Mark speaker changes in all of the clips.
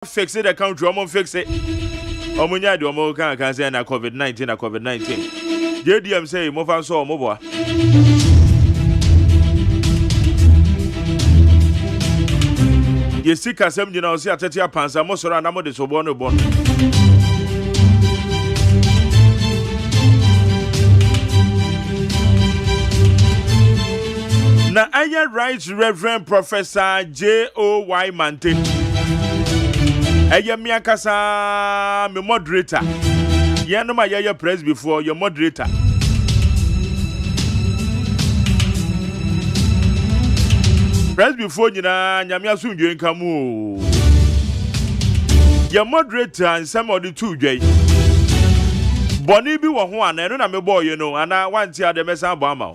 Speaker 1: fix it the country omo fix it omunya de omo kan say na COVID-19 na COVID-19 JDM say mo fan so omo boa yesi kasem nyina o si atete apansa mo soro na mo de so bo no bo na aya right Reverend Professor J.O.Y. Mante aya mi akasa me moderator ye no ma ye press before your moderator press before nyina nyame asundwe nkamu your moderator and some of the two dwai boni bi wo ho ana no na me boy no ana wanti ade mesa bo ama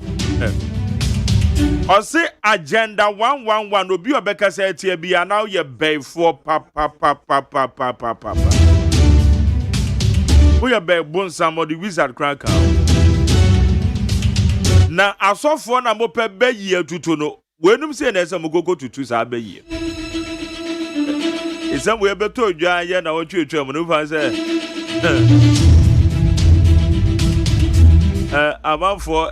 Speaker 1: o say agenda 111 obi obeka say tie bia now ye bay for papa we are bay bon somebody wizard cracker na asofo na mo pe bayi atutu no wenum say na ese mo gogo tutu sa bayi isam we beto dwa ye na wo twetwa mo no fa say amafo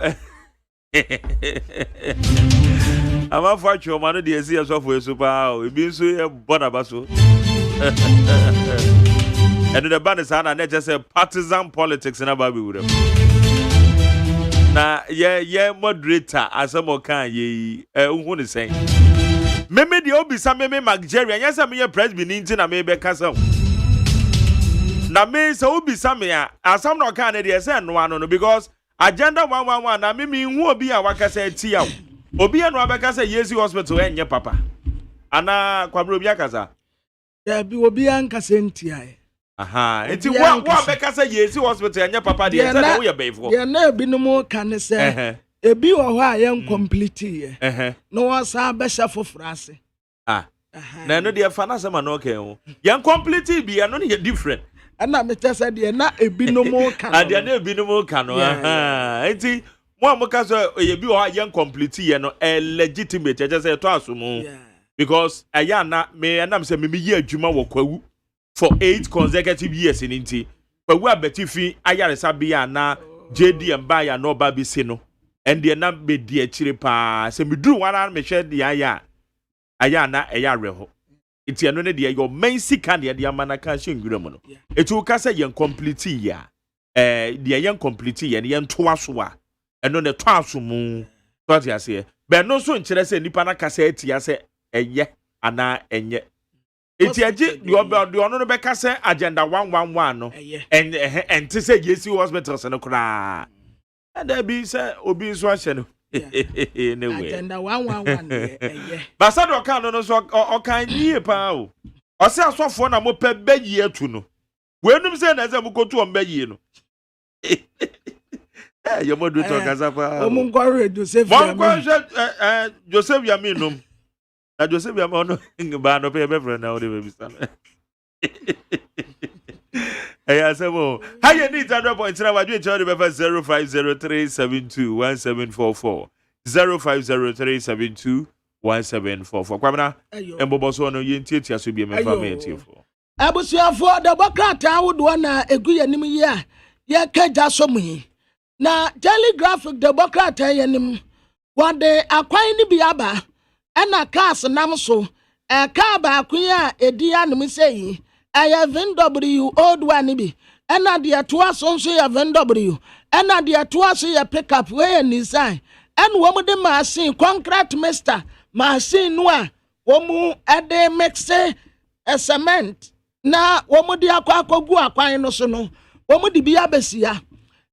Speaker 1: ama for choma no de esi so for super o ebi nso e boda baso and the band is na just say partisan politics na ba be wure na ye moderator asemo kan ye hu ne sen meme de obi sa meme Nigeria nya say me president nti na me be kasa na me say obi sa me asam no kan de say no ano no because agenda 111 na me hu obi a wakasa ti a obi anu abekasa Yesi hospital enye papa ana kwabro obi akasa
Speaker 2: ya bi obi ankasa ntia
Speaker 1: aha enti wa abekasa Yesi hospital enye papa de say na wo ye beifo
Speaker 2: ye na ebi no mo kan say ebi wo ho a ye complete ye no wa sa besha foforo ase
Speaker 1: na no de fa na sama no kan ho ye complete bi ye no ye different
Speaker 2: ana me tese de na ebi no mo kan
Speaker 1: ade na ebi no mo kan no enti mo amaka ye bi o yen complete ye no legitimate je say to asumu because aya na me anam say me ye adwuma wo kwawu for 8 consecutive years in nti kwawu abetifi ayaresa bia na JDM ba ya no ba bi se no ende na be di akire pa say me duru wana me hwe de aya na eya reho iti eno ne de your main sika de amana ka hwengura mu no etu ka say yen complete ya de yen complete ye ne yen to aso a eno ne to asomu to ya se be no so nkire se nipa na kasa etia se eye ana enye eti agi de ono no be kasa agenda 111 no enti se Yesi hospital se no kra ada bi se obi so ahye no anyway
Speaker 2: agenda 111 eye
Speaker 1: basa do kan no so o kan nie pa o o se asofo na mo pe bayi atu no wenum se na se mo kotu o bayi no your moderator Gazapa. Joseph Yaminum. Na Joseph Yamono ba no pay be na o de be stand. Asemo. How you need 100.3 wa dwe chori be 0503721744. 0503721744. Kwamna embobo so no yentiatia so bi me fa me entiefo.
Speaker 2: Abusuafo Democrat awodo na eguye nim yi a ye kaja so mu na Telegraphic Democrat yenim wade akwan ni biaba ena cars nam so ka ba akwan a edi anim sei aya VW old one bi ena de atoa so nso ya VW ena de atoa so ya pickup we Nissan en wo mu de machine concrete master machine no a wo mu ede mixe cement na wo mu de akwagu akwan no so no wo mu de bia besia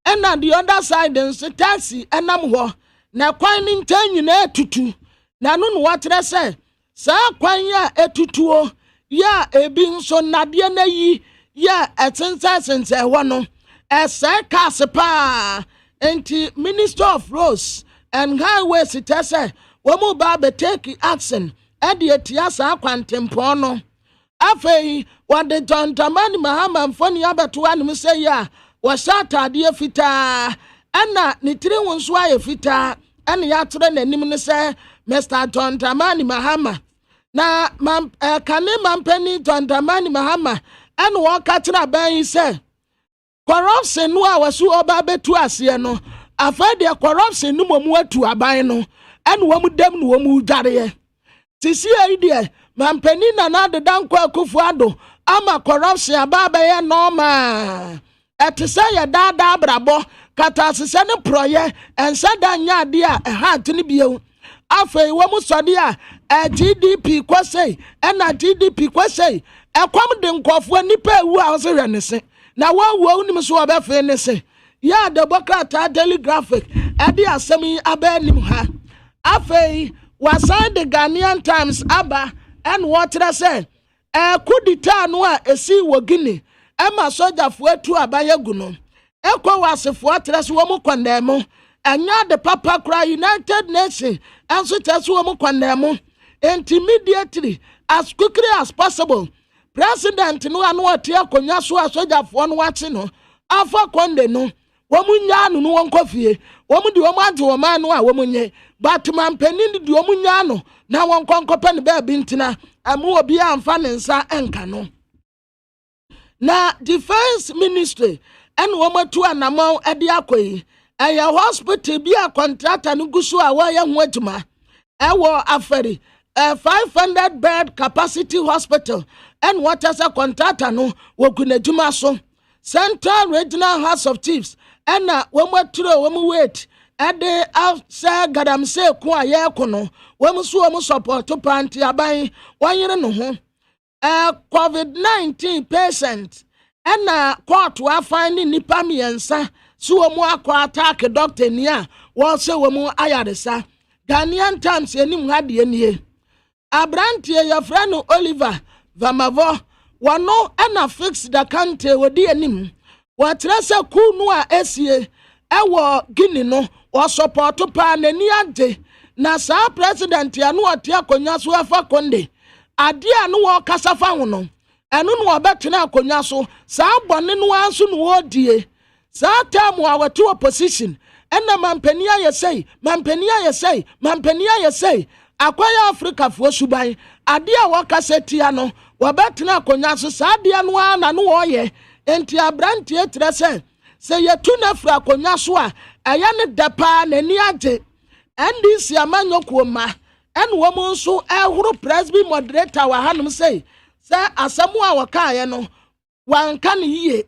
Speaker 2: and on the other side nso taxi enam ho na kwan ni ntan na etutu na no no watre se sa kwan ya etutuo ya ebi nso nade na yi ya etensense ho no ese kaspa enti Minister of Roads and Highways tese wo mu ba be take action e de etia sa kwantempo no afei wade John Dramani Mahama mfoni abeto anum se ya wasata de fita ana ni tire wonso aye fita ana ya tore nanim ne se Mr. John Dramani Mahama na kane mampani Dramani Mahama and walk at na ban say corruption no wasu oba betu ase no afa de corruption no momu atu aban no and wo mu dem no wo mu dware tisi idea mampani na de danko Akufo-Addo ama corruption aba ye normal etisa ye dada brabo kata asese ne proye ensa da nya ade a ha tini bio afei wo mu sode a GDP kwasei na GDP kwasei ekwam de nkofo nipa ewu a so hwe ne se na wo nim so obefe ne se ya Democrat Daily Graphic ade asem yi abanim ha afei wasan the Ghanaian Times aba and water say kudita no a esi wo Guinea ema sojafo atu abaye gu no ekwa wasefo atres wo mu kwandam anya de papa kra United Nations enso teso wo mu kwandam immediately as quickly as possible president no anu ate akonya so asojafo no wache no afa konde no wo mu nya no no wonkofie wo mu di wo mu age wo man no a wo mu nye Batman penin di wo mu nya no na wonkonkope ne ba bi ntina amu obi amfa ne nsa enka no na defense ministry en wo matu anamon ade akoyi aya hospital bi a contractor no gusu a wo ye ho adwuma ewo aferi 500 bed capacity hospital and what as a contractor no wo kunadwuma so Central Regional House of Chiefs and wo maturo wo mu wait ade afsa gadam se ko aye ko no wo mu so wo mu support panti aban wanyere no ho COVID-19 patient and court wa find nipa miensa so wo mu akwa attack doctor ni a wo se wo mu ayaresa Ghanaian Times enim ha de nie abrantie ya frano Oliver Vamavo wano na fix the country wodi anim watrasa kunu a esie ewo Guinea no wo support pa nani ade na sa president ya no ate akonya so afa konde ade anu wo kasafa ho no enu no obetena akonya so sa bone no anso no odie sa tamu a watu opposition ena mampania yesei akwaya Africa fo suban ade a wo kasetia no wobetena akonya so sa ade anu ana no wo ye enti abrantie trese se yetu na fra akonya so a aya ne dapa nani ade NDC amanyoko ma en wo mu nso ehuru presby moderator wa hanum say asamu a wakaye no wanka ne yie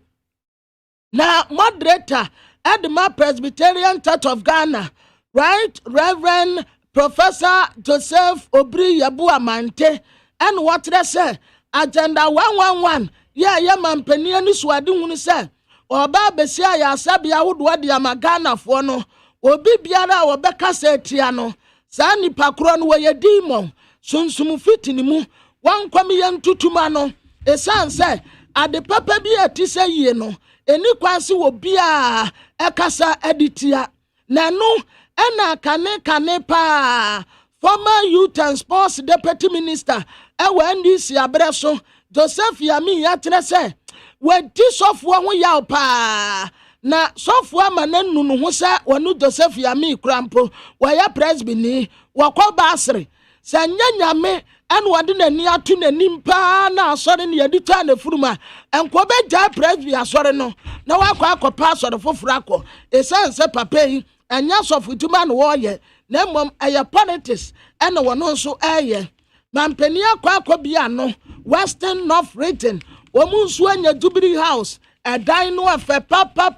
Speaker 2: na moderator Edma Presbyterian Church of Ghana, right Reverend Professor Joseph Obri Yabu Amante and what they say agenda 111 yeah mampani ani swadi hunu say oba besia ya sabia wodo de amagana fo no obi biara obeka setia no sa nipa kro no ye demon sunsum fitini mu wankwam ye ntutuma no esan say ade papa bi atise yie no eni kwansi wo bia ekasa editia nanu ena kane pa former youth and sports deputy minister ewa NDC abreso Joseph Yami yatre se wedi sofo ho yaw pa na sofo amananu no ho sa wonu Joseph Yami krampo waya presby ni wakọ basre sanya nyame en wade nani atu nanim pa na asore ne yadi ta na furuma enko be ja presby asore no na wakọ akọpa asore foforo akọ esanse papa yi anya sofo tuma no wo ye na mom aya politics en wono nso eye mampani akọ bia no Western North Region womu nso anya Jubilee House edan no afa papa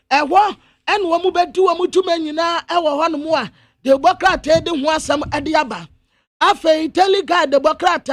Speaker 2: ewo en womu bedi womu tuma nyina ewo hono mu a Democrat de ho asam ade aba afei teleguide Democrat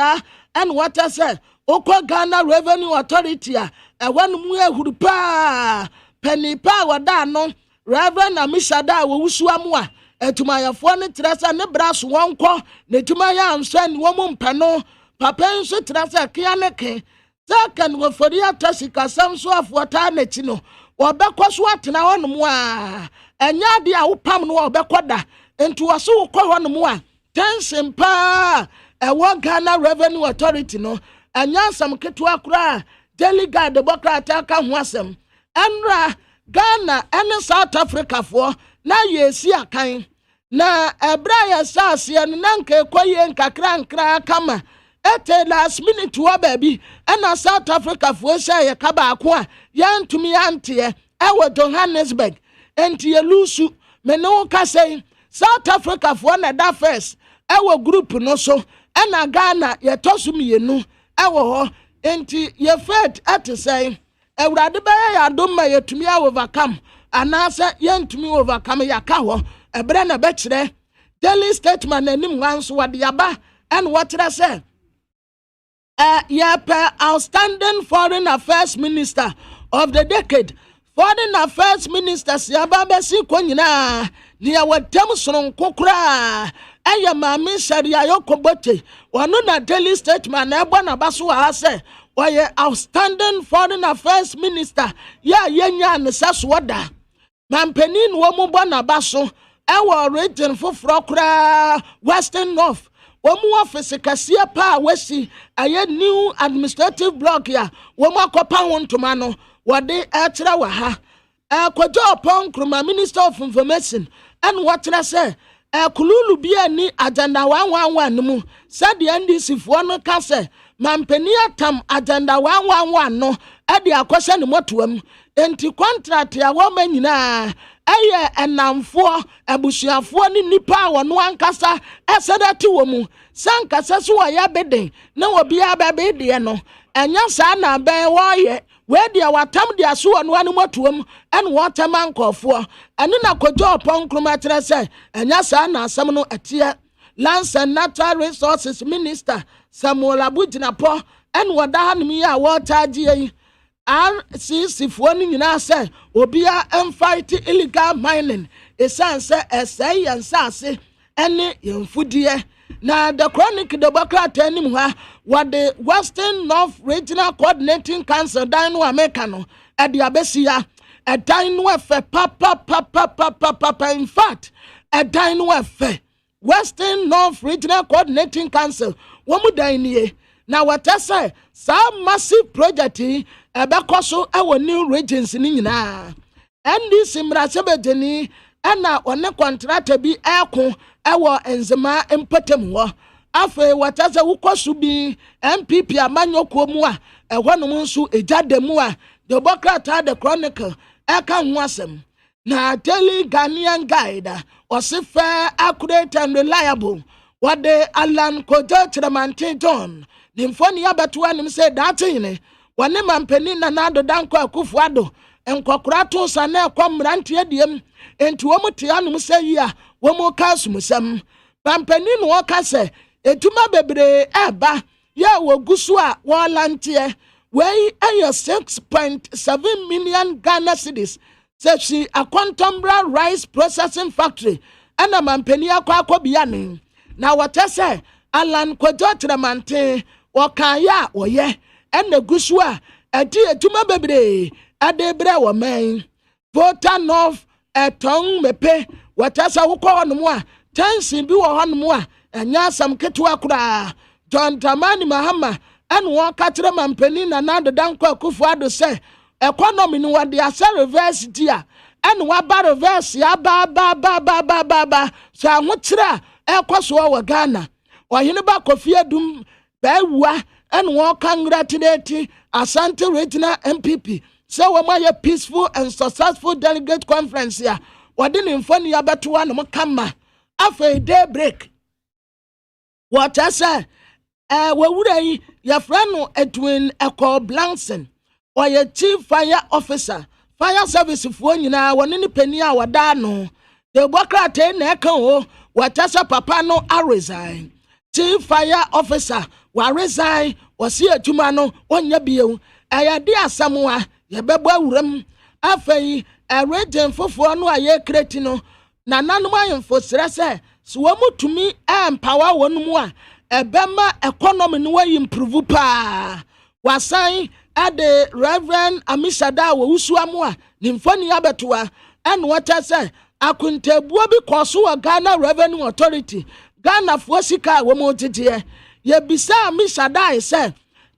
Speaker 2: and what I say okwa Ghana Revenue Authority a ewo no mu ehuru pa penny pa wada no Reverend Amishada wo wusu amu a etumayafo ne trasa ne braso wonko ne tumaya ansan wo mu mpano papa nso trasa kia ne ke takan wo fori atasika samso afuata na chi no wo bekwaso atena hono mu a enya de a wopam no wo bekoda enti waso wokọ hono mu a tension pa ewo Ghana Revenue Authority no enya sam ketu akura delegate Democrat aka ho asem enra Ghana and South Africa for na yesi akan na ebra ya sase no nanka ekoye nkakra kama ete last minute wa baby na South Africa fo sha ye ka ba ko a yantumi ante ewo Johannesburg enti ye lusu me no ka say South Africa fo na da first ewo group no so na Ghana ye tosu mienu ewo ho enti ye faith ate say ewrade ba ya dom ma yetumi overcome anasa yentumi overcome yaka ho ebere na be kire daily statement anim wanso wade aba and what I say outstanding foreign affairs minister of the decade foreign affairs minister siaba besi ko nyina ne watam soron kokura aya maami sharia yokobote wano na daily statement na ebo na baso ha say oye outstanding foreign affairs minister ya yenya ne sasoda mampenin wo mu bona baso ewo region foforo kura Western North womu office kasia pa wasi aye new administrative block ya womu akopa hontoma no wode atira wa ha akwajo opon kroma minister of information and what I say kululu bia ni agenda 111 mu said the NDC fo no ka say mampeni atam agenda 111 no e de akwose ne motoam enti contract ya wo manyina eye enamfo abusuafo ni nipa wono ankasa esedati wo mu sankasa so ya beden na obi ababe de no enya sa na ben wo ye we de watam de aso wono anu motoam en watam ankofo ene na kojo opon kroma kire se enya sa na asem no atie Lands and Natural Resources Minister Samuel Abujinapo en wada hanim ya water gie RCC fo ni nyina se obia fight illegal mining esanse esay yansase ene yemfudie na the chronic democrat anim ha what the Western North Regional Coordinating Council dino America no e de abesia e dino efe papa in fact e dino efe Western North Regional Coordinating Council womu dainie na watasa sa massive project ebekoso ewo new regions ni nyina NDC mrasebedeni na one contract bi eko ewo enzema empatem ho afa watasa wukoso bi MPP amanyoko mu a ehwonom nso ejademu a the Democrat the Chronicle eka ho asem na Daily Ghanaian Guide was fair, accurate and reliable. What the Alan Kojo Chiramantin John the Nimfonia Batuan said that in when the man penina nado danko kufuado and Cocrato Sana come rantiadium and to Omotianum say ya womo casmusum Pampenin waka say etuma bebre eba ya wo gusua walantie wey ayo 6.7 million Ghana cedis said she a Contombra rice processing factory and a mampenia kwakobiane. Now what I say, Alan Quadotramante, or Kaya, or ye, and the Guswa, a dear to my baby, a de brewer man. Vota North, a tongue me pay, what as I will call no more, 10 simbu or more, and yasam ketuakura, John Tamani Mahama, and one Catraman Penin, another Danko Kufuado say. Economy no what they are reverse dia and what ba reverse ya ba so amotra ekwaso wa Ghana wa hene ba kofia dum ba wa and one congratulate Asante Regional MPP so we my peaceful and successful delegate conference ya wade ne mfani ya beto wa no kama afa day break what I say we wura ya friend Edwin Eko Blanson or your chief fire officer, fire service for you now, one in the penny hour dano. The worker ten echo, what as a papa no I resign. Chief fire officer, wa resign, was here to mano, on your bill. I dear Samoa, your bebo room. Afei, a region for no a year cretino. Nananuma for stress, swamu to me and power one more. A bema economy no way improve pa. Wasai. Ade Reverend Amishada wo usuamwa nimfoni abetua and what I say akuntebuo bi kwaso wa Ghana Revenue Authority Ghana fosika wo mo tete ye bisa Amishada say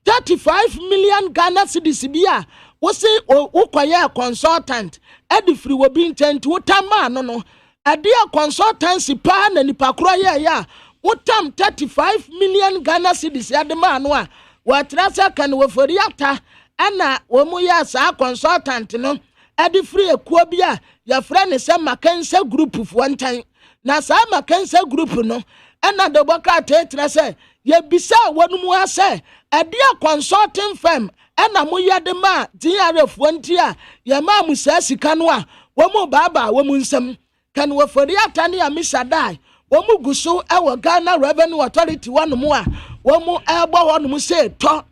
Speaker 2: 35 million Ghana cedis bia wo say ukoye consultant edi free wo bi ntent wo tama no adia consultancy pa na nipa kro ya wotam 35 million Ghana cedis adema no a watrasa kan woforiata ana womu ya sa consultant no ade free ekuo bia ya frɛ ne sɛ Mackenzie group fo ntan na sa Mackenzie group no ana de boka tetra sɛ ye bisa wonum asɛ adia consulting firm ana mo yade ma diare fo ntia ya ma mu sa sika no a womu baba womu nsam kan woforiata ne ya misadai womu guso ewo Ghana Revenue Authority wanomu a womu ebo honomu se to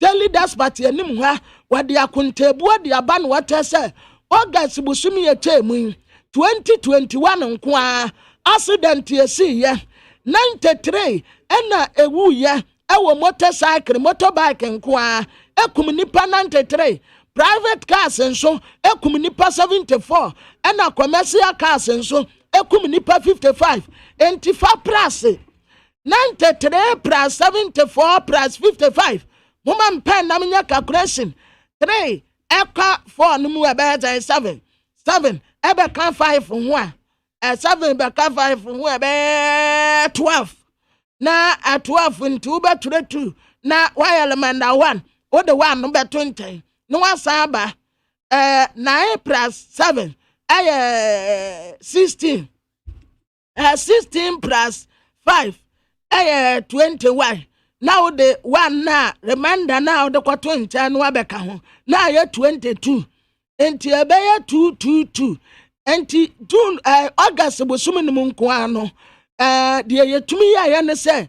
Speaker 2: daily dispatch anim ha wade akontebu de aba no wate se August busumi etemu 2021 nko a accident yesi ye 93 ena ewu ye ewo motorbike nko a ekum nipa 93 private cars nso ekum nipa 74 ena commercial cars nso ekum nipa 55 entifa plus 93 plus 74 plus 55 mama mpen na menya calculation 3 eka 4 no mu ebe 7 ebe kan 5 ho a 7 be kan 5 ho ebe 12 na 12 into be 2 na element 1 o de 1 no be 20 no wasaba 9 plus 7 16 16 plus 5 21 now the one na remainder now the 20 and wabeka ho now 22 enti ebeye 222 enti June August bosumi no nko ano de yetumi ya ne se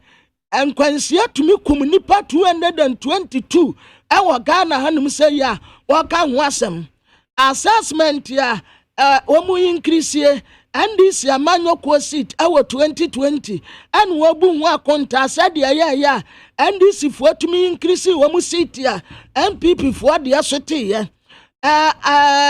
Speaker 2: enkwansia tumi kum nipa 222 ewo Ghana hanum se ya waka ho asem assessment ya omu increase and this yamanyo ko seat ewo 2020 and wobu ho akonta said ya and this if what me increase omu seat ya MPP for the asoti ya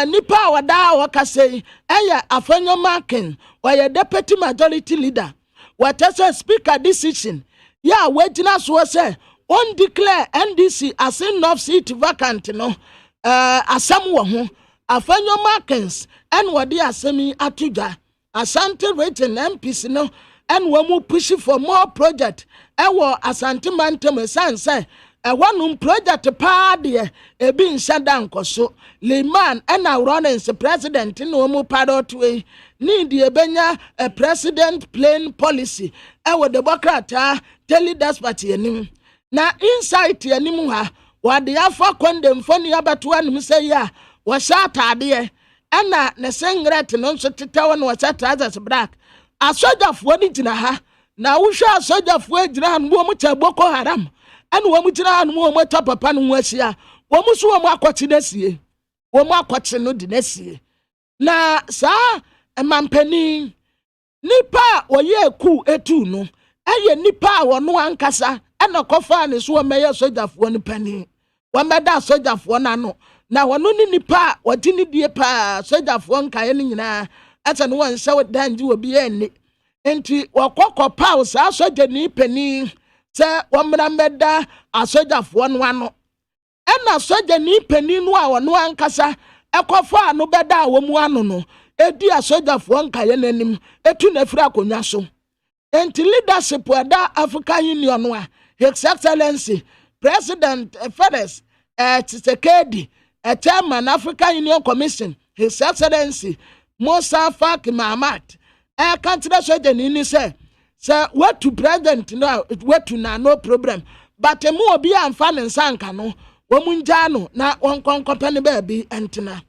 Speaker 2: nipa wada waka say eya afanyo marking or deputy majority leader what as speaker decision ya wejina so say on declare NDC as enough seat vacant no asam wo ho afanyo markings and wadi asemi atuja Asante region MPs no and womu push for more project ewo Asante mantem sanse one project pa de ebi nsada nkoso Liman and Ronens president no mu parot we need the ebenya a president plain policy ewo the bokrata tell dispatch anim na insight anim ha wade afa condemn foni abato anum say ya wo sha atade ana ne sengret no nso tetaw no wacha trousers black asojafo ni gina ha na wo hwa asojafo agina ha no mu cha Boko Haram ana wo mu gina ha no mo ta papa no wahia wo mu so wo mu akwoti nasie wo mu akwoti no di nasie na sa emampani nipa oye ku etu no eye nipa wo no ankasa ana kofa ne so wo meye asojafo ni pani wo meda asojafo na no na wono ni nipa wodi ni die pa sojafo nkae ni nyina ata no wan hye danji obi eni enti wakokọ pa sa soja ni pani se womra meda asojafo no ano ena soja ni pani no a wono ankasa ekofa no beda wo mu ano no edi asojafo nkae nanim etu na fira akonwa so enti leadership da African Union no a His Excellency President Feres Tshisekedi a chairman African Union Commission, His Excellency Musa Faki Mahamat. Country soja ni say what to president no what to no problem. But mu obi amfa ne nsanka no womunja na wonkon company baby entina.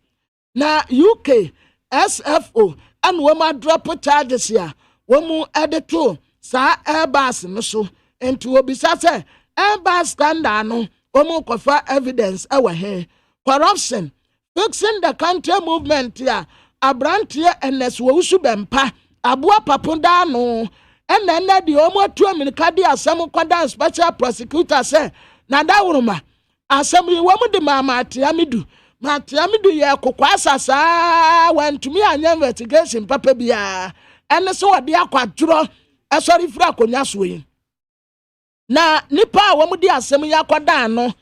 Speaker 2: Na UK SFO and woman drop charges here. Womu edito sa Airbus no so enti obisa say Airbus scandal no womu kofa evidence ewa he. Corruption, fixing the country movement here, Abrantia and Neswusu Bempa, Abua Papunda no, and then the Omo 2 Minikadia, some Quadan special prosecutor say, Nada Uruma, Assembly woman de Matiamidu, ya Kukwasa sa went to me an investigation, Papa Bia, and so a dear quadro, a sorry fraco Yaswing. Na Nipa Womudi Assembly Quadano,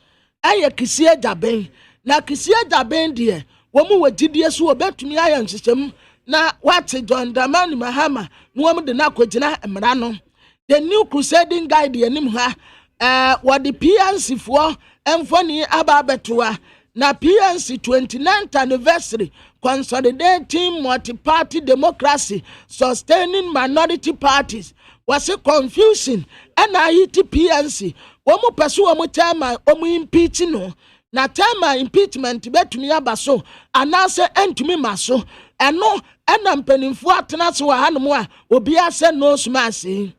Speaker 2: Aya Kisia Jabe. Na kisia jaben die wo mu wagidie so obetumi ayan system na wate John Dramani Mahama no am de na kogina mmara no the new crusading guide yanim ha what the PNC for emfoni aba betoa na PNC 29th anniversary consolidating multi-party democracy sustaining minority parties was a confusion and I hit PNC womu pesu womu tema womu impeach no na tema impeachment betumi aba so anase entumi maso eno ena mpanimfo atena so wa hanom a obi ase no smasi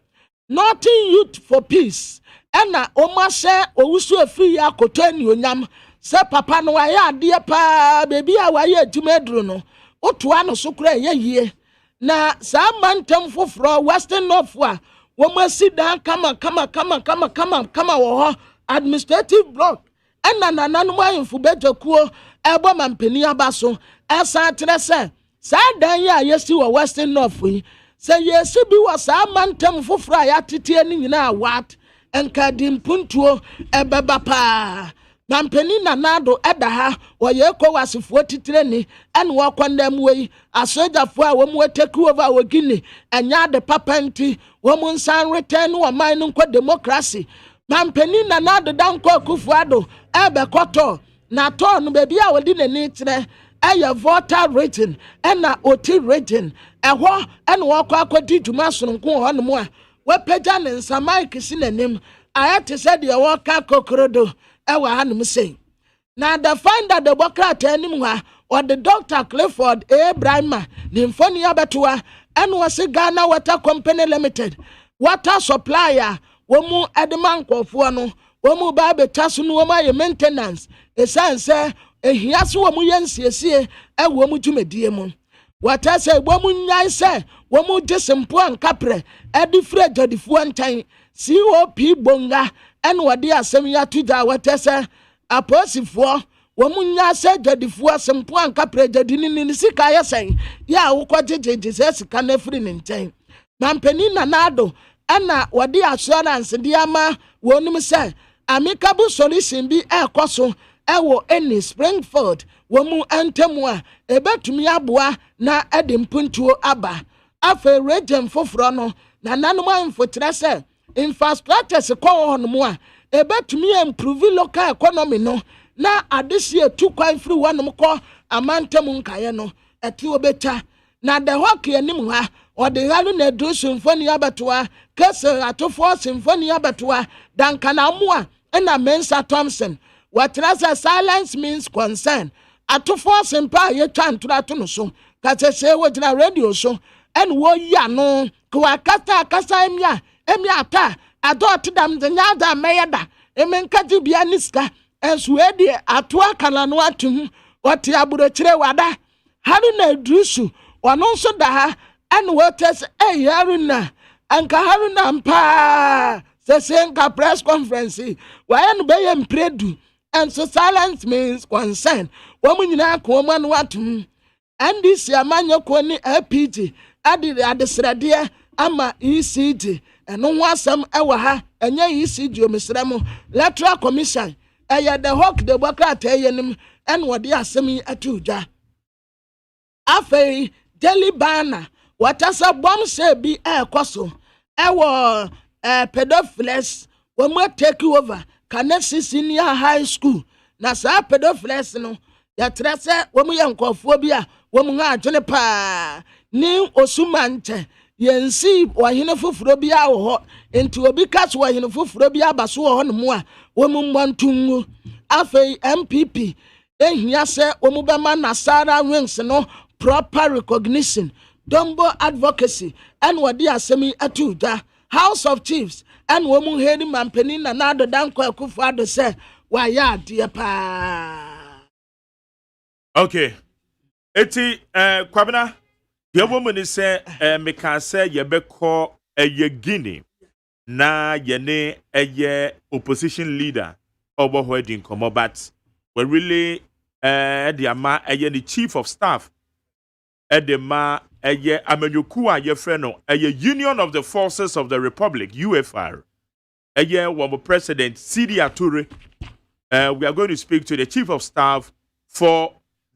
Speaker 2: Nothing Youth for Peace ena omase owusu afiri akoto anionyam se papa no waye ade pa bebi a waye adwumaduru no otoa no so kra yeye na sa mantem foforo Western North a womasi dan kama wo ho administrative block ena nananu ayemfu bejakuo ebo mampeni abaso esa atrese sa dan ya yesi wo Western North yi se yesi bi wo sa mantem foforo a yatete ni nyina wat enka dimpuntuo ebeba pa mampeni nanado edaha woye kowasifo titire ni ene wo kwandam wei asojafo a wo mu take over wo gini enya de papanti wo mu nsan return wo man nko democracy mampeni nanado danko akufuado ebe koto na to no bebi a wodi nani tire eye voter rating ena oti rating eho ene wo kwa akodi dwuma sononko ho no mu a wepeja ne nsamai kisi nanim ayate said de wo ka kokrodo ewa hanum say na the finder the Democrat anim ha or the Dr. Clifford Abraham ni mfoni abetoa ene wo se Ghana Water Company Limited water supplier wo mu edeman kofo no wo mu ba betaso no wo ma maintenance esanse ehia so wo mu yensiesie ewo mu dwumadie mu wata se wo mu nyan se wo mu jesempo ankapre edifre jadifo antan COP bonga ene wode asem ya tuja wata se aposifo wo mu nya se jadifo asempo ankapre jadini ni sika yesen ya wo kwajejeje se sika na firi ni nten mampeni nanado ena wode assurance di ama wonum se amicable solution bi ekoso ewo eni Springfield wo mu antemu a ebetumi aboa na edimpuntuo aba afa region foforo no na nanom amfotre se infrastructures ko hono a ebetumi improve local economy no na adesie tu kwan free wanom ko amantemu nkaye no eti obeta na the hock anim ha ode halu na do symphony abatoa kese atofo symphony abatoa dankana moa na Mensa Thompson what silence means concern atofo sempa ye twantura to no so kase se wo gina radio so en wo ya no kwa kasa emia ata adot dam de nyada meyeda emenkati bia niska enso edi atoa kana no atum wote aburo kire wada haru na drusu ono so da ha en wotes haruna anka haruna mpa sesenka press conference wa no be yem predu and so silence means concern womu nyina ko ma no atum NDC amanyo ko ni APG adesrade ama ECG eno ho asem ewa ha enye ECG omesrem electoral commission eye the hawk the Democrat eyenim en wode asem atuja afei daily banner watasa bom se bi ekoso ewo pedophiles womu take over Kanesi Senior High School na sa pedophiles no ya trese womu ye nkofo bi a womu ha adwene pa ni osumante yensi wahene foforo bi a wo ho enti obi kaso wahene foforo bi abaso wo ho no mu a womu mwantungu afei MPP ehia se womu bema na Sarah Wings no proper recognition Dombo advocacy and wadi asemi atuda House of Chiefs and woman heading mampeni na nado danko akufado se wa ya die pa.
Speaker 1: Okay. Eti kwabena ye woman is say me can say ye beko eye Guinea na ye ne eye opposition leader obo holding komo but we really the ama eye the chief of staff edema eye amenyoku a ye frɛ no eye Union of the Forces of the Republic UFR eye wo president Sidi Ature. We are going to speak to the chief of staff for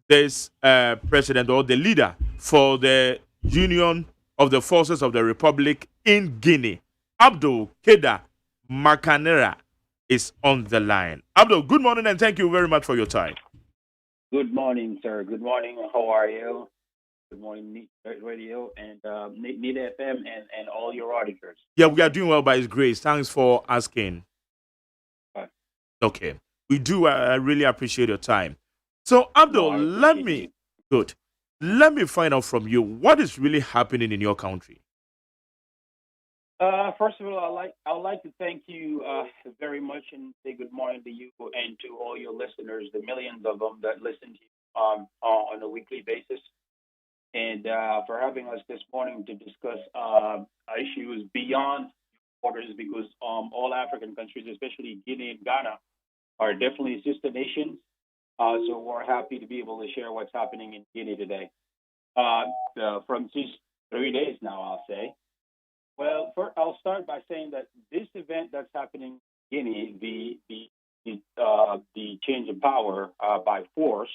Speaker 1: this president or the leader for the Union of the Forces of the Republic in Guinea. Abdul Keda Makanera is on the line. Abdul, good morning and thank you very much for your time.
Speaker 3: Good morning, sir. Good morning. How are you? Good morning, Neat Radio and Neat FM and all your auditors.
Speaker 1: Yeah, we are doing well by His grace. Thanks for asking.
Speaker 3: Bye.
Speaker 1: Okay, we do. I really appreciate your time. So, Abdul, let me find out from you what is really happening in your country.
Speaker 3: First of all, I'd like to thank you very much and say good morning to you and to all your listeners, the millions of them that listen to you on a weekly basis, and for having us this morning to discuss issues beyond borders, because all African countries, especially Guinea and Ghana, are definitely sister nations. So we're happy to be able to share what's happening in Guinea today. From these 3 days now, I'll say. Well, first, I'll start by saying that this event that's happening in Guinea, the change of power by force,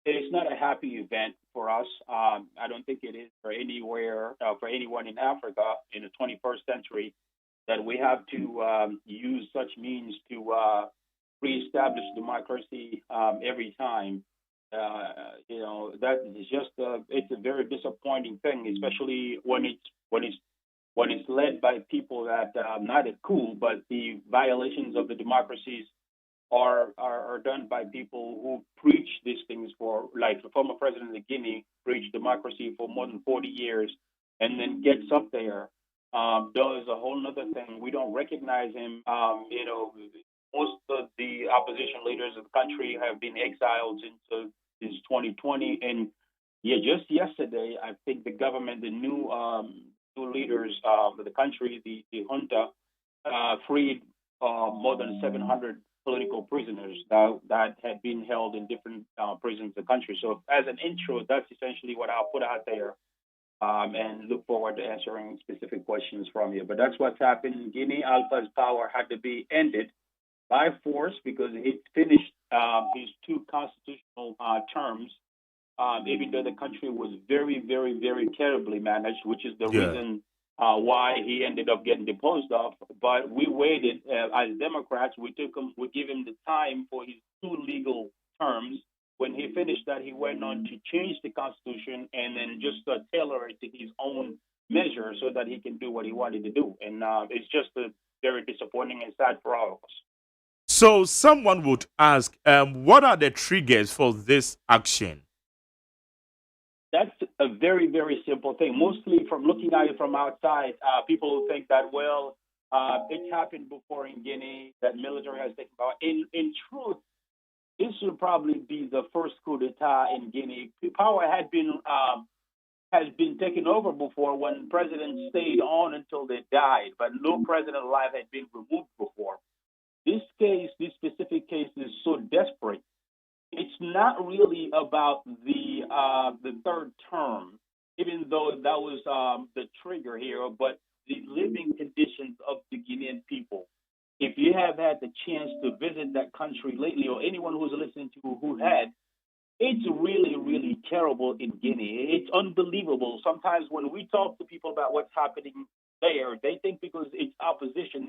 Speaker 3: it is not a happy event for us. I don't think it is for anyone in Africa in the 21st century, that we have to use such means to reestablish democracy every time. That is just it's a very disappointing thing, especially when it's led by people that not a coup, but the violations of the democracies are done by people who preach these things for, like the former president of Guinea preached democracy for more than 40 years, and then gets up there, does a whole other thing. We don't recognize him. Most of the opposition leaders of the country have been exiled since 2020, and yeah, just yesterday, I think the government, the new leaders of the country, the junta, freed more than 700 political prisoners that had been held in different prisons of the country. So, as an intro, that's essentially what I'll put out there, and look forward to answering specific questions from you. But that's what's happened in Guinea. Alpha's power had to be ended by force because he finished his 2 constitutional terms. Even though the country was very, very, very terribly managed, which is the reason why he ended up getting deposed of. But we waited as Democrats. We give him the time for his 2 legal terms. When he finished that, he went on to change the Constitution and then just tailor it to his own measure so that he can do what he wanted to do. And it's just very disappointing and sad for all of us.
Speaker 1: So someone would ask, what are the triggers for this action?
Speaker 3: That's a very, very simple thing. Mostly from looking at it from outside, people will think that, well, it's happened before in Guinea, that military has taken power. In truth, this would probably be the first coup d'etat in Guinea. Power has been taken over before when presidents stayed on until they died, but no president alive had been removed before. This specific case is so desperate. It's not really about the 3rd term, even though that was the trigger here, but the living conditions of the Guinean people. If you have had the chance to visit that country lately, or anyone who's listening to who had, it's really, really terrible in Guinea. It's unbelievable. Sometimes when we talk to people about what's happening there, they think because it's opposition,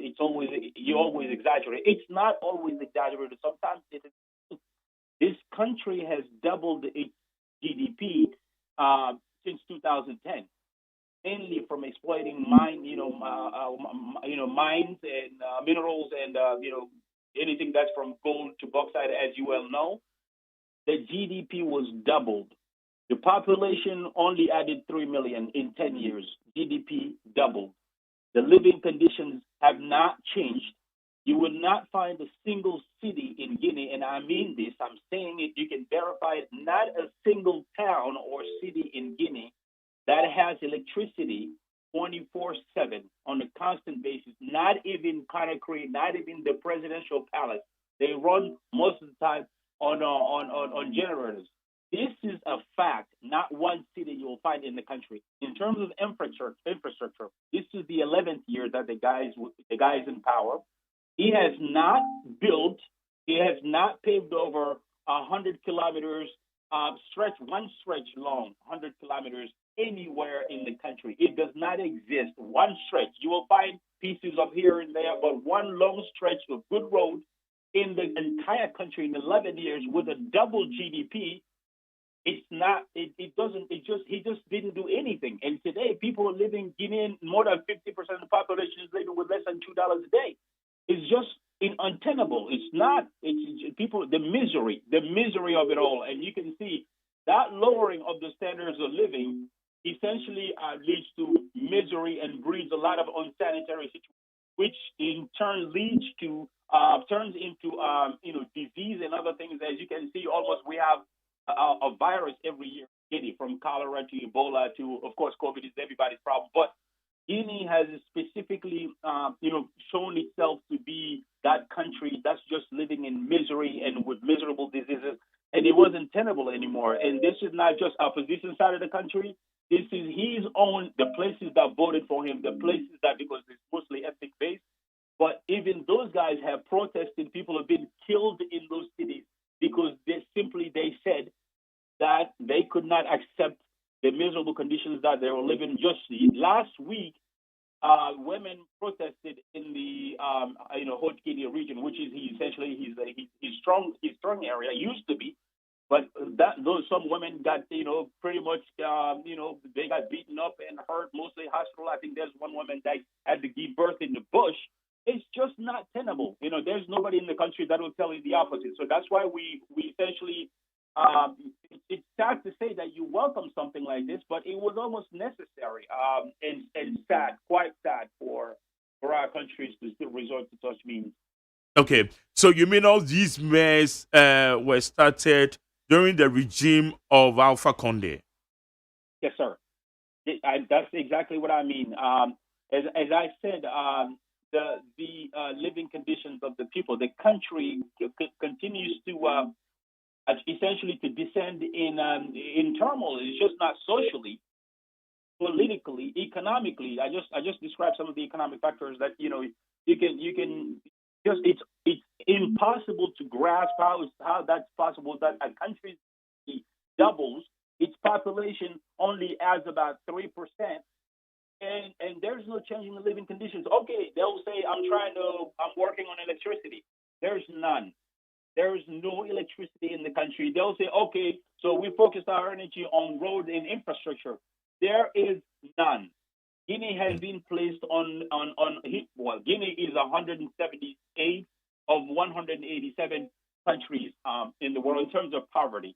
Speaker 3: you always exaggerate. It's not always exaggerated. Sometimes it is. This country has doubled its GDP since 2010, mainly from exploiting mines and minerals and anything that's from gold to bauxite, as you well know. The GDP was doubled. The population only added 3 million in 10 years. GDP doubled. The living conditions have not changed. You will not find a single city in Guinea, and I mean this, I'm saying it, you can verify it, not a single town or city in Guinea that has electricity 24/7 on a constant basis, not even Conakry, not even the presidential palace. They run most of the time on generators. This is a fact, not one city you will find in the country. In terms of infrastructure, this is the 11th year that the guys in power. He has not paved over 100 kilometers one stretch long, 100 kilometers anywhere in the country. It does not exist. One stretch. You will find pieces of here and there, but one long stretch of good road in the entire country in 11 years with a double GDP. It's not. It doesn't. It just. He just didn't do anything. And today, people are living. Guinea, more than 50% of the population is living with less than $2 a day. It's just untenable. It's not. It's people. The misery of it all. And you can see that lowering of the standards of living essentially leads to misery and breeds a lot of unsanitary situations, which in turn leads to turns into disease and other things. As you can see, almost we have a virus every year in Guinea, from cholera to Ebola to, of course, COVID is everybody's problem. But Guinea has specifically, shown itself to be that country that's just living in misery and with miserable diseases, and it wasn't tenable anymore. And this is not just opposition side of the country. This is his own, the places that voted for him, the places that, because it's mostly ethnic based. But even those guys have protested. People have been killed in those cities because they said that they could not accept the miserable conditions that they were living. Just last week, women protested in the Haute-Guinea region, which is essentially his strong area, used to be. But some women got pretty much they got beaten up and hurt, mostly hospital. I think there's one woman that had to give birth in the bush. It's just not tenable. There's nobody in the country that will tell you the opposite. So that's why we essentially. It's sad to say that you welcome something like this, but it was almost necessary and sad, quite sad for our countries to still resort to such means.
Speaker 1: Okay, so you mean all these mayors were started during the regime of Alpha Conde?
Speaker 3: Yes, sir. That's exactly what I mean. As I said, the living conditions of the people, the country continues to essentially to descend in turmoil. It's just not socially, politically, economically. I just described some of the economic factors that you can just it's impossible to grasp how that's possible that a country doubles its population only adds about 3%, and there's no change in the living conditions. Okay, they'll say I'm working on electricity. There's none. There is no electricity in the country. They'll say, okay, so we focus our energy on road and infrastructure. There is none. Guinea has been placed Guinea is 178 of 187 countries in the world in terms of poverty.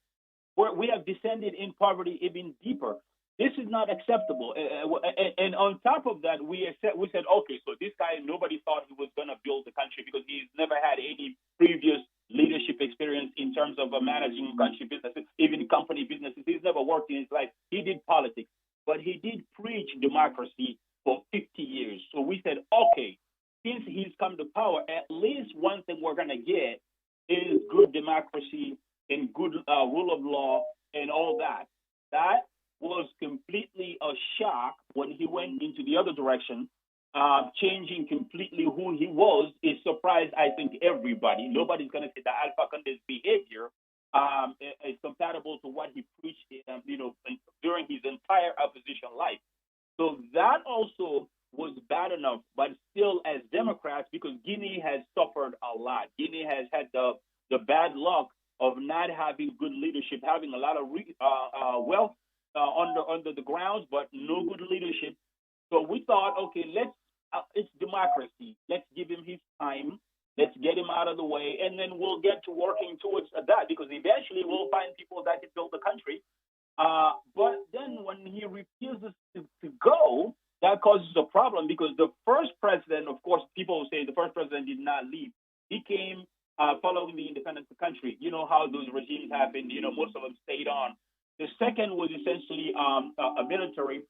Speaker 3: We have descended in poverty even deeper. This is not acceptable. And on top of that, we said, okay, so this guy, nobody thought he was going to build the country because he's never had any previous leadership experience in terms of managing country businesses, even company businesses. He's never worked in his life. He did politics, but he did preach democracy for 50 years. So we said, okay, since he's come to power, at least one thing we're going to get is good democracy and good rule of law and all that. That was completely a shock when he went into the other direction. Changing completely who he was is surprised, I think, everybody. Nobody's going to say that Alpha Conde's behavior is compatible to what he preached, during his entire opposition life. So that also was bad enough, but still, as Democrats, because Guinea has suffered a lot. Guinea has had the bad luck of not having good leadership, having a lot of wealth under the grounds, but no good leadership. So we thought, okay, it's democracy. Let's give him his time. Let's get him out of the way, and then we'll get to working towards that, because eventually we'll find people that can build the country. But then when he refuses to go, that causes a problem, because the first president, of course, people will say the first president did not leave. He came following the independence of the country. You know how those regimes happened. Most of them stayed on. The second was essentially a military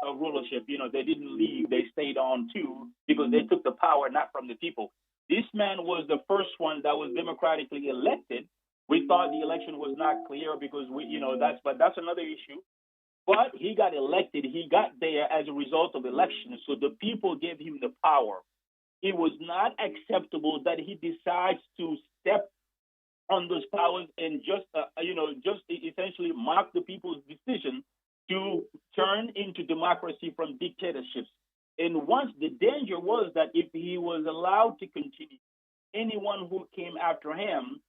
Speaker 3: rulership. They didn't leave; they stayed on too, because they took the power not from the people. This man was the first one that was democratically elected. We thought the election was not clear because that's another issue. But he got elected. He got there as a result of elections. So the people gave him the power. It was not acceptable that he decides to step on those powers and just just essentially mark the people's decision to turn into democracy from dictatorships. And once the danger was that if he was allowed to continue, anyone who came after him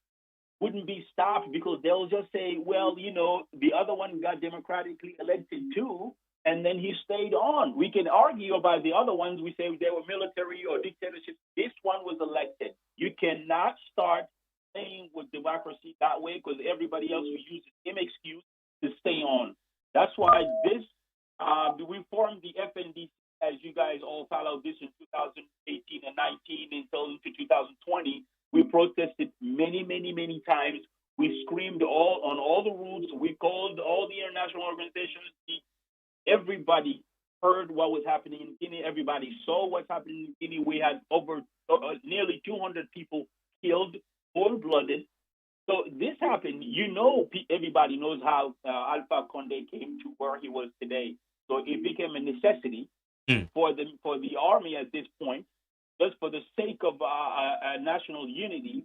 Speaker 3: wouldn't be stopped because they'll just say, well, the other one got democratically elected too, and then he stayed on. We can argue about the other ones. We say they were military or dictatorships. This one was elected. You cannot start staying with democracy that way because everybody else will use the same excuse to stay on. That's why we formed the FNDC, as you guys all followed this in 2018 and 19 until into 2020. We protested many, many, many times. We screamed on all the rules. We called all the international organizations. Everybody heard what was happening in Guinea. Everybody saw what's happening in Guinea. We had over nearly 200 people killed, cold-blooded. So this happened. Everybody knows how Alpha Condé came to where he was today. So it became a necessity for the army at this point, just for the sake of national unity,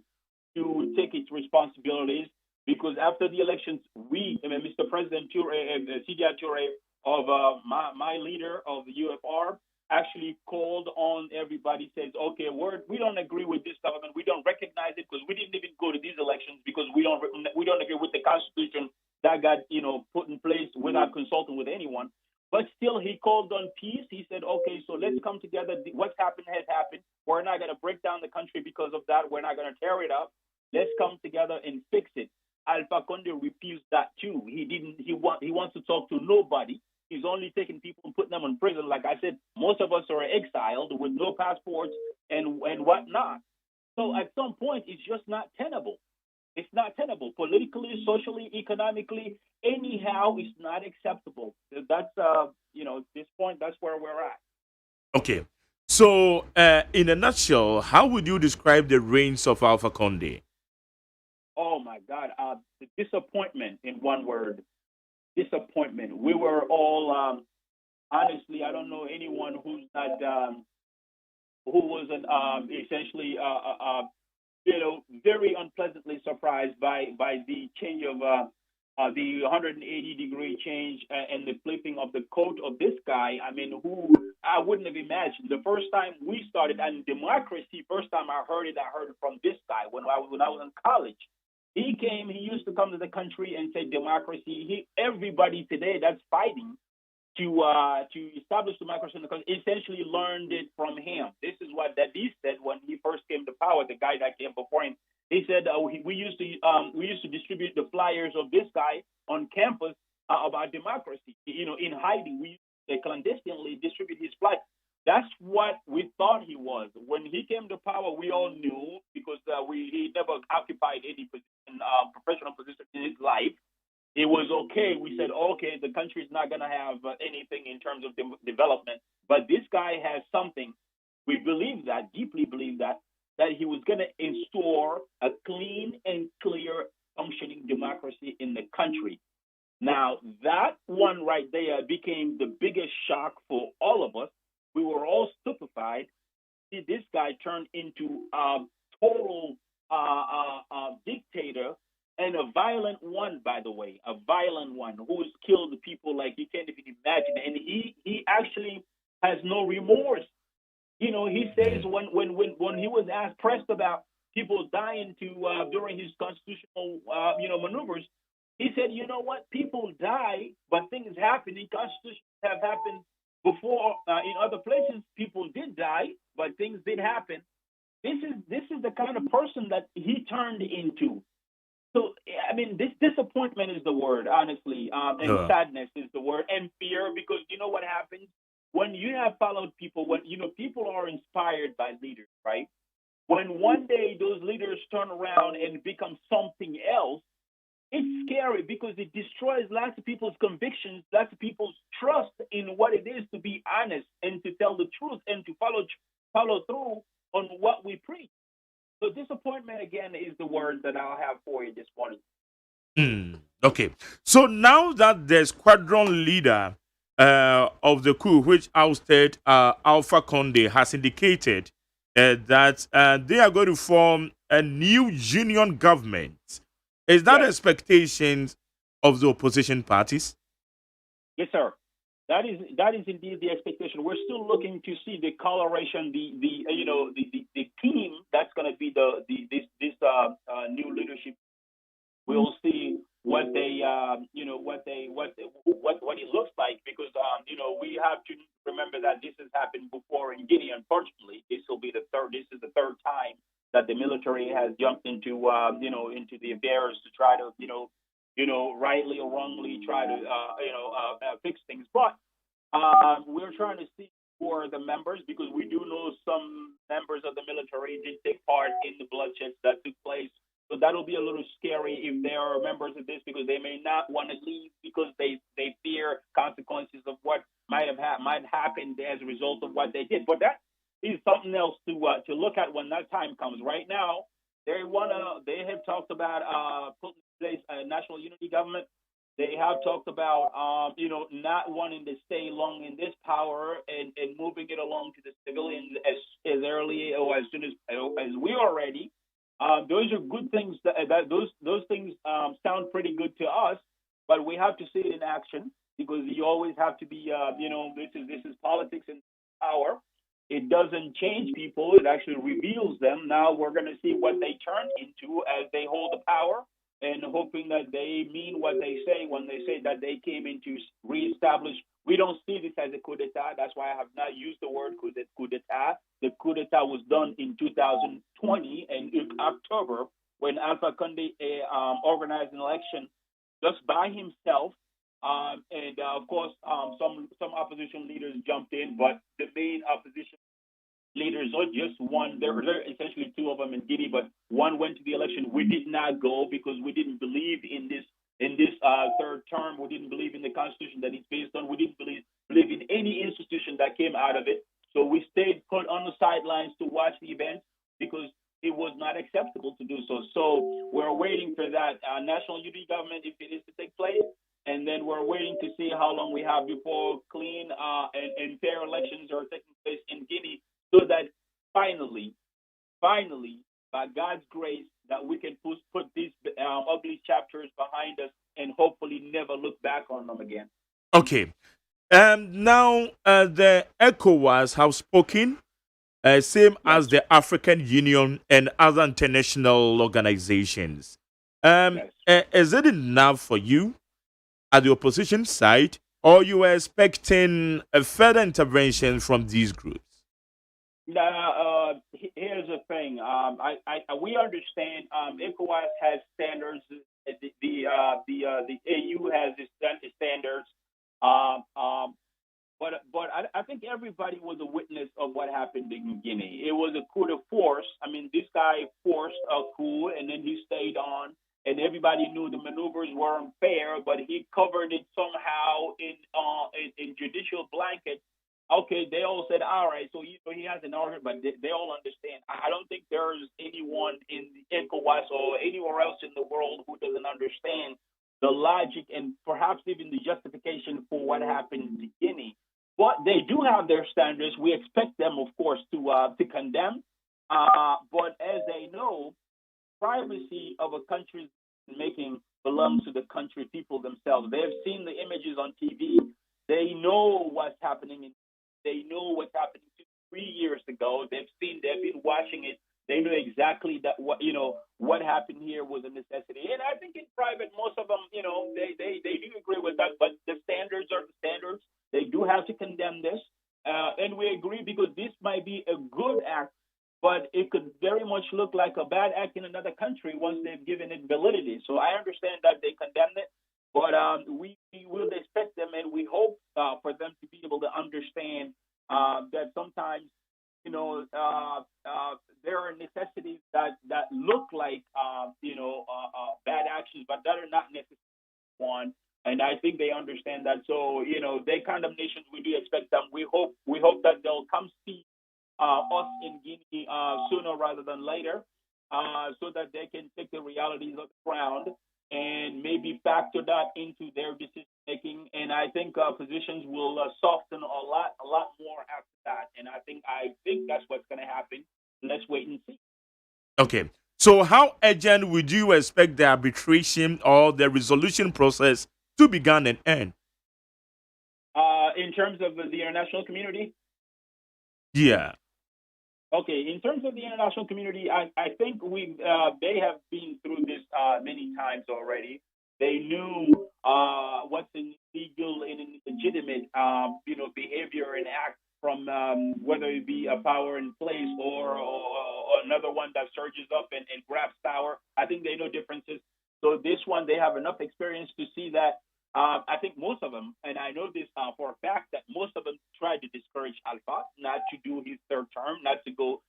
Speaker 3: to take its responsibilities. Because after the elections, Mr. President Sidia Touré of my leader of the UFR, actually called on everybody, says, okay, we don't agree with this government. We don't recognize it because we didn't even go to these elections because we don't agree with the Constitution that got put in place without consulting with anyone. But still, he called on peace. He said, okay, so let's come together. What's happened has happened. We're not going to break down the country because of that. We're not going to tear it up. Let's come together and fix it. Alpha Condé refused that too. He wants to talk to nobody. He's only taking people and putting them in prison. Like I said, most of us are exiled with no passports and whatnot. So at some point, it's just not tenable. It's not tenable politically, socially, economically. Anyhow, it's not acceptable. That's this point. That's where we're at.
Speaker 1: Okay. So, in a nutshell, how would you describe the reigns of Alpha Condé?
Speaker 3: Oh my God, the disappointment in one word. Disappointment. We were all honestly. I don't know anyone who's not who wasn't essentially very unpleasantly surprised by the change of the 180-degree change and the flipping of the coat of this guy. I mean, who I wouldn't have imagined. The first time we started, and democracy, first time I heard it from this guy when I was in college. He used to come to the country and say democracy. Everybody today that's fighting to establish democracy in the country essentially learned it from him. This is what he said when he first came to power. The guy that came before him, he said we used to distribute the flyers of this guy on campus about democracy. In hiding, we used to clandestinely distribute his flyers. That's what we thought he was. When he came to power, we all knew because he never occupied any professional position in his life. It was okay. We said, okay, the country is not going to have anything in terms of development, but this guy has something. We believe that, deeply believe that he was going to instaure a clean and clear functioning democracy in the country. Now, that one right there became the biggest shock for all of us. We were all stupefied. See, this guy turned into a total dictator. And a violent one, by the way, a violent one who's killed people like you can't even imagine. And he actually has no remorse. He says when he was pressed about people dying during his constitutional maneuvers, he said, you know what, people die, but things happen. In constitutions have happened before in other places. People did die, but things did happen. This is the kind of person that he turned into. So, I mean, this disappointment is the word, honestly, and sadness is the word, and fear, because you know what happens? When you have followed people, when, people are inspired by leaders, right? When one day those leaders turn around and become something else, it's scary because it destroys lots of people's convictions, lots of people's trust in what it is to be honest and to tell the truth and to follow through on what we preach. So disappointment, again, is the word that I'll have for you this morning.
Speaker 1: Okay. So now that the squadron leader of the coup, which ousted Alpha Condé, has indicated that they are going to form a new union government. Is that
Speaker 3: Yes.
Speaker 1: expectations of the opposition parties?
Speaker 3: Yes, sir. That is indeed the expectation. We're still looking to see the coloration, the team that's going to be this new leadership. We'll see what they what it looks like, because we have to remember that this has happened before in Guinea. Unfortunately, this will be the third. This is the third time that the military has jumped into into the affairs to try to rightly or wrongly try to fix things. But we're trying to see for the members, because we do know some members of the military did take part in the bloodshed that took place. So that'll be a little scary if they are members of this, because they may not want to leave because they fear consequences of what might happen as a result of what they did. But that is something else to look at when that time comes. Right now, they have talked about putting in place a national unity government. They have talked about, not wanting to stay long in this power and moving it along to the civilians as early or as soon as we are ready. Those are good things. Those things sound pretty good to us, but we have to see it in action, because you always have to be, this is politics and power. It doesn't change people; it actually reveals them. Now we're going to see what they turn into as they hold the power, and hoping that they mean what they say when they say that they came in to reestablish. We don't see this as a coup d'etat. That's why I have not used the word coup d'etat. The coup d'etat was done in 2020 and in October, when Alpha Conde organized an election just by himself. And of course, some opposition leaders jumped in, but the main opposition leaders, or just one. There were essentially two of them in Guinea, but one went to the election. We did not go because we didn't believe in this third term. We didn't believe in the constitution that it's based on. We didn't believe in any institution that came out of it. So we stayed put on the sidelines to watch the event, because it was not acceptable to do so. So we're waiting for that national unity government, if it is to take place. And then we're waiting to see how long we have before clean and fair elections are taking place in Guinea, so that finally, by God's grace, that we can put these ugly chapters behind us and hopefully never look back on them again.
Speaker 1: Okay. Now, the ECOWAS have spoken, same as the African Union and other international organizations. Is it enough for you at the opposition side, or you are expecting a further intervention from these groups?
Speaker 3: Now, here's the thing. We understand ECOWAS has standards. The AU has its standards. But I think everybody was a witness of what happened in Guinea. It was a coup de force. I mean, this guy forced a coup, and then he stayed on, and everybody knew the maneuvers were unfair, but he covered it somehow in judicial blanket. Okay, they all said, all right, so he has an argument, but they all understand. I don't think there's anyone in the ECOWAS or anywhere else in the world who doesn't understand the logic and perhaps even the justification for what happened in Guinea. But they do have their standards. We expect them, of course, to condemn. But as they know, privacy of a country's making belongs to the country people themselves. They have seen the images on TV. They know what's happening. They know what's happening 3 years ago. They've been watching it. They know exactly that what happened here was a necessity. And I think in private, most of them, they do agree with that. But the standards are the standards. They do have to condemn this, and we agree, because this might be a good act, but it could very much look like a bad act in another country once they've given it validity. So I understand that they condemned it, but we will expect them, and we hope for them to be able to understand that sometimes, there are necessities that look like, bad actions, but that are not necessarily one. And I think they understand that. So, their condemnations, we do expect them. We hope that they'll come see us in Guinea sooner rather than later, so that they can take the realities of the ground and maybe factor that into their decision making. And I think positions will soften a lot more after that. And I think that's what's going to happen. Let's wait and see.
Speaker 1: Okay. So how urgent would you expect the arbitration or the resolution process to begin and end?
Speaker 3: In terms of the international community?
Speaker 1: Yeah.
Speaker 3: Okay, in terms of the international community, I think they have been through this many times already. They knew what's illegal and illegitimate, behavior and act from whether it be a power in place or another one that surges up and grabs power. I think they know differences. So this one, they have enough experience to see that. I think most of them, and I know this for a fact, that most of them tried to discourage Alpha not to do his third term, not to go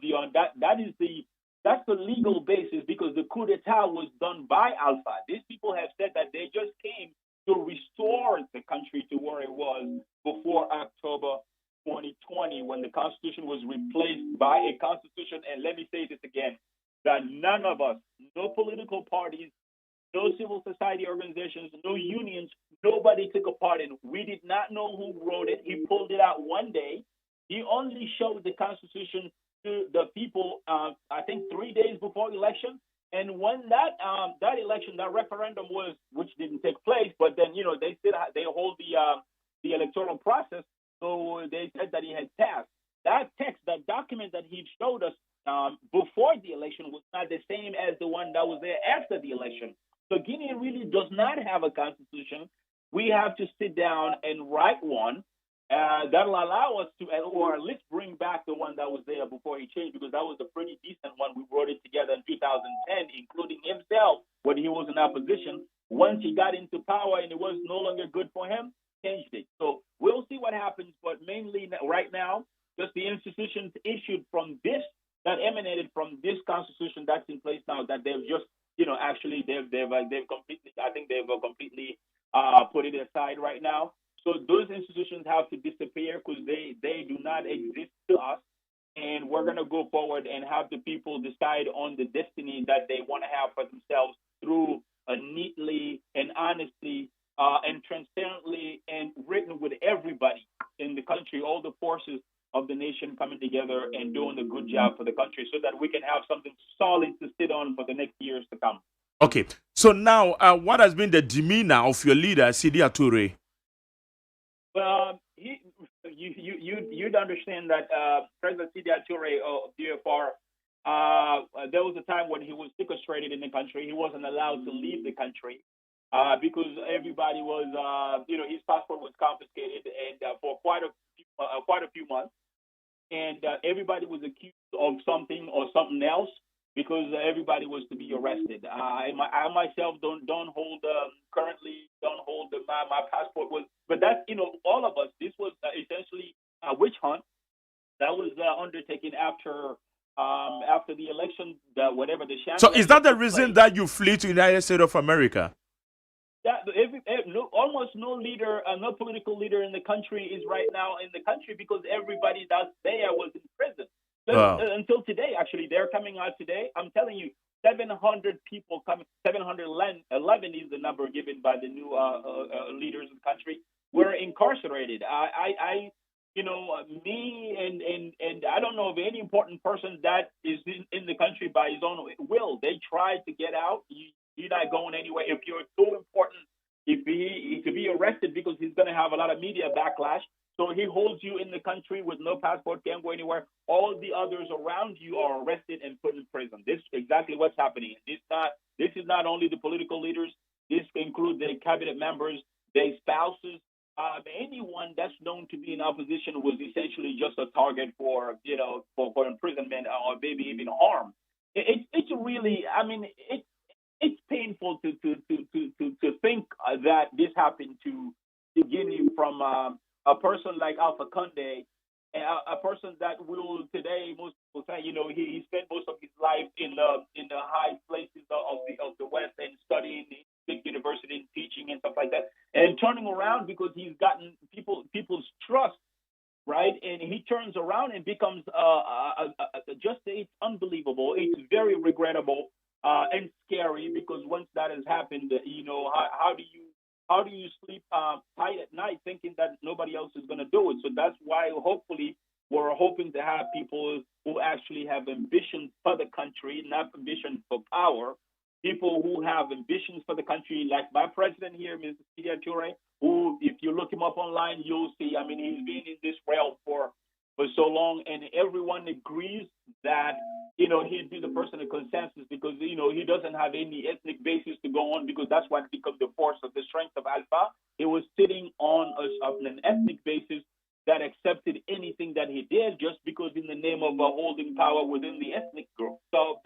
Speaker 3: beyond that. That's the legal basis because the coup d'état was done by Alpha. These people have said that they just came to restore the country to where it was before October 2020, when the constitution was replaced by a constitution. And let me say this again: that none of us, no political parties, no civil society organizations, no unions, nobody took a part in it. We did not know who wrote it. He pulled it out one day. He only showed the Constitution to the people, I think, 3 days before election. And when that election, that referendum was, which didn't take place, but then they hold the electoral process. So they said that he had passed. That text, that document that he showed us before the election was not the same as the one that was there after the election. So Guinea really does not have a constitution. We have to sit down and write one that'll allow us to, or at least bring back the one that was there before he changed, because that was a pretty decent one. We wrote it together in 2010, including himself when he was in opposition. Once he got into power and it was no longer good for him, changed it. So we'll see what happens, but mainly right now, just the institutions issued from this, that emanated from this constitution that's in place now, that they've just actually they've completely, I think they've completely put it aside right now. So those institutions have to disappear because they do not exist to us, and we're going to go forward and have the people decide on the destiny that they want to have for themselves through a neatly and honestly and transparently and written with everybody in the country, all the forces of the nation coming together and doing a good job for the country, so that we can have something solid to sit on for the next years to come.
Speaker 1: Okay, so now what has been the demeanor of your leader, Sidi Ature?
Speaker 3: You'd understand that President Sidi Ature of DFR, there was a time when he was sequestrated in the country. He wasn't allowed to leave the country because everybody was, his passport was confiscated, and for quite a few months. And everybody was accused of something or something else, because everybody was to be arrested. I myself don't hold currently don't hold my passport was, but that's all of us. This was essentially a witch hunt that was undertaken after the election, whatever the.
Speaker 1: So is that the reason that you flee to the United States of America?
Speaker 3: Almost no leader, no political leader in the country is right now in the country, because everybody that's there was in prison. Until today, actually, they're coming out today. I'm telling you, 700 people coming. 711 is the number given by the new leaders of the country. Were incarcerated. Me and I don't know of any important person that is in the country by his own will. They tried to get out. You're not going anywhere. If you're so important, he could be arrested, because he's going to have a lot of media backlash. So he holds you in the country with no passport, can't go anywhere. All the others around you are arrested and put in prison. This is exactly what's happening. This is not only the political leaders. This includes their cabinet members, their spouses. Anyone that's known to be in opposition was essentially just a target for imprisonment or maybe even harm. It's really, it's painful to think that this happened to Guinea from a person like Alpha Conde, a person that will today, most people say, he spent most of his life in the high places of the West and studying in big university and teaching and stuff like that, and turning around because he's gotten people's trust, right? And he turns around and becomes it's unbelievable. It's very regrettable and scary, because once that has happened, how do you sleep tight at night thinking that nobody else is going to do it? So that's why hopefully We're hoping to have people who actually have ambitions for the country, not ambitions for power. People who have ambitions for the country, like my president here, Mr. Sidia Toure, who, if you look him up online, you'll see. I mean, he's been in this realm for so long, and everyone agrees that he'd be the person of consensus because he doesn't have any ethnic basis to go on because that's what becomes the force of the strength of Alpha. He was sitting on an ethnic basis that accepted anything that he did just because in the name of holding power within the ethnic group. So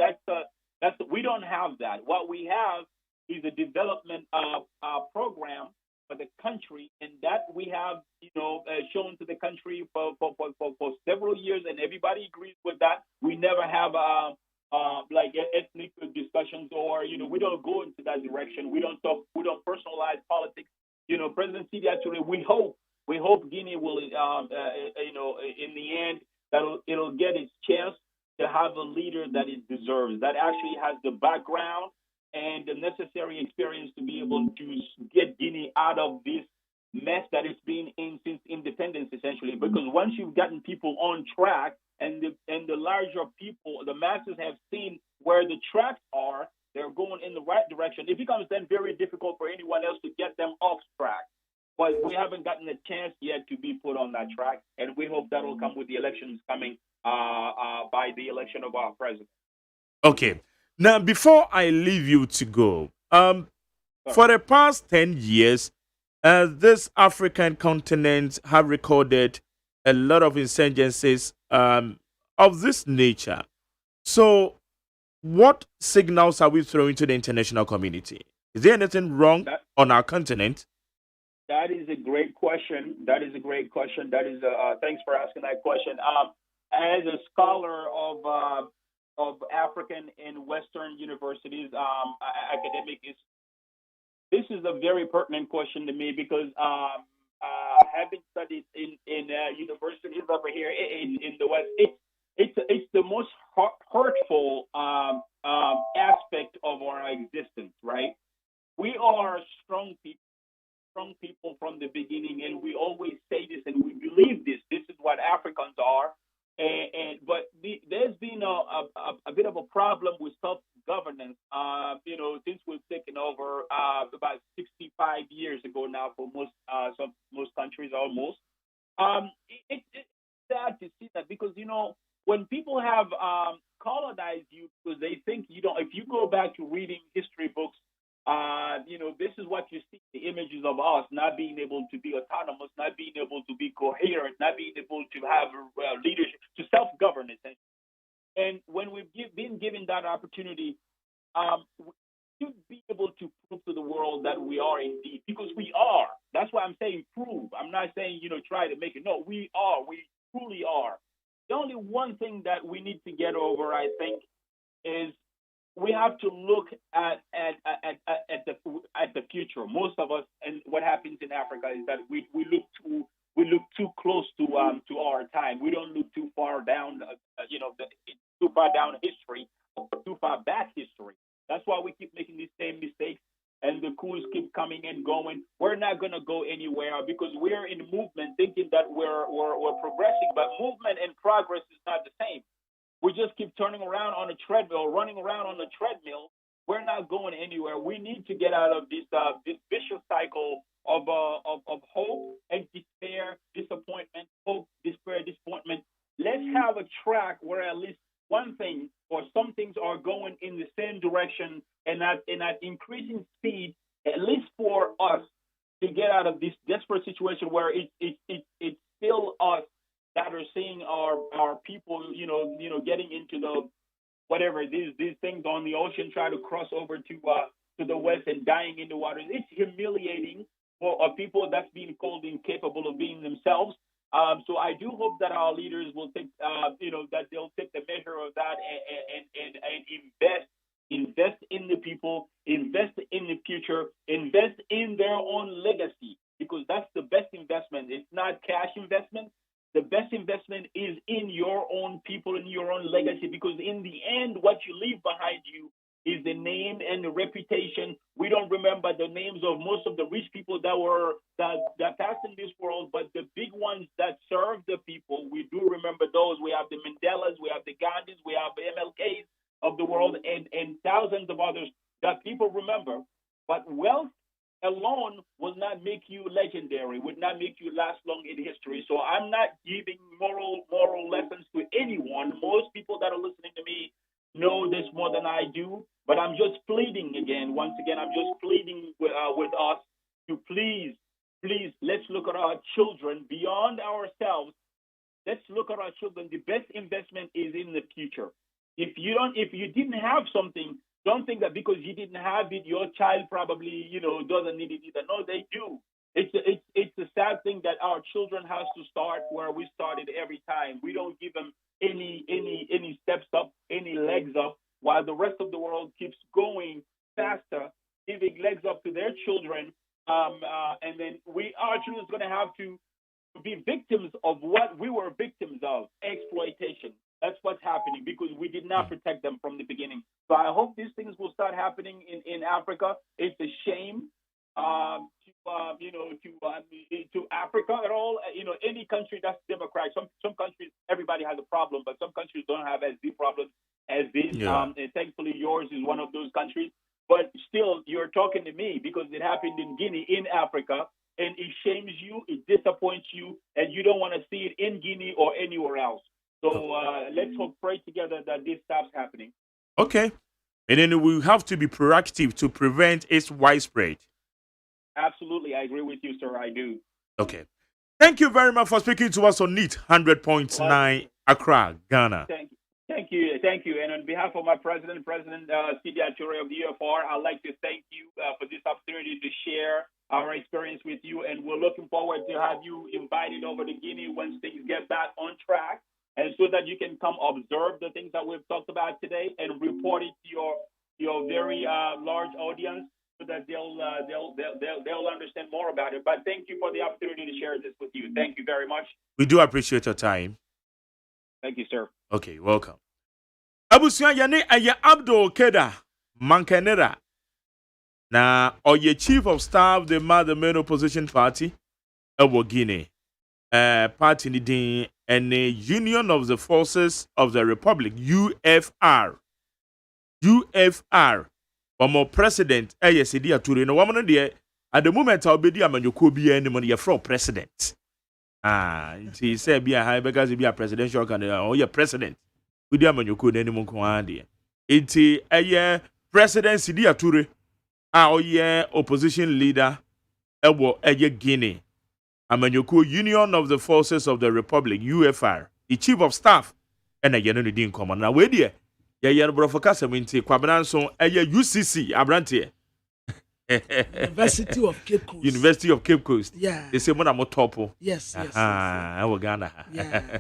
Speaker 3: we don't have that. What we have is a development program for the country, and that we have shown to the country for several years, and everybody agrees with that. We never have like ethnic discussions, or we don't go into that direction. We don't personalize politics. President Sidi actually, we hope Guinea will, in the end, that it'll get its chance to have a leader that it deserves, that actually has the background and the necessary experience to be able to get Guinea out of this mess that it's been in since independence, essentially. Because once you've gotten people on track, and the larger people, the masses have seen where the tracks are, they're going in the right direction. It becomes then very difficult for anyone else to get them off track. But we haven't gotten a chance yet to be put on that track, and we hope that will come with the elections coming by the election of our president.
Speaker 1: Okay. Now, before I leave you to go, for the past 10 years, this African continent have recorded a lot of insurgencies of this nature. So, what signals are we throwing to the international community? Is there anything wrong on our continent?
Speaker 3: That is a great question. That is thanks for asking that question. As a scholar of African and Western universities, academic, this is a very pertinent question to me because having studied in universities over here in the West, it's the most hurtful aspect of our existence, right? We are strong people from the beginning, and we always say this, and we believe this. This is what Africans are, but there's been a bit of a problem with self-governance. Since we've taken over about 65 years ago now for most countries, almost. It's sad to see that because when people have colonized you, because they think if you go back to reading history books. This is what you see, the images of us not being able to be autonomous, not being able to be coherent, not being able to have leadership, to self-govern, essentially. And when we've been given that opportunity, we should be able to prove to the world that we are indeed, because we are. That's why I'm saying prove. I'm not saying, try to make it. No, we are. We truly are. The only one thing that we need to get over, I think, is we have to look at the future. Most of us, and what happens in Africa is that we look too close to our time. We don't look too far down, too far down history, too far back history. That's why we keep making these same mistakes, and the coups keep coming and going. We're not gonna go anywhere because we're in movement, thinking that we're progressing, but movement and progress is not the same. We just keep turning around on a treadmill, running around on a treadmill. We're not going anywhere. We need to get out of this vicious cycle of hope and despair, disappointment, hope, despair, disappointment. Let's have a track where at least one thing or some things are going in the same direction and at increasing speed, at least for us to get out of this desperate situation where it's still us that are seeing our people, getting into the whatever these things on the ocean, try to cross over to the west and dying in the water. It's humiliating for people that's being called incapable of being themselves. So I do hope that our leaders will take, that they'll take the measure of that and invest in the people, invest in the future, invest in their own legacy, because that's the best investment. It's not cash investment. The best investment is in your own people, in your own legacy, because in the end, what you leave behind you is the name and the reputation. We don't remember the names of most of the rich people that passed in this world, but the big ones that serve the people, we do remember those. We have the Mandelas, we have the Gandhis, we have the MLKs of the world, and thousands of others that people remember. But wealth alone will not make you legendary, would not make you last long in history. So I'm not giving moral lessons to anyone. Most people that are listening to me know this more than I do, but I'm just pleading again. Once again, I'm just pleading with us to please, let's look at our children beyond ourselves. Let's look at our children. The best investment is in the future. If you didn't have something, don't think that because you didn't have it, your child probably, doesn't need it either. No, they do. It's a sad thing that our children has to start where we started every time. We don't give them any steps up, any legs up, while the rest of the world keeps going faster, giving legs up to their children, and then our children is going to have to be victims of what we were victims of, exploitation. That's what's happening because we did not protect them from the beginning. So I hope these things will start happening in Africa. It's a shame to Africa at all. Any country that's democratic. Some countries everybody has a problem, but some countries don't have as deep problems as this.
Speaker 1: Yeah.
Speaker 3: And thankfully, yours is one of those countries. But still, you're talking to me because it happened in Guinea, in Africa, and it shames you, it disappoints you, and you don't want to see it in Guinea or anywhere else. So let's hope, pray together that this stops happening.
Speaker 1: Okay. And then we have to be proactive to prevent its widespread.
Speaker 3: Absolutely. I agree with you, sir. I do.
Speaker 1: Okay. Thank you very much for speaking to us on NEAT 100.9 Accra, Ghana.
Speaker 3: Thank you. And on behalf of my President Sidi Ature of the UFR, I'd like to thank you for this opportunity to share our experience with you. And we're looking forward to have you invited over to Guinea once things get back on track. And so that you can come observe the things that we've talked about today and report it to your very large audience so that they'll understand more about it. But thank you for the opportunity to share this with you. Thank you very much.
Speaker 1: We do appreciate your time.
Speaker 3: Thank you, sir.
Speaker 1: Okay, welcome. Abusuan yane aya Abdul Keda Mankanera. Na oye chief of staff the main opposition party ewo Guinea. Party ni din and the Union of the Forces of the Republic, UFR. Omo president Sidi Ature. No woman there at the moment I'll be amanyoko bi any you're from president. He said be a high because he be a presidential candidate or you're president. We do amanyoko any mo ko there. It president Sidi Ature opposition leader ewo Guinea. Amanyoko Union of the Forces of the Republic, UFR, the chief of staff, and a year in common. Now, where dear, ya brofocasa winti, Quabananson, UCC, Abrantia.
Speaker 2: University of Cape Coast.
Speaker 1: University of Cape Coast.
Speaker 2: Yeah.
Speaker 1: They say, Monamo Topo.
Speaker 2: Yes.
Speaker 1: I will Ghana.
Speaker 2: Yeah.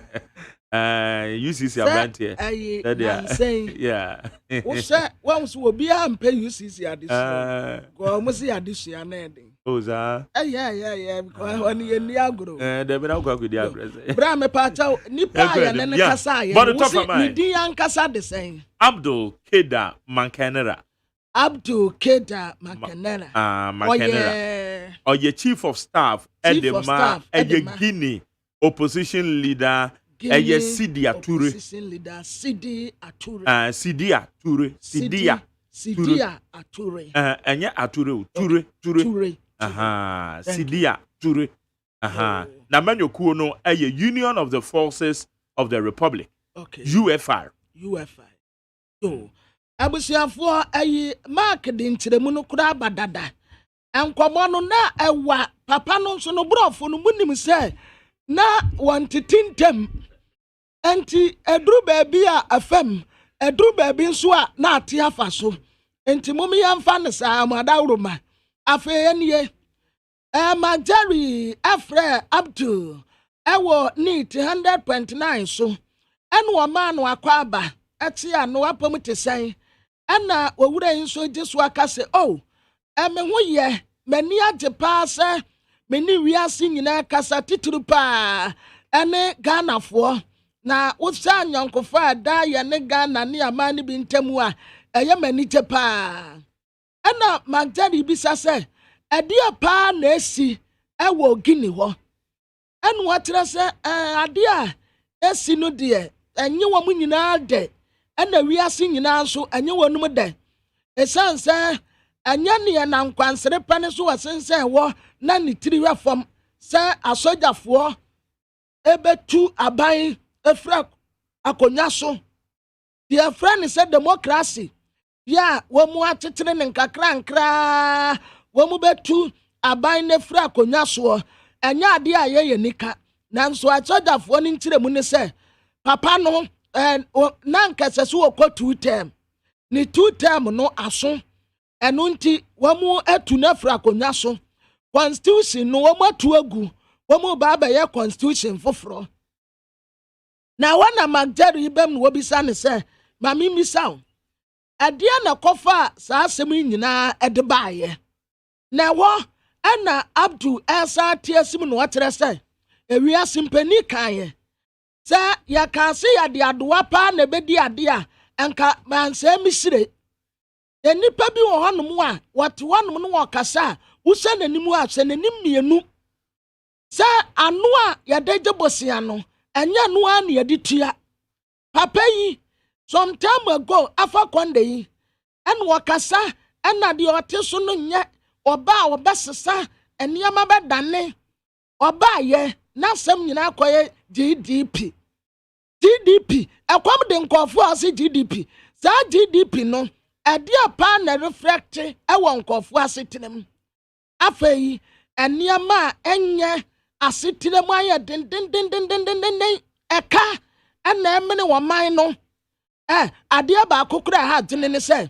Speaker 1: UCC, Abrantia.
Speaker 2: I'm saying,
Speaker 1: yeah.
Speaker 2: Once will be and pay UCC at this. Go almost see at this year.
Speaker 1: Oza.
Speaker 2: Yeah. When you near grow.
Speaker 1: They be now go with the address.
Speaker 2: Brame Pacha, Nipa, and then Kasa.
Speaker 1: But the top of mine.
Speaker 2: Nidian Kasa the same.
Speaker 1: Abdul Keda Mankanera.
Speaker 2: Abdul Keda Mankanera.
Speaker 1: Mankanera. Or your chief of staff, Edema, Guinea opposition leader, Sidi Ature.
Speaker 2: Opposition leader, Sidi Ature.
Speaker 1: Sidi Ature.
Speaker 2: Sidi Ature.
Speaker 1: Anya Ature. Ture. Sidi Ature. Na manyokuo no Union of the Forces of the Republic.
Speaker 2: Okay.
Speaker 1: UFR.
Speaker 2: So, abusiafo mark din tiremu no kura badada. Enkomo no na ewa papa no nso no brofo no munim se na wantitintam. Enti edru baabi a afam, edru baabi nso a na ate afa so. Enti mumi yamfa ne sa amadawroma. Afa enie Majari Afre Abdul ewo NEAT 100.9 so eno ma no akwaba ati ano apam te san ana owura nso giso aka se me ho ye mani age pa se mani wiase nyina kasa tituru pa ene Ghana fo na wosa nyankofa da ye ne Ghana ne amani bi ntamu a ɛyɛ manigye paa ɛna magdari bisa sɛ ɛdeɛ paa na esi ɛwɔ Gini hɔ ɛna wɔkyerɛ sɛ adeɛ a esi no deɛ ɛnyɛ wɔn nyinaa dɛ ɛna wiase nyinaa nso ɛnyɛ wɔn dɛ ɛsan sɛ ɛnyɛ neɛ na nkwansere pɛ ne so wɔsensɛn wɔ na ne tiri hwɛ fam sɛ asogyafoɔ ebetu aban efra akonnwa so deɛ frɛ ne sɛ democracy ya wɔn mu akyekyere ne nkakrankraa wɔn mu betu aban ne fra akonnwa so ɛnyɛ adeɛ a yɛyɛ nika nanso asogyafoɔ ne nkyerɛ mu ne sɛ papa no na nkɛsɛ so wɔ 2 term ne 2 term no aso ɛno nti wɔn mu atu na fra akonnwa so constitution no wɔn atu agu wɔn mu ba abɛyɛ constitution foforɔ na wɔn na magdari bɛm no wɔbisa ne sɛ maame misa o ɛdeɛ na kɔfa saa asɛm yi nyinaa ɛde baayɛ na ɛwɔ ɛna abdu ɛsa ate asim no wɔkyerɛ sɛ ewiase mpani kaayɛ sɛ yɛka se yɛde adoa paa na ɛbɛdi adeɛ a ɛnka mansɛ misire nipa bi wɔ hɔnom a wɔte hɔnom no wɔkasa a wosɛ n'anim a sɛ n'anim mmienu sɛ ano a yɛde gye bosia no ɛnyɛ ano a na yɛde tua papa yi some time ago afa konde yi ɛna wɔkasa ɛna deɛ ɔte so no nyɛ ɔba a wɔbɛsesa nneɛma bɛdane ɔba yɛ n'asɛm nyinaa kɔyɛ GDP ɛkɔm de nkɔfo a ɔse GDP saa GDP no ɛdeɛ paa na reflect ɛwɔ nkɔfo asetenam afei nneɛma a ɛnyɛ asetenam ayɛ dendendendendenden ɛka ɛna ɛmene wɔ man no adeɛ baako kora ha dene ne sɛ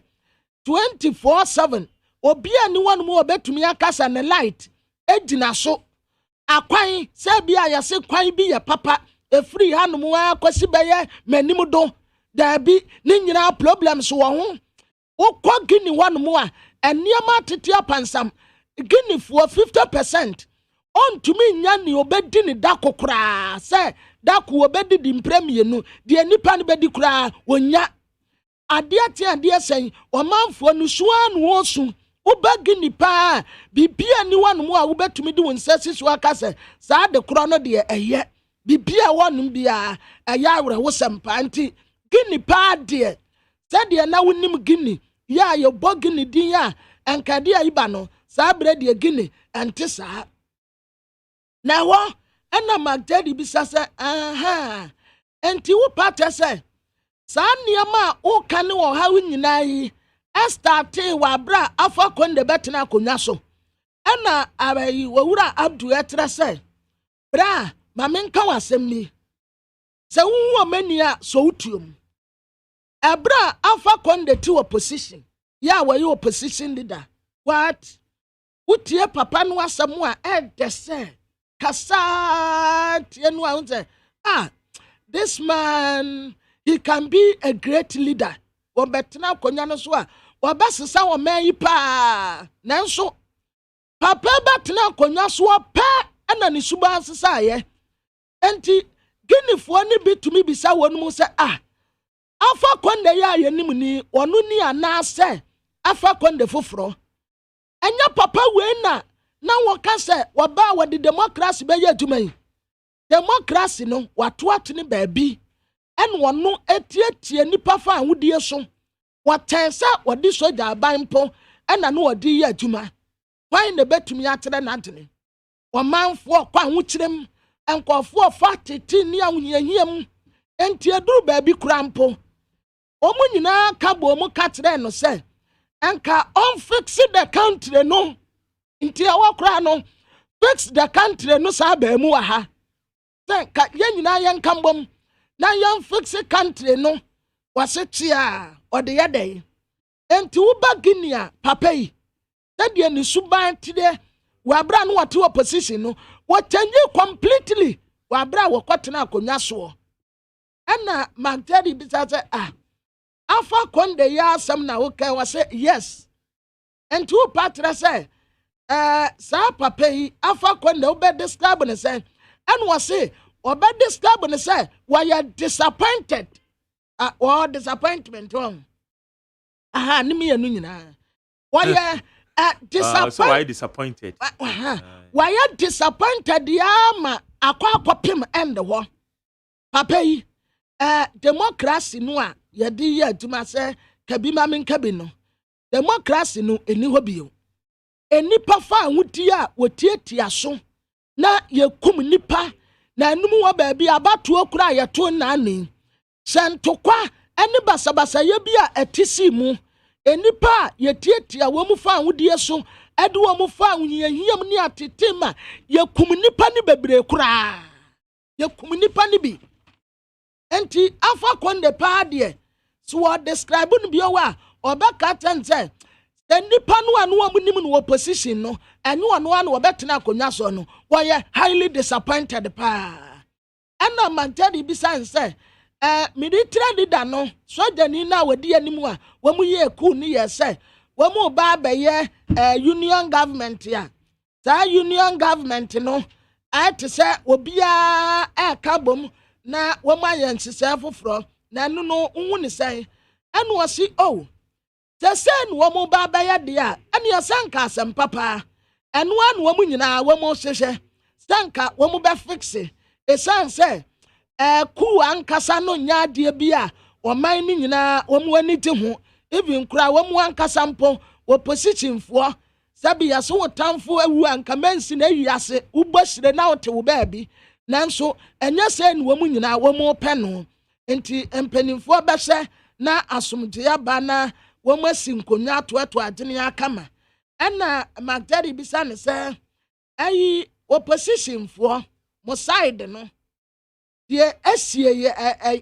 Speaker 2: 24/7 obi a ni wɔn mu obetumi akasa ne light egyina so akwan sɛ bi a yɛse kwan bi yɛ papa efiri hanom akwasi bɛyɛ manim do daabi ne nyinaa problems wɔ ho wokɔ Gini wɔnom a nneɛma tete apansam Ginifoɔ 50% ontumi nya ne obedi ne dako koraa sɛ dako obedi di mpremienu deɛ nipa ne bedi koraa wonya adeɛ te adeɛ sɛn ɔmanfoɔ no soa no osu woba Gini paa bibia ni wɔnom a wobetumi de wɔn nsɛsi so aka sɛ saa de korɔ no deɛ ɛyɛ bibia wɔnom bia ɛyɛ awerɛwo sɛmpa nti Gini paa deɛ sɛdeɛ na wonim Gini ya yɛbɔ Gini din a ɛnkade a iba no saa berɛ deɛ Gini ɛnte saa na wɔ ɛna magdari bisa sɛ ɛnti wo patɛ sɛ saa nneɛma a woka ne wɔ ha wo nyinaa yi ɛstarte wɔ abra afa konde bɛtena akonnwa so ɛna abayi wɔwura abdu ɛtrɛ sɛ bra ma menka w'asɛm ni sɛ wo mani a so wotuom ɛbra afa konde ti wɔ position ya wɔyɛ opposition leader what wotie papa no asɛm a ɛdɛ sɛ kasa tie no a say this man he can be a great leader obetena konya no so a obesesa wo man yi pa nanso papa betena konya so pa ana ne suba sesa ye enti Ginifoɔ ne bitumi bisa wonum sɛ afa konde ya yenim ni onu ni anase afa konde foforo enya papa we na wɔka sɛ wɔba wɔde democracy bɛyɛ adwuma yi democracy no watoato ne baabi ɛna wɔno etietie nipa fa ahodie so wɔtɛn sɛ wɔde soja aban mpo ɛna no wɔde yɛ adwuma kwan na betumi akyerɛ n'adene wɔmanfoɔ kwan ho kyerɛm nkɔfoɔ fa tete ne ahonyahiam enti aduru baabi kura mpo ɔmo nyinaa ka bo ɔmo ka kyerɛ no sɛ enka on fix the country no nti awakra no fix the country no sa ba mu wa ha sɛ ka yɛn nyinaa yɛn kambom na yɛn fix country no wasetia ɔde yɛ dɛ enti wo ba Gini a papa yi sɛ deɛ ne suban tide wabra no wɔte opposition no wɔkyɛnye completely wabra wɔkɔtena akonnwa so ɛna magdari bisa sɛ afa konde ya asɛm na wo ka wɔ sɛ yes enti wo patra sɛ saa papa yi afa konde wo be describe ne sɛ ɛna wɔ sɛ ɔbɛ describe ne sɛ wɔyɛ disappointed or disappointment on aha ne me anu nyina why disappointed
Speaker 1: so why disappointed
Speaker 2: why disappointed ma akwa end ho papa yi democracy no a yedi ye aduma se kabi ma men kabi no democracy no eni ho bio enipa fa ahudi a wotietia so na yekum nipa na enum wo ba bia abatuo kura yeto na ani sentokwa eni basabasa ye bia etisi mu enipa yetietia wo mu fa ahudi so ede wo mu fa ahunyiam ni atetema yekum nipa ni bebre kura yekum nipa ni bi enti afa konde pa de so describe no bi owa obeka tense nipa no anu amunim no opposition no enyo anu anu obetena akonya so no we highly disappointed pa ana mantadi bisanse military leader no sojani na wadi animu a wamu ye ku ni ye se wamu ba beye union government ya ta union government no ate se obia kabom na wamu ayense foforo na nu no unwu ni se anu osi oh tesen wamu ba beye dia ani asanka asem papa enu anu wamu nyina wamu hwehwe sanka wamu be fixe esanse ku ankasa no nyaade bia oman ni nyina wamu ani te ho even kura wamu ankasa mpo opposition fo sabi ya so wotamfo awu anka mansi na wiase ubosire na wote wo baabi nanso enya se ni wamu nyina wamu peno enti empanimfo behye na asomdwe aba na wamu asinkonya atoato adene akama ena magdari bisa ne se ayi opposition fo mo side no ye esie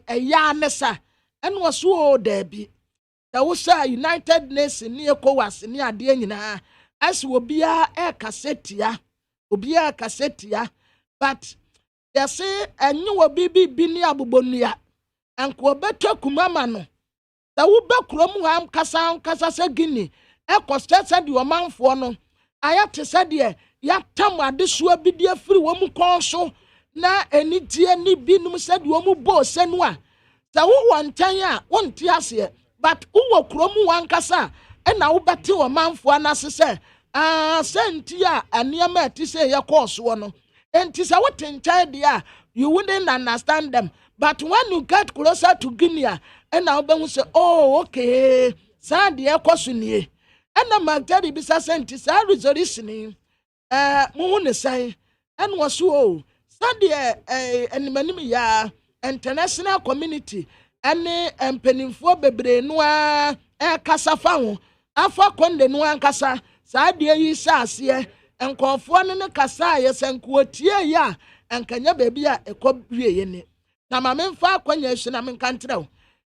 Speaker 2: ya nesa eno waso o dabi da wo sha United Nations ni ECOWAS ni ade nyina as obia kasetia obia kasetia but they say enyu obibi bi ni abobonua anko beto kumama no da wo be krom am kasa se gini ekostese de omanfo no ayate se de ya tam adeso abidi afiri wo mu konso na enitie ni binum se de wo mu bo senu a da wo wontan a wonte ase but wo krom wankasa na wo bete omanfo anase se senti a aniama atise ye course wo no enti se wo tencha dia you wouldn't understand them but when you get closer to Guinea and now ben say oh okay sa de ekoso nie na magdari bisa senti sa resolution mu ne sai en waso o sa de animanim ya international community ene empanimfo bebre no a kasa fa ho afa konde no ankasa sa de yi saase enkonfo ne kasa ye senko tie ya enkanya baby a ekobwie ye ne na ma memfa akwanya hye na menkantrɛw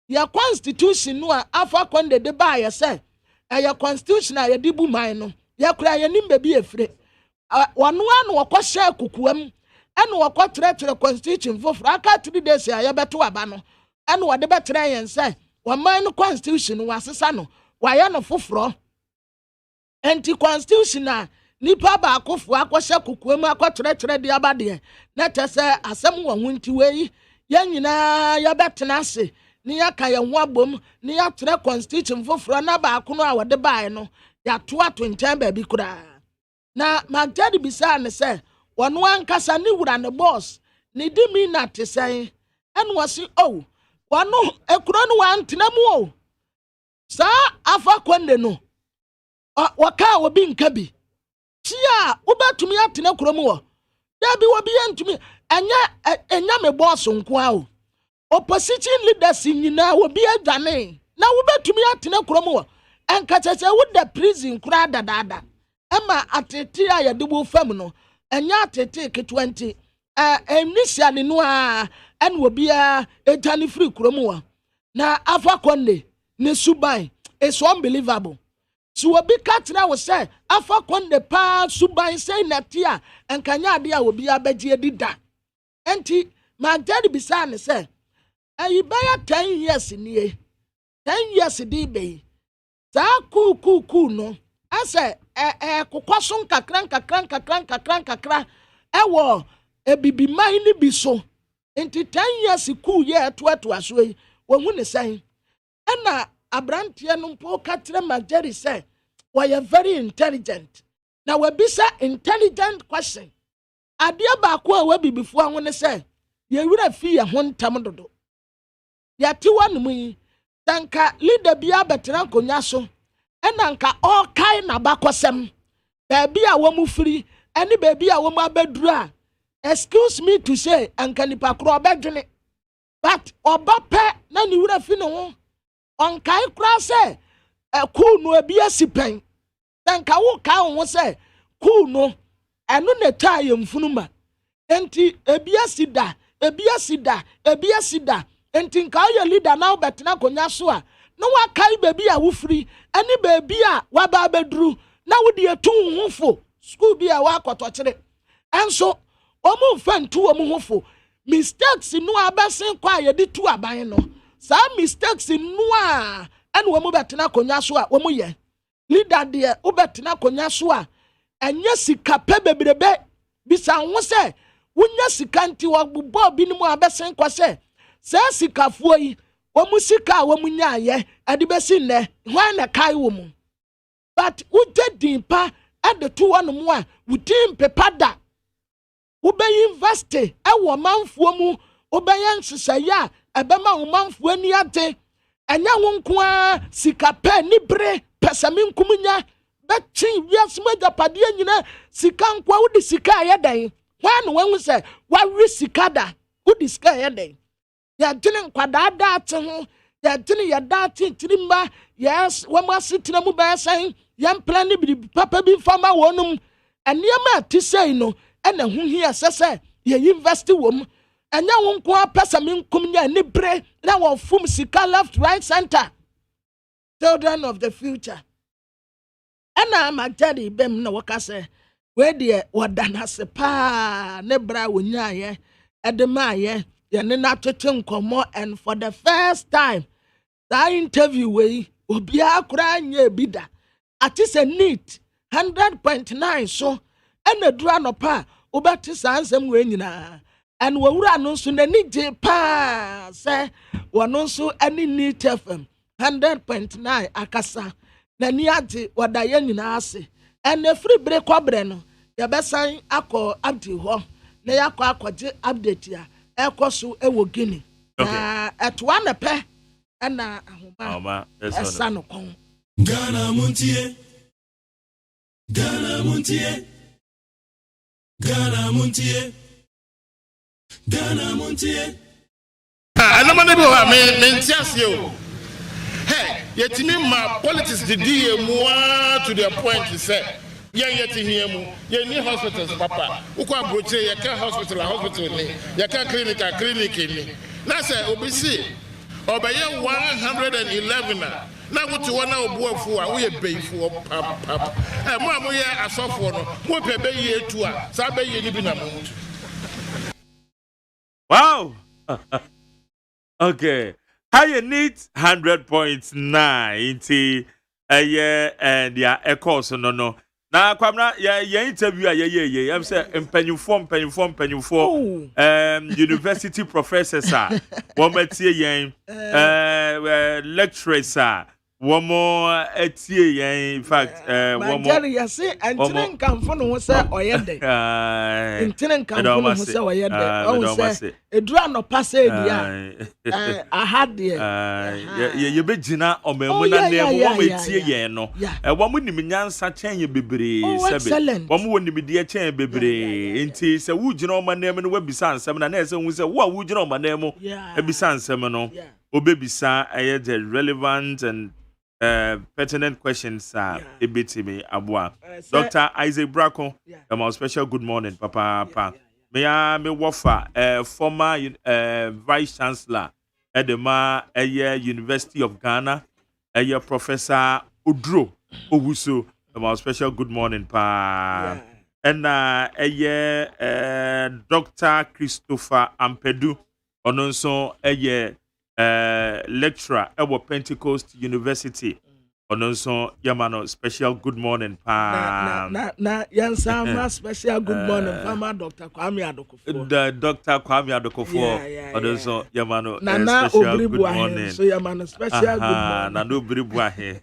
Speaker 2: ya constitution no a afa konde de ba ye se ya constitution a ye di bu man no ya kura ye nim baby efre wano anu wakɔhyɛ kukuam ene wakɔtrɛtrɛ constitution foforo aka 3 days a ye beto aba no ene wode betrɛ yen se waman no constitution wasesa no wayɛ no foforo enti constitution a nipa ba akofo akɔhyɛ kukuam akɔtrɛtrɛ de aba de na tese asɛm wɔ ho nti wei ya nyina ya betena ase ni ya ka ye ho abom ni ya trɛ constitution foforo na ba akono a wode bae no ya to atontan ba bi kura na magdadi bisa ne se wono ankasa ni wura ne boss ni di mi na tesen ene wasi oh wono ekuro no wantena mu o sa afa konde no waka obi nka bi tia ubatumi atena kuro mu wo da bi wobi yantumi enya me boss nko a o opposition leaders nyina wobi adwane na wobatumi atena kuro mu wo enka chese wo da prison kura dadada ema atete a yede bo fam no enya atete ke 20 initially no a en wobi a etani free kuro mu wo na afa konde ne suban is unbelievable so obi katra wo say afa konde pa suban say natia enkanya ade a obi abagye adida enti magdadi bisa ne say ayi baya 10 years nie 10 years di be ta ku no ase kokoso kakran ewo ebibi man ni bi so enti 10 years ku ye to aso yi wo hu ne say ena abrantie no mpo katre Majeri say we are very intelligent. Now we be say intelligent question. Adia ba ko we be before won say ye wura fi ye ho ntam dodo. Ya ti wanu mu tanka leader bia betena konya so enanka all kind na bakosem. Baby a womu free any baby a womu abedru a excuse me to say anka nipa kro obedwene but obape na ni wura fi no ho onkai kra say cool no abi asipen tanka wo ka wo say cool no eno na taye mfunuma enti ebi asida enti nka ye leader na obetena konya so a no wa kai baby a wo free any baby a wa ba abedru na wo de etu hofo school bi a wa akotokyere enso omu fantu omu hofo mistakes no abesen kwa ye de tu aban no sa mistakes no a ene wo mu betena konya so a wo mu ye leader de wo betena konya so a enye sika pe bebrebe bisa ho se wonya sika nti wo bobɔ bi no mu abesen kwa se sikafuo yi wo mu sika wo mu nya ye ade besi nne hwan na kai wo mu but uje dimpa at the two one more within pepada ube university ewo manfuo mu obeyan sisaya ebema wo manfuo ani ate enya wo nkoa sika pe ni bre pesami nkumunya bechi wias meja pade nyina sika nkwa wo di sika ayedan hwan no wan se wa wi sika da wo di sika ayedan ya dine nkwada da ate ho ya dine ya da ate tirimba yes wo ma sitina mu ba san yam plan ni bi papa bi fama wonum enema ti sei no ena hu hia sese ye university wom enya wo nko apesa me nkum nya ni bre na wo fum sika left right center children of the future ena Majeri bem na woka se we de wodana se pa ne bra wonya ye edema ye ye ne na twetwe nkomo and for the first time that interview we obi akura nya bida ati se neat 100.9 so ena dura no pa obati sansem we nyina and we wura no so na nije pa se wono so ani neat FM 100.9 akasa na ni ade wadaye nyina ase ena free break obre no ye besan akọ update ho na yakọ akọje update ya ekoso ewo gini na etwa na pe ena ahoma esa no kon
Speaker 4: Ghana Montie.
Speaker 5: Anamane bi wa me ntiase o. Hey, yetimi ma politics the DMwa to the point he said. Yeti here mu, ye ni hospitals papa. Ukwa broche ye ka hospital ni. Ye ka clinic ni. Na say obisi obeye 111 na go to one obuafu a we beyifu pap. Mo amoye asofo no, mo pebe ye etu a, sa be ye ni bi na mo.
Speaker 1: Wow. Okay. How you need 100.9 and yeah, echoes no. Na kwamna ya interview ye am say empenyufo university professors are womatie yen lecturers are womo etie yen in fact womo
Speaker 2: Majeri ya say antene nkamfo no ho say oyede antene nkamfo no ho say oyede o say edura no pass edia ahade
Speaker 1: ye begina omemu na nemu womo etie yen no womo niminyansa chen ye bebre sebe womo wonimide chen bebre enti se wugina omanemu no wabisa ansem na na se hu se wo wugina omanemu ebisa ansem no obebisa the relevant and pertinent questions ebitimi abua Dr. Isaac Bracco my special good morning papa me wafa former vice chancellor at the University of Ghana Professor Udro Owusu my special good morning pa and Dr. Christopher Ampedu ononso lecturer at Pentecost University Ononso Yamano special good morning pa.
Speaker 2: Na yansama special good morning Farmer Dr. Kwame Adokofo.
Speaker 1: The Dr. Kwame Adokofo. Ononso Yamano
Speaker 2: special
Speaker 1: good morning.
Speaker 2: So Yamano special good morning.
Speaker 1: Na no bribwa he.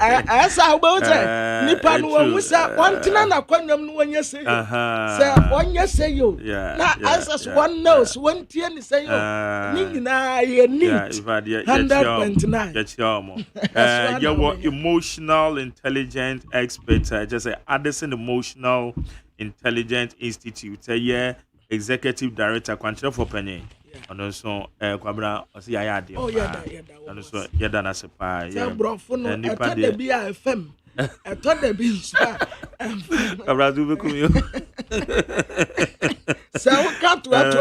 Speaker 2: Asa ubote nipa no musa wantina na kwanyam no wanya say. Say wanya say yo. Na answers one knows one tie ni say yo. Ni nyina ye neat. 100.9.
Speaker 1: Your emotional intelligence expert, just say Addison Emotional Intelligence Institute, executive director, Quantity for Penny. And also, Quabra, or see, I had
Speaker 2: oh, yeah,
Speaker 1: and also, Yadan as a pie.
Speaker 2: Yeah, bro, for no, I thought they be a FM. I thought they be so we can't to but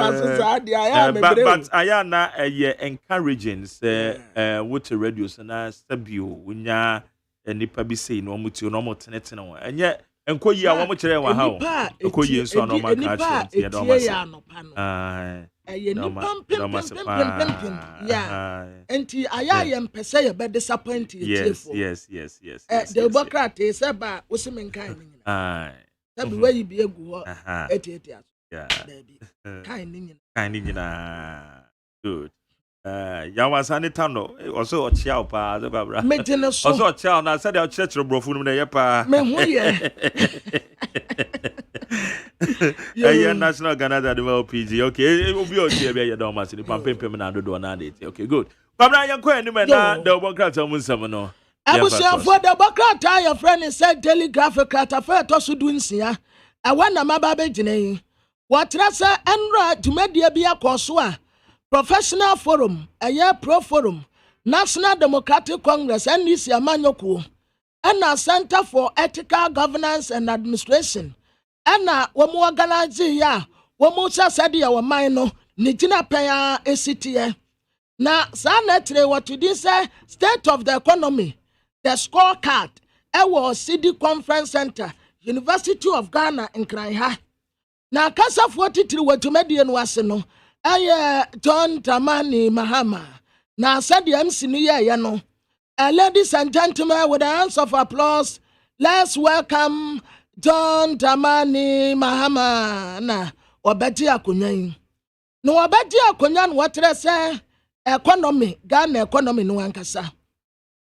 Speaker 1: I am not encouraging, say, what a radio, and I stabio, when ya and nipa be saying, no mutu, no more tenet, and yet, and call you a woman to how, call you so no more catch,
Speaker 2: yeah, and I am per se a bit disappointed.
Speaker 1: Yes.
Speaker 2: The Democrat is about Usman kind. That's the way you be a good at it.
Speaker 1: Yeah,
Speaker 2: baby. Kind
Speaker 1: good. Yawasani Tano, also a chow pa, the Babra.
Speaker 2: Making us also
Speaker 1: a chow, and I said, I'll check your brofun in the yapa. National Canada Develop PG. Okay, it will be okay. Your domas in the pumping permanent do an addict. Okay, good. Babra, you're quite the Democrats on Musamano.
Speaker 2: I was for the Democrat, your friend is said telegraphic cat affair to doing here. I want a mababe jine. What rasa enra to media be a consua. Professional Forum, a year pro forum, National Democratic Congress, and this Yamanyoku, and a Center for Ethical Governance and Administration. And now, one more organizing ya, one more sadia or minor, Nijina Paya ACTA. Now, Sanatre, what you did say, state of the economy, the scorecard, our City Conference Center, University of Ghana in Kraiha. Now, Casa 43 were to Median Waseno. John Tamani Mahama. Now said the MC Yano. Ladies and gentlemen, with a hands of applause, let's welcome John Tamani Mahama. Na wabeti akunyan. No wabeti akunyan what say economy, Ghana economy no ankasa.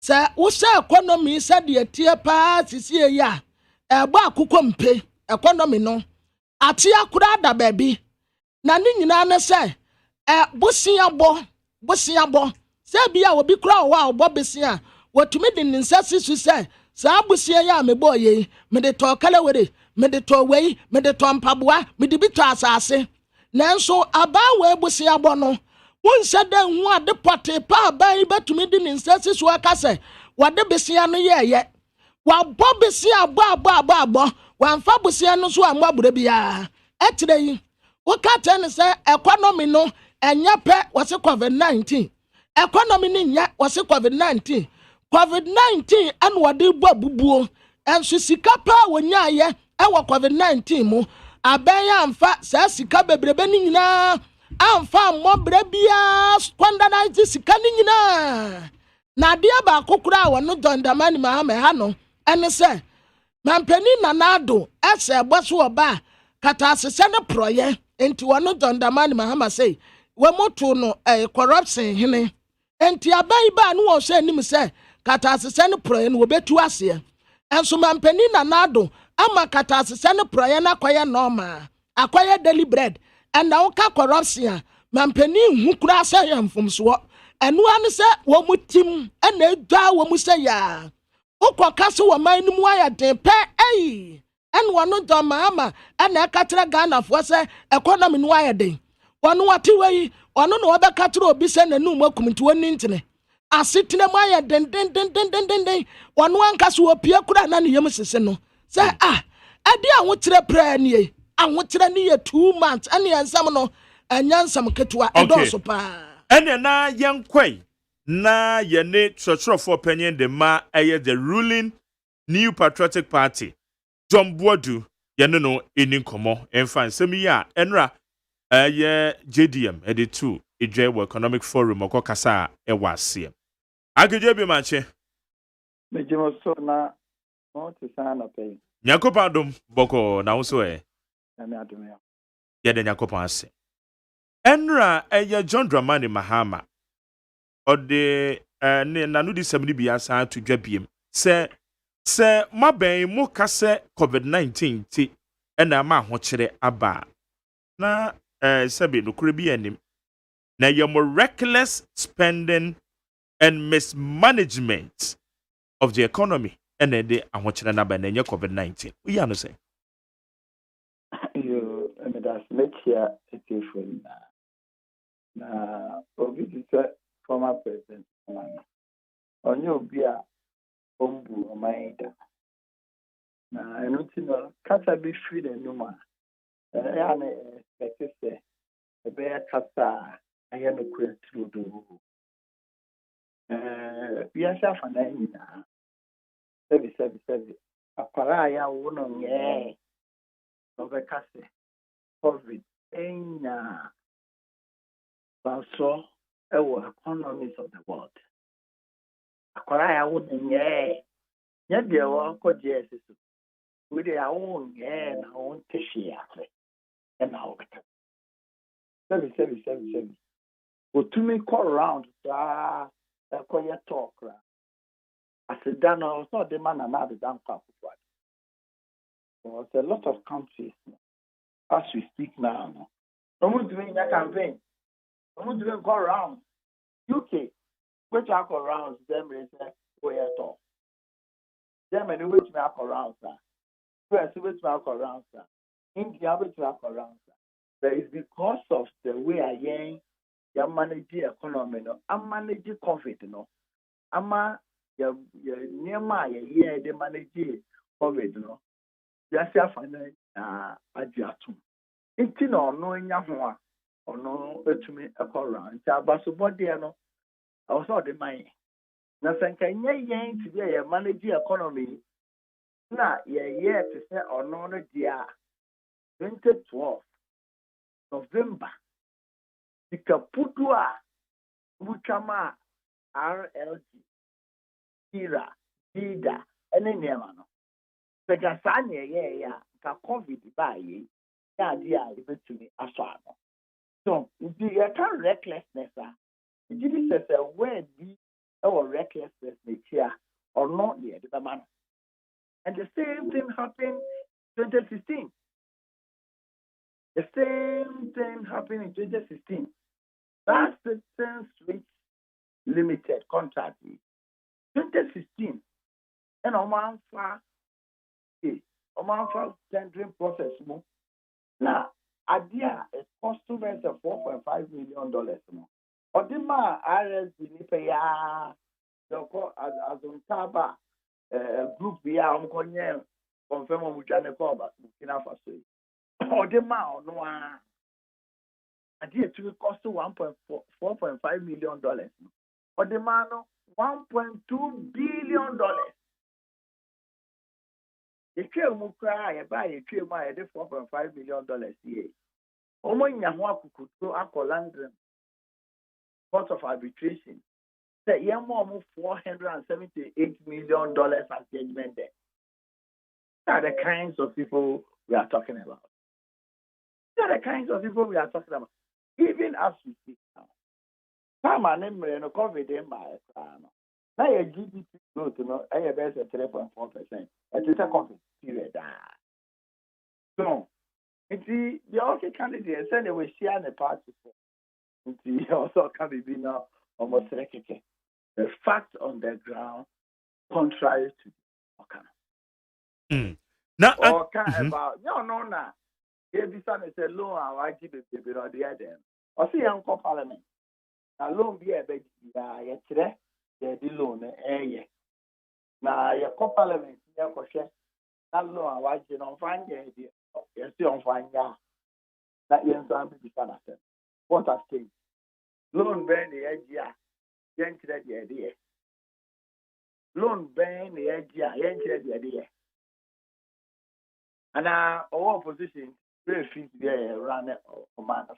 Speaker 2: Say usa economy said the tier pass is here ya. Eba kukompe economy no. Atia kurada baby. Na ni nyina na se bosia bo se bia obi kra wa obo besia wotumi de nsasi su se sa bosia ya me boye me de to kala were me de to wei me de to mpaboa me de bi to asase nanso aba we bosia bo no won se de hu ade pote pa ban betumi de nsasi su aka se wade besia no ye wa bo besia bo wa mfa bosia no so amabure bia etire yi Wakata say economy no enyape wase COVID-19. Economy ni nya wase COVID-19. COVID-19 and wade bubuo and so sika pa wonya ye ewa COVID-19 mu abenya amfa sa sika bebrebe ni nyina amfa mobre bia standardize sika ni nyina na de ba kokura wono dondamani mahame ha no ene se mampani nanado ese eboso oba kata asese ne proye enti wono dondamani mahama say we moto no corruption hene enti abai ba no wo se nim se kata asese ne proye no obetu ase enso mampani nanado ama kata asese ne proye na kwaye normal akwaye daily bread and na woka corruption mampani hu kura se yamfomso enu ane se wo mutim ena edwa wo mu se ya ukokase wo man nim ayade pe en wono do mama ena katra Ghana fo se economy no ayade wono wati wei ono no obe katra obi se nanum akumti woni ntene asetene mu ayade den wono ankase wo pie kura na ne yem sese no se ade ahotire pra nie ahotire ne ye 2 months ene yansam no anyansam ketwa edoso pa
Speaker 1: ene na yenkwai na yene trotro opinion de ma the ruling New Patriotic Party John Boadu yene no eni nkomo enfan semi ya enra JDM edit 2 Idrewo Economic Forum okokasa ewase agije bi mache
Speaker 6: Mejimaso na no to sana pay.
Speaker 1: Nyankopɔn dom bɔkɔ na wo so
Speaker 6: Na me adom ya.
Speaker 1: yɛde Nyankopɔn ase. Enra ɛyɛ John Dramani Mahama. Ɔde ne nanu di sɛm ne bi asa to dwa biem. Sɛ mabɛn mu ka sɛ COVID-19 ti ɛna ma ahokyere aba. Na sɛbi nokore bi anim. Na yɛ mo reckless spending and mismanagement of the economy ɛna ɛde ahokyere na ba na ɛnyɛ COVID-19. Woyi ano sɛ?
Speaker 6: Yo, me das mechia etefo na obi ti sɛ former president na onye obi a ombu omaida. Na enu ti no kasa bi free the numa. Ya na expect sɛ ebe ya kasa ayɛ no kure trudo. Bia sha fa na nyina. Sebi. Akwara ya wo no nyɛ. Obekase COVID enya baso ewo economies of the world. Akwara ya wo nyɛ. Nyɛ de wo ko Jesus. We de ya wo nyɛ na wo ntehye afe. Na wo beka. Sebi. Otumi call around ekoye talk ra. Asida no so de man na de dan kwa. There's a lot of countries as we speak now. Someone doing a campaign. Someone doing go around. UK, which are go around them is where at all. Germany, which are go around, sir. US, which are go around, sir. India, which are go around, sir. But it's because of the way I manage the economy, no. I manage COVID, no. I'm near my year, they manage COVID, no. Just a ajatum. Inti na ono nya ho a ono etumi ekora nti abaso body no also the mind na sanka nya yen ti be manage economy na ye to say ono no dia 2012 November ikapudu a mutama RLG ira dida ene niema no seka sanye ya ka COVID ba ye ya dia ebetumi aso ano. So the kind recklessness it is a word be our recklessness here or not here the man. And the same thing happened in 2016. The same thing happened in 2016. That's the Switch Limited contract. 2016. And Oman for tendering process. Now, idea is customers of $4.5 million more. Odima RS Nipeya, as on Taba group via Onkonye, confirm on Mujane Koba, Burkina Faso. Odima no idea to cost $4.5 million. Odima no $1.2 billion. The trade mukra buy a trade my $4.5 million year. Omo nyahwa kukuto akolandre court of arbitration. Say yamo $478 million as judgment there. These are the kinds of people we are talking about. Even as we speak now. Time and no COVID in my now your GDP growth, I have best at 3.4%. It is a COVID period. So, the okay candidate said they will share the party for. Also can be now almost the fact on the ground contrary to
Speaker 1: Now,
Speaker 6: about no. Every time they say loan, I give it to the other. Or see Uncle Parliament. Now, loan be a bit yesterday. The loan, now your co-parliament, your question, that loan, I want you to find the idea. You see, on find ya. That you answer be done. What has changed? Loan ban the idea, yank the idea. Loan ban the idea, yank the idea. And our opposition, very few there run a man of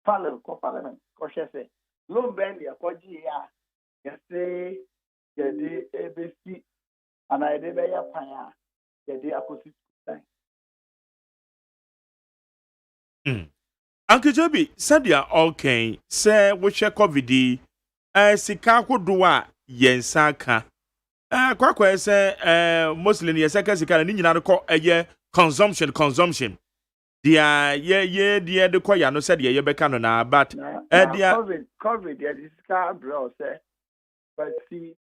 Speaker 6: Parliament, co-parliament, cautious. Loan ban the Akoji, you say, yɛde ebesi ana yɛde bɛyɛ pan a yɛde akɔsi dan.
Speaker 1: Uncle Joby, sadia okay, say we share COVID sika kodo a yensa ka. Kwakwa say mostly ne sika sika na nyina de kɔ consumption. Dia ye de kɔ ya no said ye bɛka no na but dia
Speaker 6: COVID yɛde sika bro say but see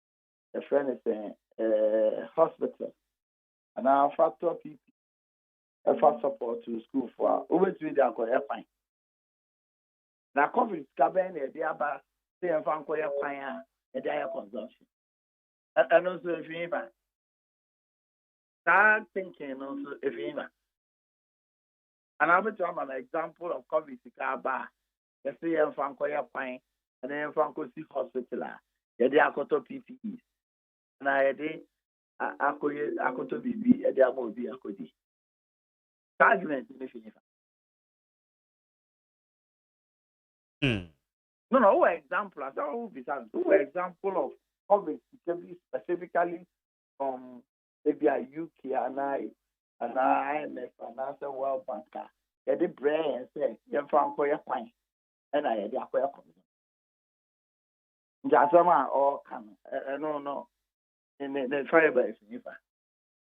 Speaker 6: the friend is hospital and our factor PP for support to school for over 3 days akɔyɛ fine. Na COVID scaben e aba say en fan koye kwan a dey consumption. And also if you even start thinking also if you even. And I will tell an example of COVID scaba. You see en fan koye kwan and then fan ko see hospital. You dey akoto PPE. Na you dey akoto bibi e dey amobi akodi. Argument if you even. No, example. I saw example of COVID specifically from maybe a UK and IMF and I World Bank. They did brain and say, "You're from Korea Pine," and I had Korea Pine. Jasama or can no. In the fiber is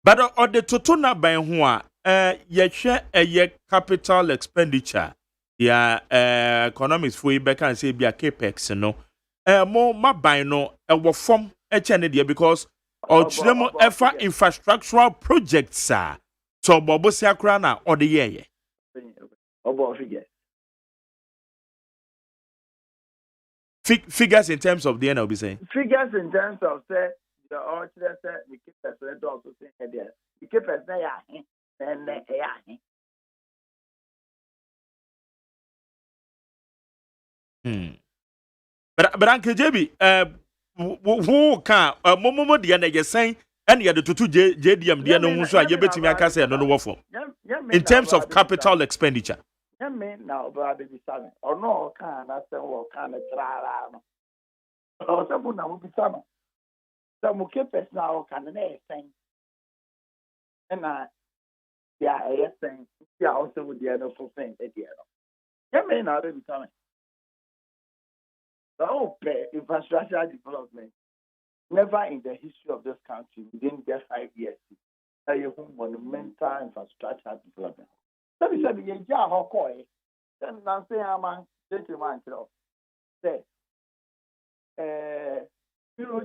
Speaker 1: but on the totona by who ye share a capital expenditure. Yeah, economics for you back and say be a capex, no. More my buy no, a form a channel because or chilemo efa infrastructural projects, sir. So Bobo Siakrana or the year. Figures in terms of the NLB saying.
Speaker 6: Figures in terms of say the orchard said the keepers also say there. The keepers they are and they are.
Speaker 1: But Uncle JB, who can Momo the end saying and you had to JDM the no so you bet me I can say no what for. In terms of capital expenditure.
Speaker 6: Yeah, man, now brother be selling or no can I say what kind of trara no. Or some now will be some. Some keepers now can they saying and yeah, saying yeah also with the other for saying at the end. Yeah, man, now they be coming. So, infrastructure development, never in the history of this country within just 5 years, a monumental infrastructure development. So, we said, "Yeah, how coy?" Then, I say, "I'm a gentleman." Say,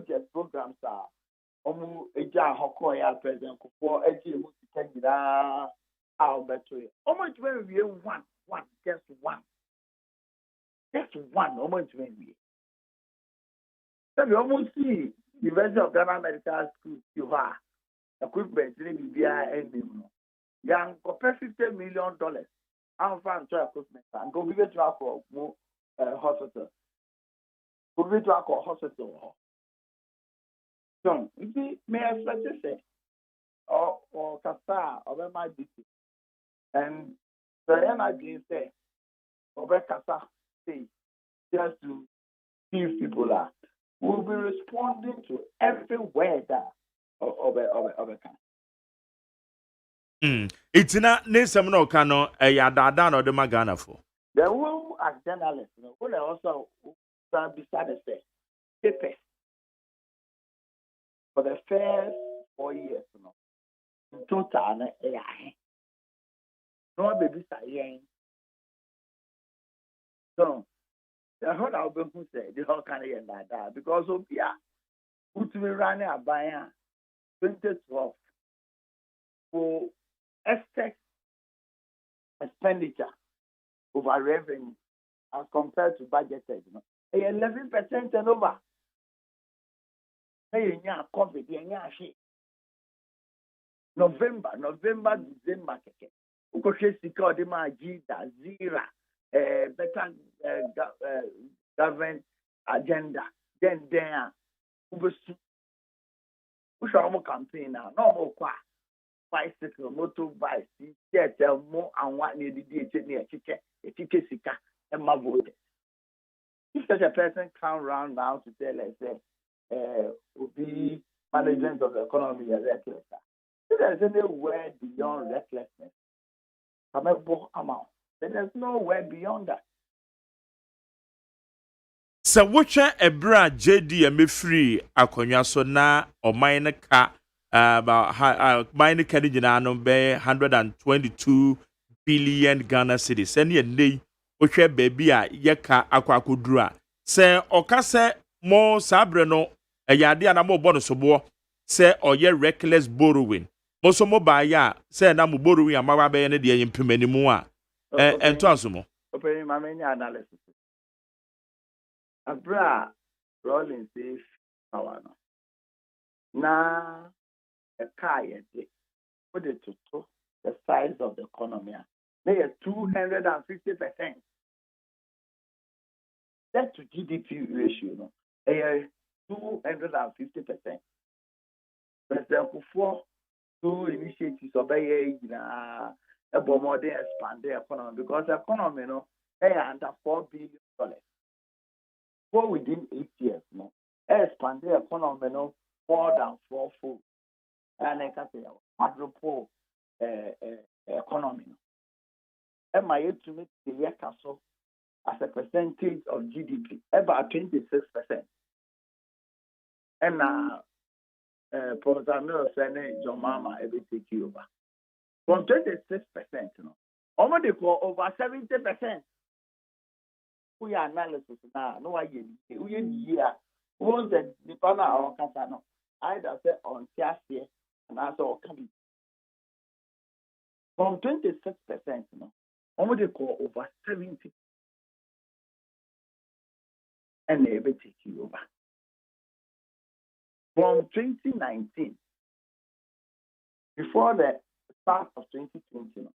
Speaker 6: just programs are almost a jar how coy are present for a team who can get out better. Almost when we one, just one, almost when we. So we almost see the University of Ghana Medical School you have equipment in the ending. Young compare $50 million. I'm found to equipment and go with it to our hospital. Go with to our hospital. So you see, may I say or Kasa or my business. And the energy say or Kasa say just to see people are. Will be responding to every word of a
Speaker 1: kind. It's not Nisam no cano a yadada or the Magana for.
Speaker 6: The will as journalists, will also beside the say, papers for the first 4 years, in total, no baby saying. So, the whole album who said the whole kind of that because of put me running a buyer 2012 for excess expenditure over revenue as compared to budgeted. 11% and over. Hey, yeah, COVID, yeah, shit. November, December, okay, secure the Magida, Zira, better government agenda. Then there, we shall campaign now. No more bicycle, motorbike, get more and what needed a ticket, and my vote. If such a person come round now to tell us, would be management of the economy and reckless. If there's any word beyond recklessness, amount, then there's no word beyond that.
Speaker 1: So wocha ebra JD free akonya so na oman ka about mine ka nyina no be 122 billion Ghana cedis. Any day wohwe baby a yeka akwakoduru a se oka se mo sabre no eyade na mo bo no sobo se oye reckless borrowing. Mo so mo ba ya se na mo borrowing amawa be ne de yempemanimu a ento asomo.
Speaker 6: Open my many analysis. Abra rolling safe power no. Na a car put it to the size of the economy. They are 250%. That to GDP ratio, no. They are 250%. President Kufuor two initiatives of a more they expand the economy because the economy, no, they are under $4 billion. Go within 8 years, no, expand the economy, no, more than fourfold. And I can say quadruple economy. Am I to make the year castle as a percentage of GDP about 26%? And Professor Miller said, "Your mama every take you over from 26%, no, almost over 70%. We are analysis now. No, I get we year. Once the partner our casano, either say on Tiasia and also can from 26%, no, almost over 70%, and they every take you over. From 2019, before the start of 2020, no,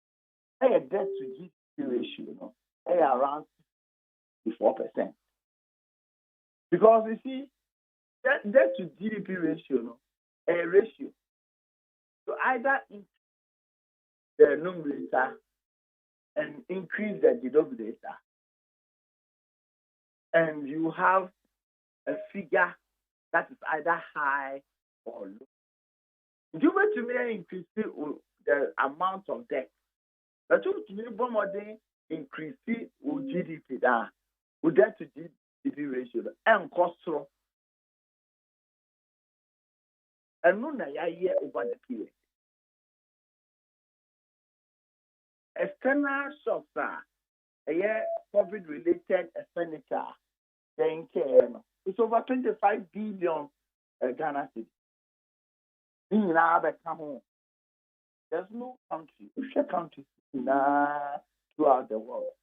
Speaker 6: a debt to GDP ratio, no, around 64%. Because you see, debt to GDP ratio, no, a ratio. So either increase the numerator and increase the denominator, and you have a figure that is either high or low. You want to increase the amount of debt. But to me, increase the GDP down. With debt to GDP ratio and cost. And no, I year over the period. External shocks are a year COVID-related expenditure. It's over 25 billion Ghana cedis. There's no country, throughout the world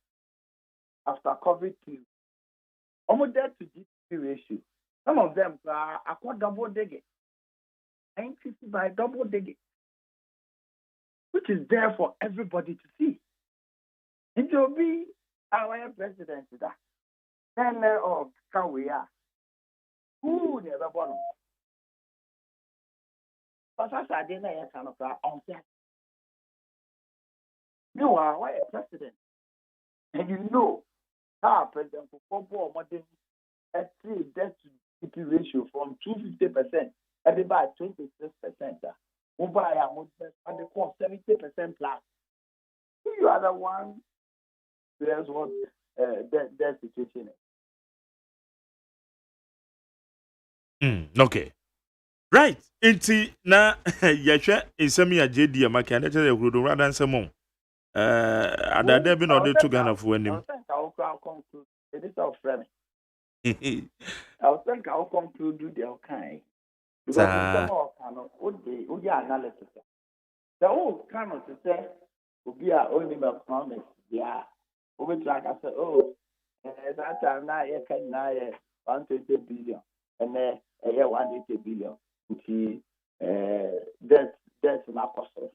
Speaker 6: after COVID period. Almost debt to GDP ratio. Some of them are double digit, increased by double digit, which is there for everybody to see. It will be our president that. Then can we are? Who never born? But as I didn't know, you are a president, and you know how President Kufuor modern a debt to GDP ratio from 250% everybody 26%. Mobile and they call 70% plus. You are the one. That's what that situation is.
Speaker 1: Okay. Right. Inti na yahwe nsem ya JD amaka na tell you rather than some adada bi no de to Ghana for anim.
Speaker 6: I think I'll conclude. It is our friend. I think I'll conclude the kind. Because the analysis. The whole kind of say we are only economics. Yeah. We like I said, that time now you can now 120 billion and then 180 billion. That's not possible.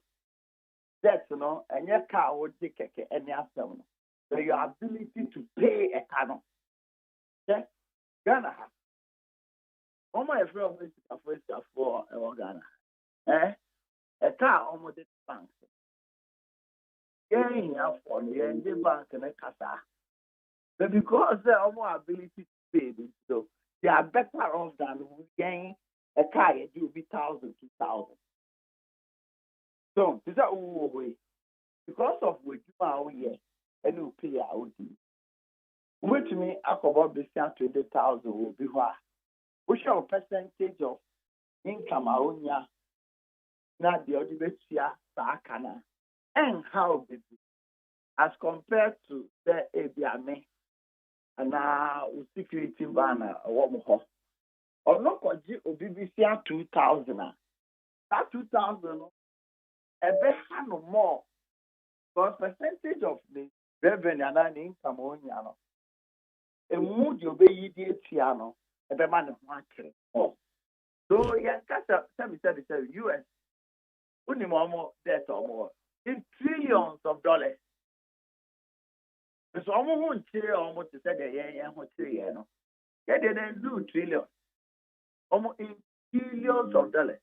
Speaker 6: That's and your car would take any answer. So your ability to pay a canon. Yes, Ghana has. My friend is for Ghana. A car almost bank. Yeah, for the bank and a casa. But because they have more ability to pay this, so they are better off than getting a car you do be 1,000, 2,000. So this is way because of what you are here and you pay out. Which means I could about be 20,000 will be what. We show percentage of income out here. Not the other here, Sakana, and how big as compared to the ABMA and now security banner or what more. Or not for BBC 2,000. That 2,000 a better no more because percentage of the revenue and income on yano. A mood you be idiot piano, a be man of market. So yeah, that's a US. Only more debt or more in trillions of dollars. So almost almost to say the yeah, what trillion? Yeah, they didn't do trillions. Almost in billions of dollars.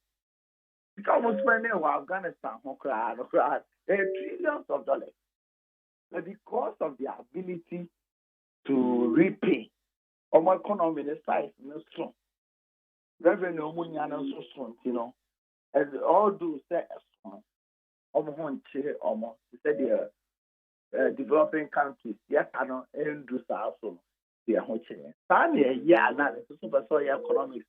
Speaker 6: Because almost spending Afghanistan, trillions of dollars. But because of the ability to repay, our economy is size no strong. Revenue money are not so strong, you know. As all do say strong. Almost said the developing countries, yes, I know, and do so. They are watching. Yeah, now it's super so economics.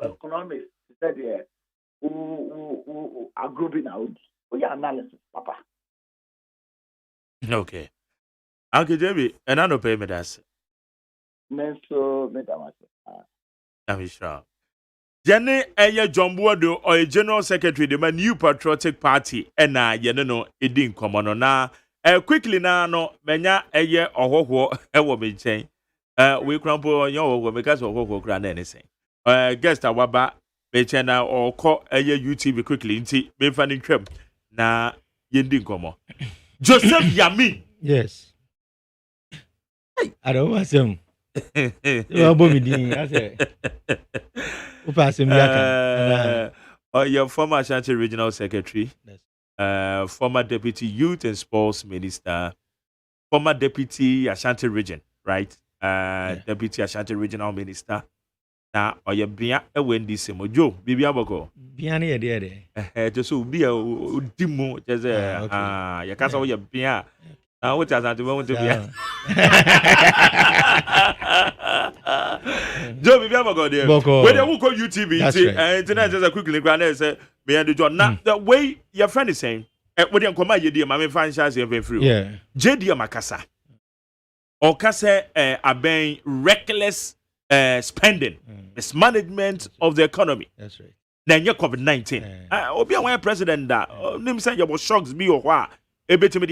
Speaker 6: Economics said who are grouping out. We are analysis, Papa.
Speaker 1: Okay. Uncle Jamie, and I don't pay me that.
Speaker 6: So, Madam,
Speaker 1: I'm sure. Jenny Aya John Boado or a general secretary the New Patriotic Party and I no it didn't come on now. Quickly now no menya eye or what ever be chain. We crumple on your because of what grand anything. Guest awaba bechena or call a UTV quickly into me fanning trip na yending come. Joseph Yami.
Speaker 7: Yes. I don't want some. You
Speaker 1: your former Ashanti Regional Secretary, yes. Former Deputy Youth and Sports Minister, former Deputy Ashanti Region, right? Yeah. Deputy Ashanti Regional Minister. Now, or your Bia Wendy Simojo, Bibi Aboko.
Speaker 7: Biani,
Speaker 1: just be a demo, just your castle, your Bia. What does that want to be? Joe, we have a go there. When they will call UTV, and tonight just a quickly grand say, me and the John. Now, the way your friend is saying, when you come out, you dear, my franchise and free.
Speaker 7: Yeah.
Speaker 1: JD Makasa. Or Kasa, a being reckless spending, mismanagement of the economy.
Speaker 7: That's right.
Speaker 1: Then you COVID-19. Obi a president that, name say you shocks me or what? Shocks in the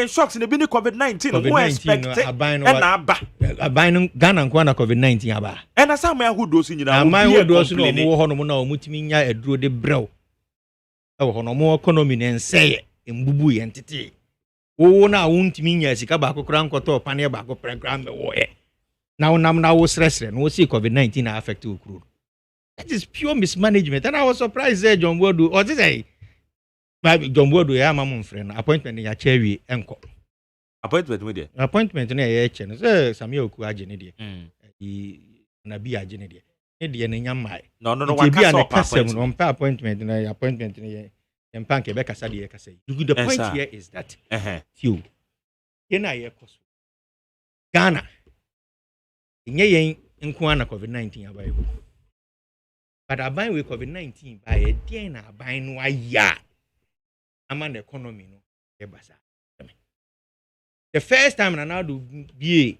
Speaker 1: shocks in the COVID-19. Who expect
Speaker 7: a binding Ghana and COVID-19 aba.
Speaker 1: And as some who does in
Speaker 7: my who does no more honomo mutiminya a drew de bro. Oh, no more economy and say in bubu entity. Oh, now won't mean yes, Kabako Cranko to Pania Bako program the war. Now was wrestling, we'll see COVID-19 affect to crew. That is pure mismanagement. And I was surprised there, John Wodu, or this a John Wodu, I am a friend, appointment in your cherry enco.
Speaker 1: Appointment with it.
Speaker 7: Appointment in a channel, Samuel Kuagenidi. Nabia Genidi. Indian in Yamai.
Speaker 1: No,
Speaker 7: one appointment in a appointment in a Panke Becca Sadia. The point here is that you in a Ghana. In COVID-19 available. But I buy with COVID-19 by a dinner buying why ya. I'm an economy no. The first time I now do be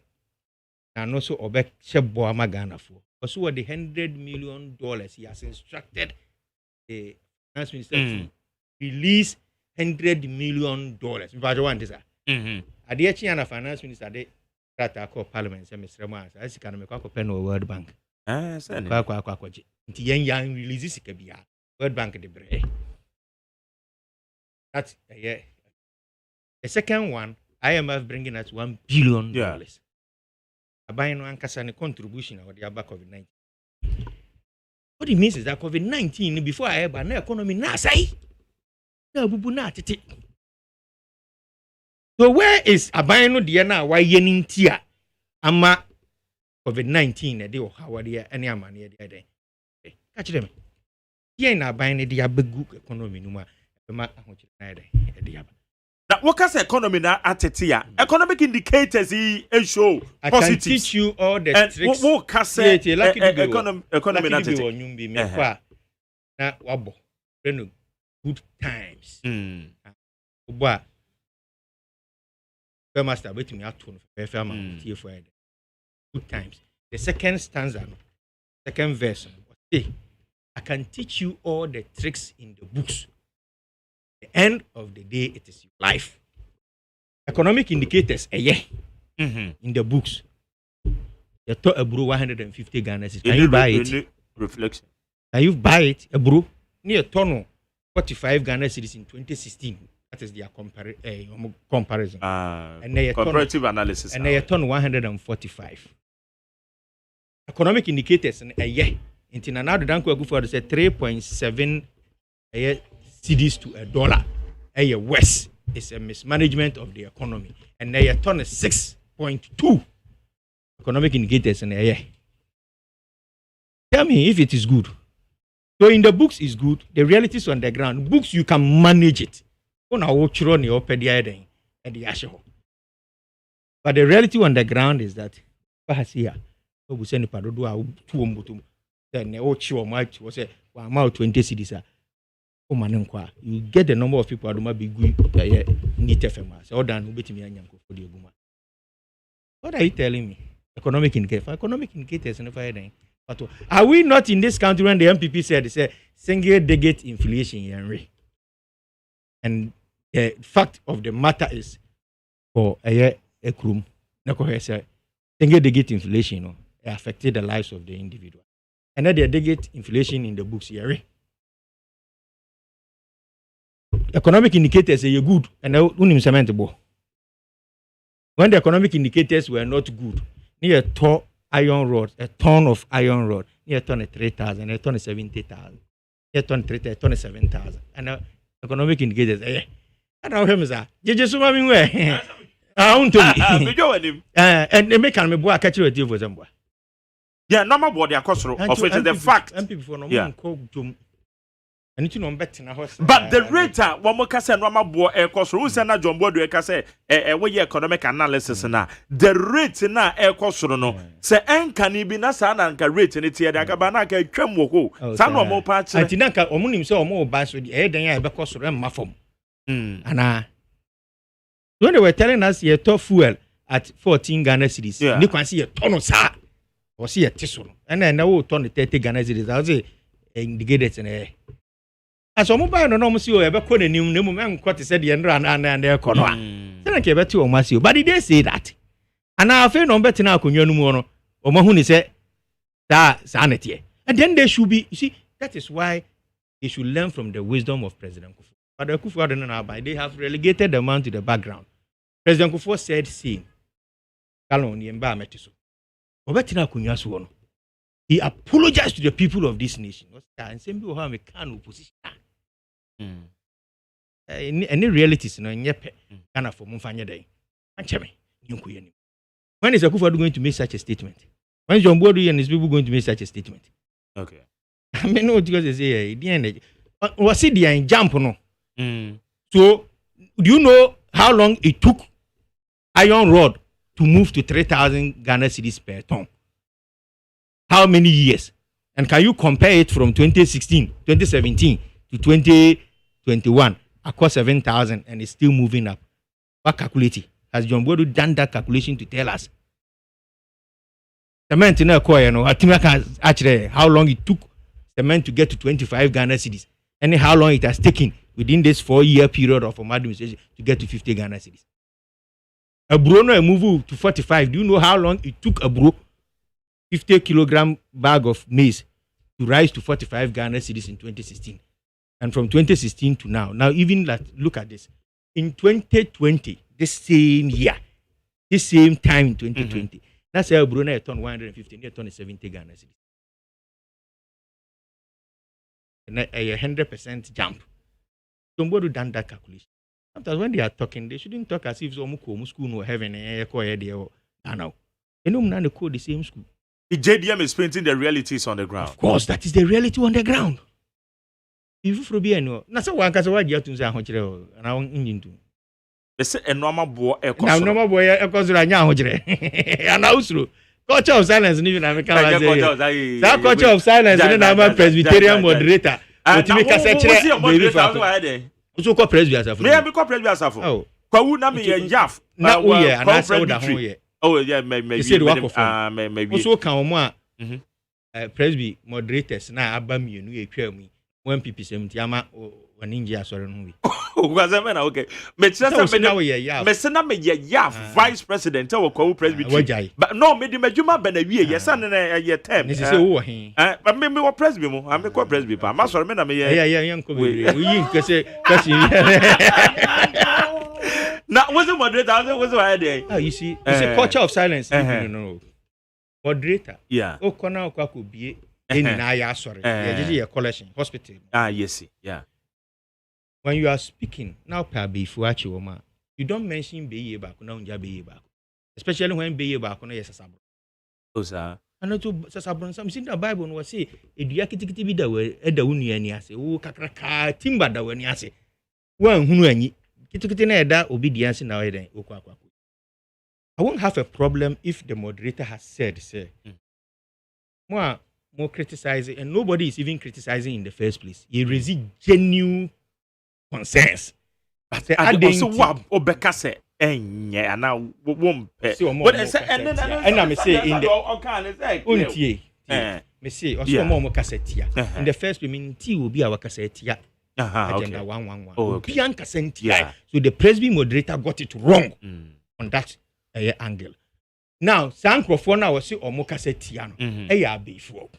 Speaker 7: and also Obek Shebo Amagana for. Also the $100 million he has instructed the finance minister to release $100 million. If I want this, I dear Chiana finance minister they that I call Parliament, Mr. Mars. I see can make a pen or World Bank. Young releases Kabia, World Bank de Bray. That's yeah. The second one, IMF bringing us $1 billion. I buy no Ankasani contribution or the back COVID-19. What it means is that COVID-19 before I ever no economy na say. No bubu na titi. So where is Abayano Diana? Why yening tia? ama COVID-19 na de o hawade ene amane de den catch them yen na ban ne de abegu economy no ma ma ahochire na de yaba
Speaker 1: na what can economy na atete economic indicators show
Speaker 7: I
Speaker 1: positive.
Speaker 7: can teach you all the
Speaker 1: and
Speaker 7: tricks.
Speaker 1: What can say economy na atete
Speaker 7: onyum bi me kwa na wabo reno good times obo a master betimi ato no fe fe ama tie for head good times. The second stanza, second verse, say, I can teach you all the tricks in the books. At the end of the day, it is your life. Economic indicators, in the books. You thought a brew 150 Ghana cedis. Can you buy it?
Speaker 1: Reflection.
Speaker 7: Can you buy it? A brew near ton 45 Ghana cedis in 2016. That is their comparison. And
Speaker 1: comparative analysis.
Speaker 7: And they turn 145. Economic indicators and into now the Danko Agufo say 3.7 cedis to $1. West is a mismanagement of the economy. And they turn 6.2 economic indicators and tell me if it is good. So in the books is good, the realities on the ground. Books you can manage it. But the reality on the ground is that we send then 20 cedis. You get the number of people that might be good. What are you telling me? Economic indicators and fire. But are we not in this country when the MPP said they say single digit inflation? And the fact of the matter is for a room, single digit inflation affected the lives of the individual. And then the digit inflation in the books here. Economic indicators are good and when the economic indicators were not good, near a iron rod, a ton of iron rod, near a ton of 3,000, a ton of 70,000, a ton of 3,000, a ton of 7,000. And economic indicators, I don't know, just swimming where I want to and they make me boy catch you a deal for them.
Speaker 1: Yeah, normal body of course of it is the fact.
Speaker 7: Yeah. But
Speaker 1: the rate one more can say normal boy air cost rules and not John Bodo can say a economic analysis now. The rate now air cost no say and can be Nasan and can rate in it here. Gabana can tremble. Some more parts.
Speaker 7: I think I only saw more bass with the head and I because of them mafum. And when they were telling us you top fuel at 14 Ghana cedis, you can see a ton of sa or see a tissue. And then I will turn the 30 Ghana cedis. I'll say indicated in a as a mobile no see you ever quote a new man quite said the end and their corner. Then I came back to Omasio, but they say that. And I feel no better now. Kunyono or Mahuni said that sanity. And then they should be, you see, that is why they should learn from the wisdom of President Kufuor. But the Kufuor, they have relegated the man to the background. President Kufuor said, "See, he apologized to the people of this nation. And same people have a can opposition. Any realities, no, nyepe, kana for Mufanya Day. And Chemi, when is Akufo going to make such a statement? When is John Bodu and his people going to make such a statement?
Speaker 1: Okay.
Speaker 7: I mean, no, because they say, the end, was it the jump no? So, do you know how long it took iron rod to move to 3,000 Ghana cedis per ton? How many years? And can you compare it from 2017 to 2021 across 7,000 and it's still moving up? What calculate? Has John Bodu done that calculation to tell us? Cement in a coin, actually, how long it took cement to get to 25 Ghana cedis, and how long it has taken within this 4-year period of administration to get to 50 Ghana cedis. A bro no move to 45. Do you know how long it took a bro 50 kilogram bag of maize to rise to 45 Ghana cedis in 2016? And from 2016 to now even look at this. In 2020, this same year, this same time in 2020, that's how Brunei turned 150, they turned 70 Ghana cedis. And a 100% jump. Somebody done that calculation. Sometimes when they are talking, they shouldn't talk as if some school no heaven and now. You know, they call the same school.
Speaker 1: The JDM is painting the realities on the ground.
Speaker 7: Of course, that is the reality on the ground. If you be no, na so one kasa wa dia tun say ahokyere na won engine tu.
Speaker 1: They say a normal boy
Speaker 7: Na normal boy ekoso anya ahokyere. Ana usuro. Culture of silence ni na me kan wa say. That culture of silence ni na ma Presbyterian moderator. Otimi kasa kyere baby fa. So call Presbyterian asafo.
Speaker 1: Me call Presbyterian asafo. Oh. Kwawu na me ye Jaf.
Speaker 7: Na wo ye ana say wo da ho ye.
Speaker 1: Oh yeah, maybe.
Speaker 7: Maybe. So kan omo a Presby moderators na aba mienu ye twa mu. When people say mtiama waninja asore no wi.
Speaker 1: Ugazeme na okay. Me sena me ya vice president wo Kwawu Presby. But no me di madwuma ba na wie ye san na ye term.
Speaker 7: Ni say wo he.
Speaker 1: Me wo Presby mu. Me ko Presby pa. Ma sore me na me ye.
Speaker 7: Yeah, nko bebre. We yin kase kasi.
Speaker 1: Now, what's the moderator? What's the idea?
Speaker 7: Oh, you see, it's a culture of silence. No. Moderator.
Speaker 1: Yeah.
Speaker 7: Oh, kona okwa bie. Eni na ya sorry. Yeah, collection hospital.
Speaker 1: Yes. Yeah.
Speaker 7: When you are speaking now, per before achioma, you don't mention beye back na unja beye back. Especially when beye back no yes asabro.
Speaker 1: Oh, sir.
Speaker 7: And to sasabro some in the Bible no say edua kitikiti bi da we eda wonu ani ase. Oh, kakraka timba da wani ase. Wan hunu anyi. Obedience now. I won't have a problem if the moderator has said, say, more criticizing, and nobody is even criticizing in the first place. You receive genuine concerns.
Speaker 1: But I also want Obeka say, and now won't pay. But and I'm saying in the me say also more cassette. In the first place, tea will be our cassette. Agenda 111. Okay. So the Presby moderator got it wrong on that angle. Now, Sankrofona was say Omoka said Tiano, before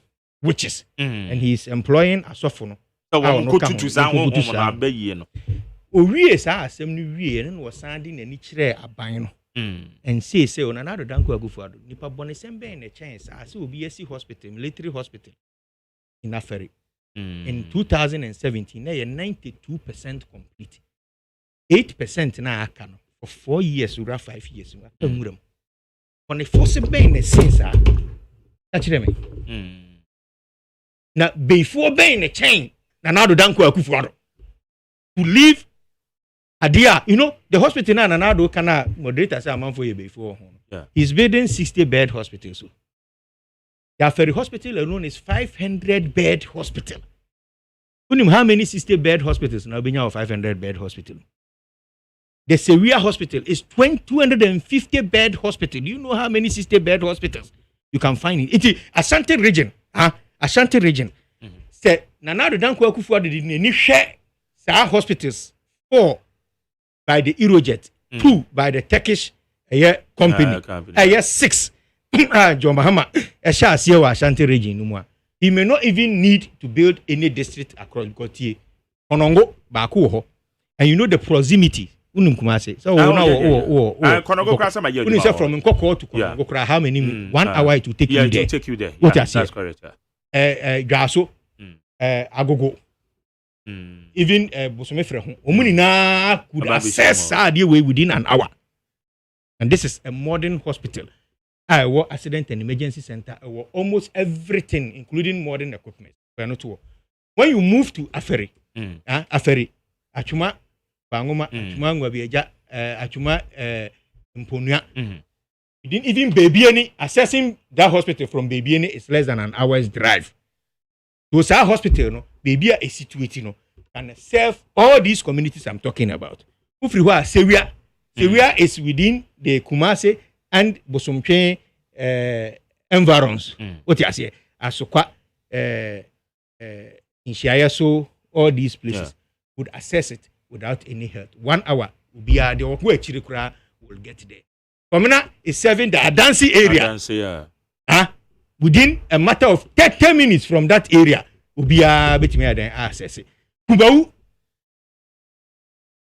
Speaker 1: witches, and he's employing a sophono. We sa assembly we and was sending any chair a bino and say on another danko go for Nipa Bonesembe and a chance as will be a hospital, military hospital in Aferi. In 2017, they are 92% complete. 8% na akano for 4 years or 5 years. On the first bane since that's me. Now before bane a chain, now the danko akufuado to leave Adia, you know, the hospital na nanado kana moderator say amount for you before. He's building 60-bed hospital. So the Aferi Hospital alone is 500-bed hospital. How many 60-bed hospitals now being our 500-bed hospital? The Seria Hospital is 250-bed hospital. Do you know how many 60-bed hospitals you can find it? It is Ashanti region. Ashanti region. Say, Nanado Danko Akufuado did any share hospitals. 4 by the Eurojet, 2 by the Turkish company. 6. John Mahama, Ashanti region. He may not even need to build any district across Gotier. Onongo, Bakuho. And you know the proximity. So, from Nkoko to Kongo, how many 1 hour to take you there? Take you there.
Speaker 7: What I say?
Speaker 1: That's correct.
Speaker 7: Gaso, Agogo. Even Bosomefre, Omunina could access the way within an hour. And this is a modern hospital. Accident and emergency center, almost everything, including modern equipment. When you move to Aferi, Aferi, Achuma, Bangoma, Achuma, Ngwabieja, Achuma, Mponia, even Babyeni, accessing that hospital from Babyeni is less than an hour's drive. Those are hospital, no, Babya is situated, can serve all these communities I'm talking about. Ufriwa, Seria is within the Kumase and Bosompe environs. What you say? Asokwa, Inshiayaso, all these places would access it without any help. 1 hour will be the Okwe Chirikura will get there. Komina is serving the Adansi area. Within a matter of 30 minutes from that area, will be a bit more than access it. Kumau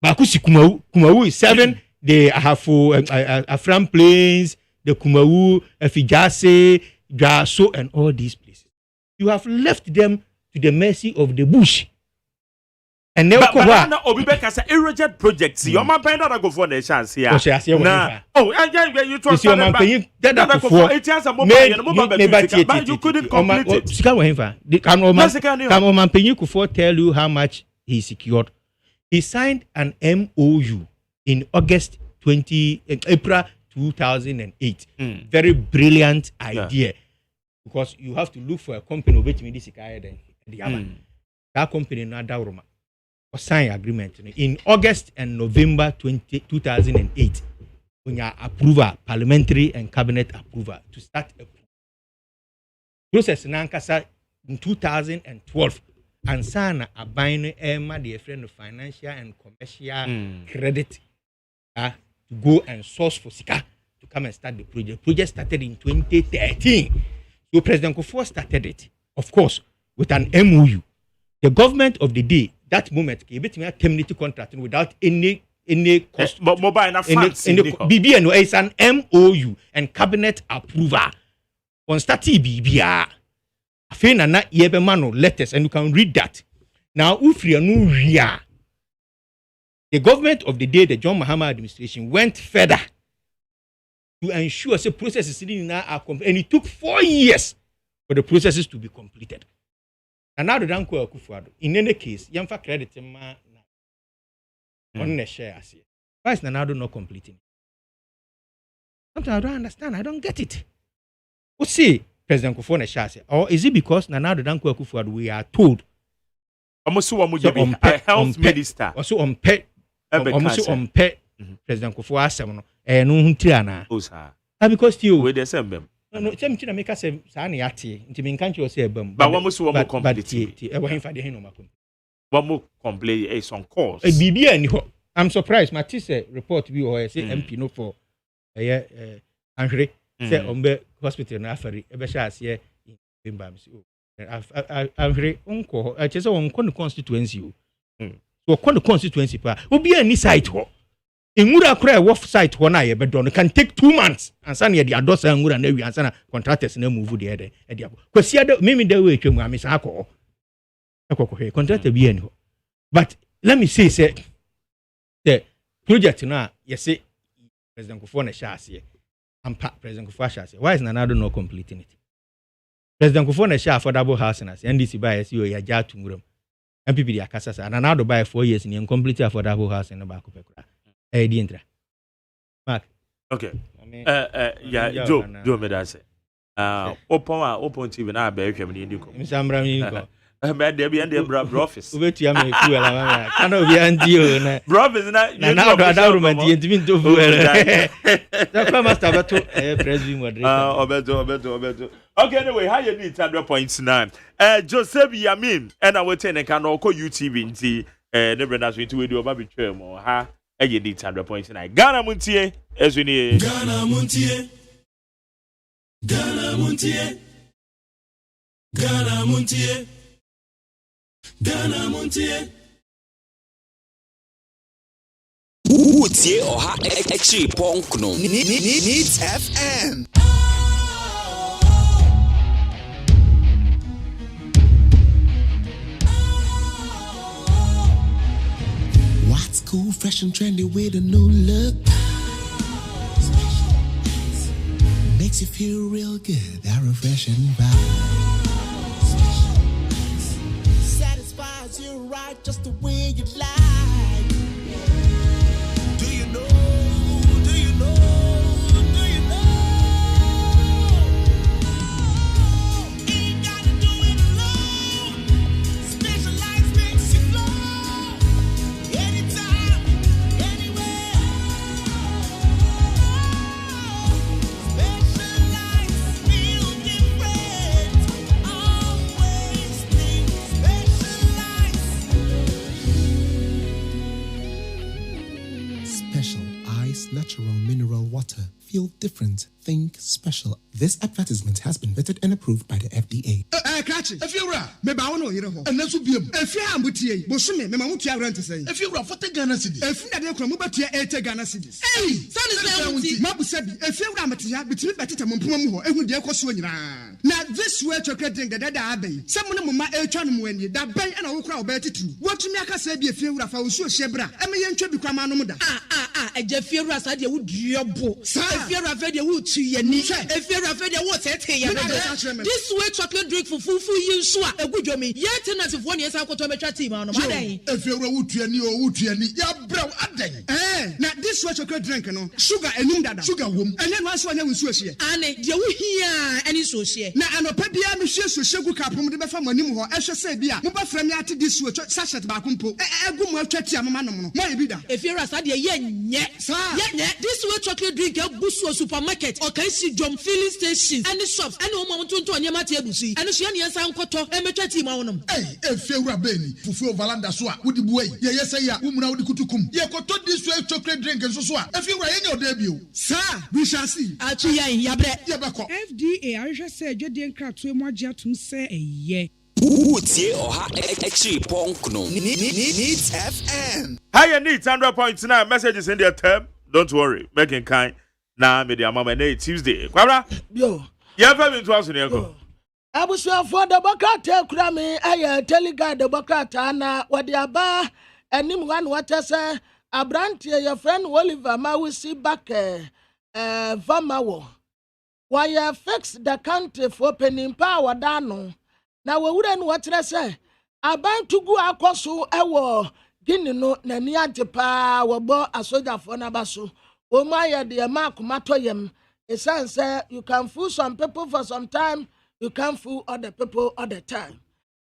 Speaker 7: Bakusi Kumau is serving. They have Afram Plains, the Kumau, Fijase, Gaso, and all these places. You have left them to the mercy of the bush. And now
Speaker 1: But Obi Beka say irreject projects. Your man pay that go for the chance here. You talk about it has a mobile but you couldn't complete it.
Speaker 7: Come on, Mampenyi Kufuor tell you how much he secured. He signed an MOU in April 2008. Very brilliant idea. Because you have to look for a company which means that company na Dauruma sign agreement in August and November 2008 when you approval parliamentary and cabinet approval to start a process nankasa in 2012 and sana abine Emma the friend of financial and commercial credit to go and source for Sika to come and start the project. The project started in 2013. So President Kufuor started it, of course, with an MOU. The government of the day, that moment, gave it a community contract without any cost.
Speaker 1: But mobile and funds.
Speaker 7: BBN is an MOU and cabinet approval. On stati BBA. Afena na yebemano letters, and you can read that. Now, the government of the day, the John Mahama administration, went further to ensure the processes are complete, and it took 4 years for the processes to be completed. And now the Danko Kufuor, in any case, Yamfa credit on the share. Why is Nanado not completing? Sometimes I don't understand. I don't get it. Who see President Kufuor share? Or is it because Nanado Danko Kufuor we are told?
Speaker 1: Almost a health minister.
Speaker 7: Also on pet. Almost on pet. President Kufuor asem no huntriana. Because you
Speaker 1: with the same.
Speaker 7: No, Chemchina make us a sani ati. Intimin country was a bum.
Speaker 1: But one more complete. One more complaint is on course.
Speaker 7: I'm surprised. Matisse report we or say MP no for Angre say Ombe Hospital na Afari. Ebesha here in Bimbams. Angre unko. I just on constituency. So on the constituency pa. Obi any site ho. Ingura kura wolf site ho na ye bedon can take 2 months and san ye the adosa ngura na wi ansana contractors na move the ede e kwasi ade mimi da we twemu amisa akọ ekokọ contractor bi ani ho. But let me say the project na you say President Kufuor na sha ase ampa President Kufuor sha ase. Why is Nanado not completing it? President Kufuor na sha affordable housing as NDC buy SEO ya ja tumurum MPP di akasa sa Nanado buy 4 years ni complete affordable housing na ba ko pekura. Mark.
Speaker 1: Okay. Yeah, Joe me that say. Open TV na be hwem ni ndiko.
Speaker 7: Msamra mi ndiko.
Speaker 1: Me dey be and bra office.
Speaker 7: Obetu ya me fuel la. Kana obi anti o na.
Speaker 1: Bro office na
Speaker 7: na do adawru di ntimi nto fuel. Da kwa master beto presidency moderator.
Speaker 1: Obeto. Okay, anyway, how you need 100.9. Joseph Yamin and I will take a can call UTV nti ne brenda so nti we do oba betwe mo ha. You need 100.9. Ghana Montie, as we need.
Speaker 4: Ghana Montie. Ghana Montie. Ghana Montie. Ghana Montie.
Speaker 8: Utie oha echi ponkno. Needs FM.
Speaker 4: Cool, fresh and trendy with a new look. Makes you feel real good, that refreshing vibe. Satisfies you right just the way you like. Do you know? Do you know? Do you know? Ain't gotta do it alone. Specialized makes you flow. Anytime. Natural mineral water
Speaker 9: feel different, think special. This advertisement has been vetted and approved by the FDA.
Speaker 10: Catch if you're me bow no hero, and that's be if you am with ye, Bosume, Mamutia rent to say. If you're a 40 Ghana cities, if you are Mubatia 80 Ghana cities. Hey, son is Mabu said, if you're Ramatia, between Batita Mumpumo, and with the Equasuan. Now, this way chocolate drink the Dada Abbey. Someone of my Elchan when you that bay and I will crowd better too. What to make us say be a few of our Shebra, and me and Chubby Kramanoda. A Jeffira said you would your book. If you're afraid you would see your niche, if you're afraid you would say, this way chocolate drink for full use, a good job me. Yet, and as if 1 year I could have a team on a day. If you're a wood, you're brown a day. Eh, now this way chocolate drink, no sugar and Nunda, sugar womb, and then once one year we switch here. And you hear any social. Now, I'm a pebia, Monsieur Sugar Capum, the Bafamanimu, I shall say, Bia, Muba Framiati, this switch, such as Bakumpo, a good more chatty, maybe that. If you're a study, yet, sir, yet, this way chocolate drink, a boost or supermarket, or can see John filling stations, and the shops, and no mountain to Anyamati, and the Shania San Koto, and a chatty mountain. Hey, if you're a baby, Fufu Valanda Swa, would you wait? Yes, I am, woman out the Kutukum. You could talk this way chocolate drink and so on. If you were in your debut, sir, we shall see.
Speaker 11: FDA, I just said, Jodian Crab to Magia to say a ye.
Speaker 8: Woodie or actually Ponkno needs FM.
Speaker 1: Higher needs 100.9 messages in their term. Don't worry, making kind. Now, media mama Tuesday. Quabra?
Speaker 2: Yo.
Speaker 1: You have been to us in your
Speaker 2: I was for the Bocata, Krami, I telegard the Bocata, na what the Aba, and him one what I say, a brand your friend Oliver, ma will see back, Vamawo. Why you fix the country for penning power, Dano. Now we wouldn't what I say. I bind to go across a war, Guinea no, Nania Japa, or bo a soldier for Nabasu. Oh, my dear Mark Matoyem, a son say you can fool some people for some time, you can't fool other people all the time.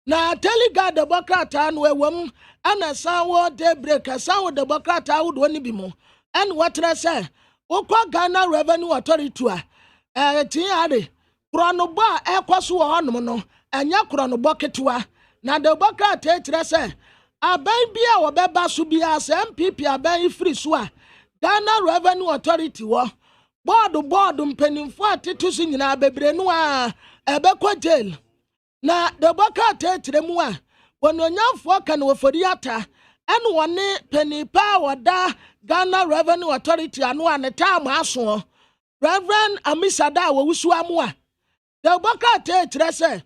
Speaker 2: Now, tell you God the Bocata where woman and a sour daybreak, a sour the Bocata would only be more. And what I say, Okwa Ghana Revenue Authority, Tiari, Kronoba, Equasu Honomono, and Yakrono Boketua. Now the Bocata say, I buy beer or Beba Subias, MPP, I buy free swa. Ghana Revenue Authority, board penning 40 to sing in our Bebrenua, a Bequa jail. Na the Baka te tremua when you for can for the ata and one penny power da Ghana Revenue Authority and one time aso Reverend Amisada Wuswamua. The Baka te trese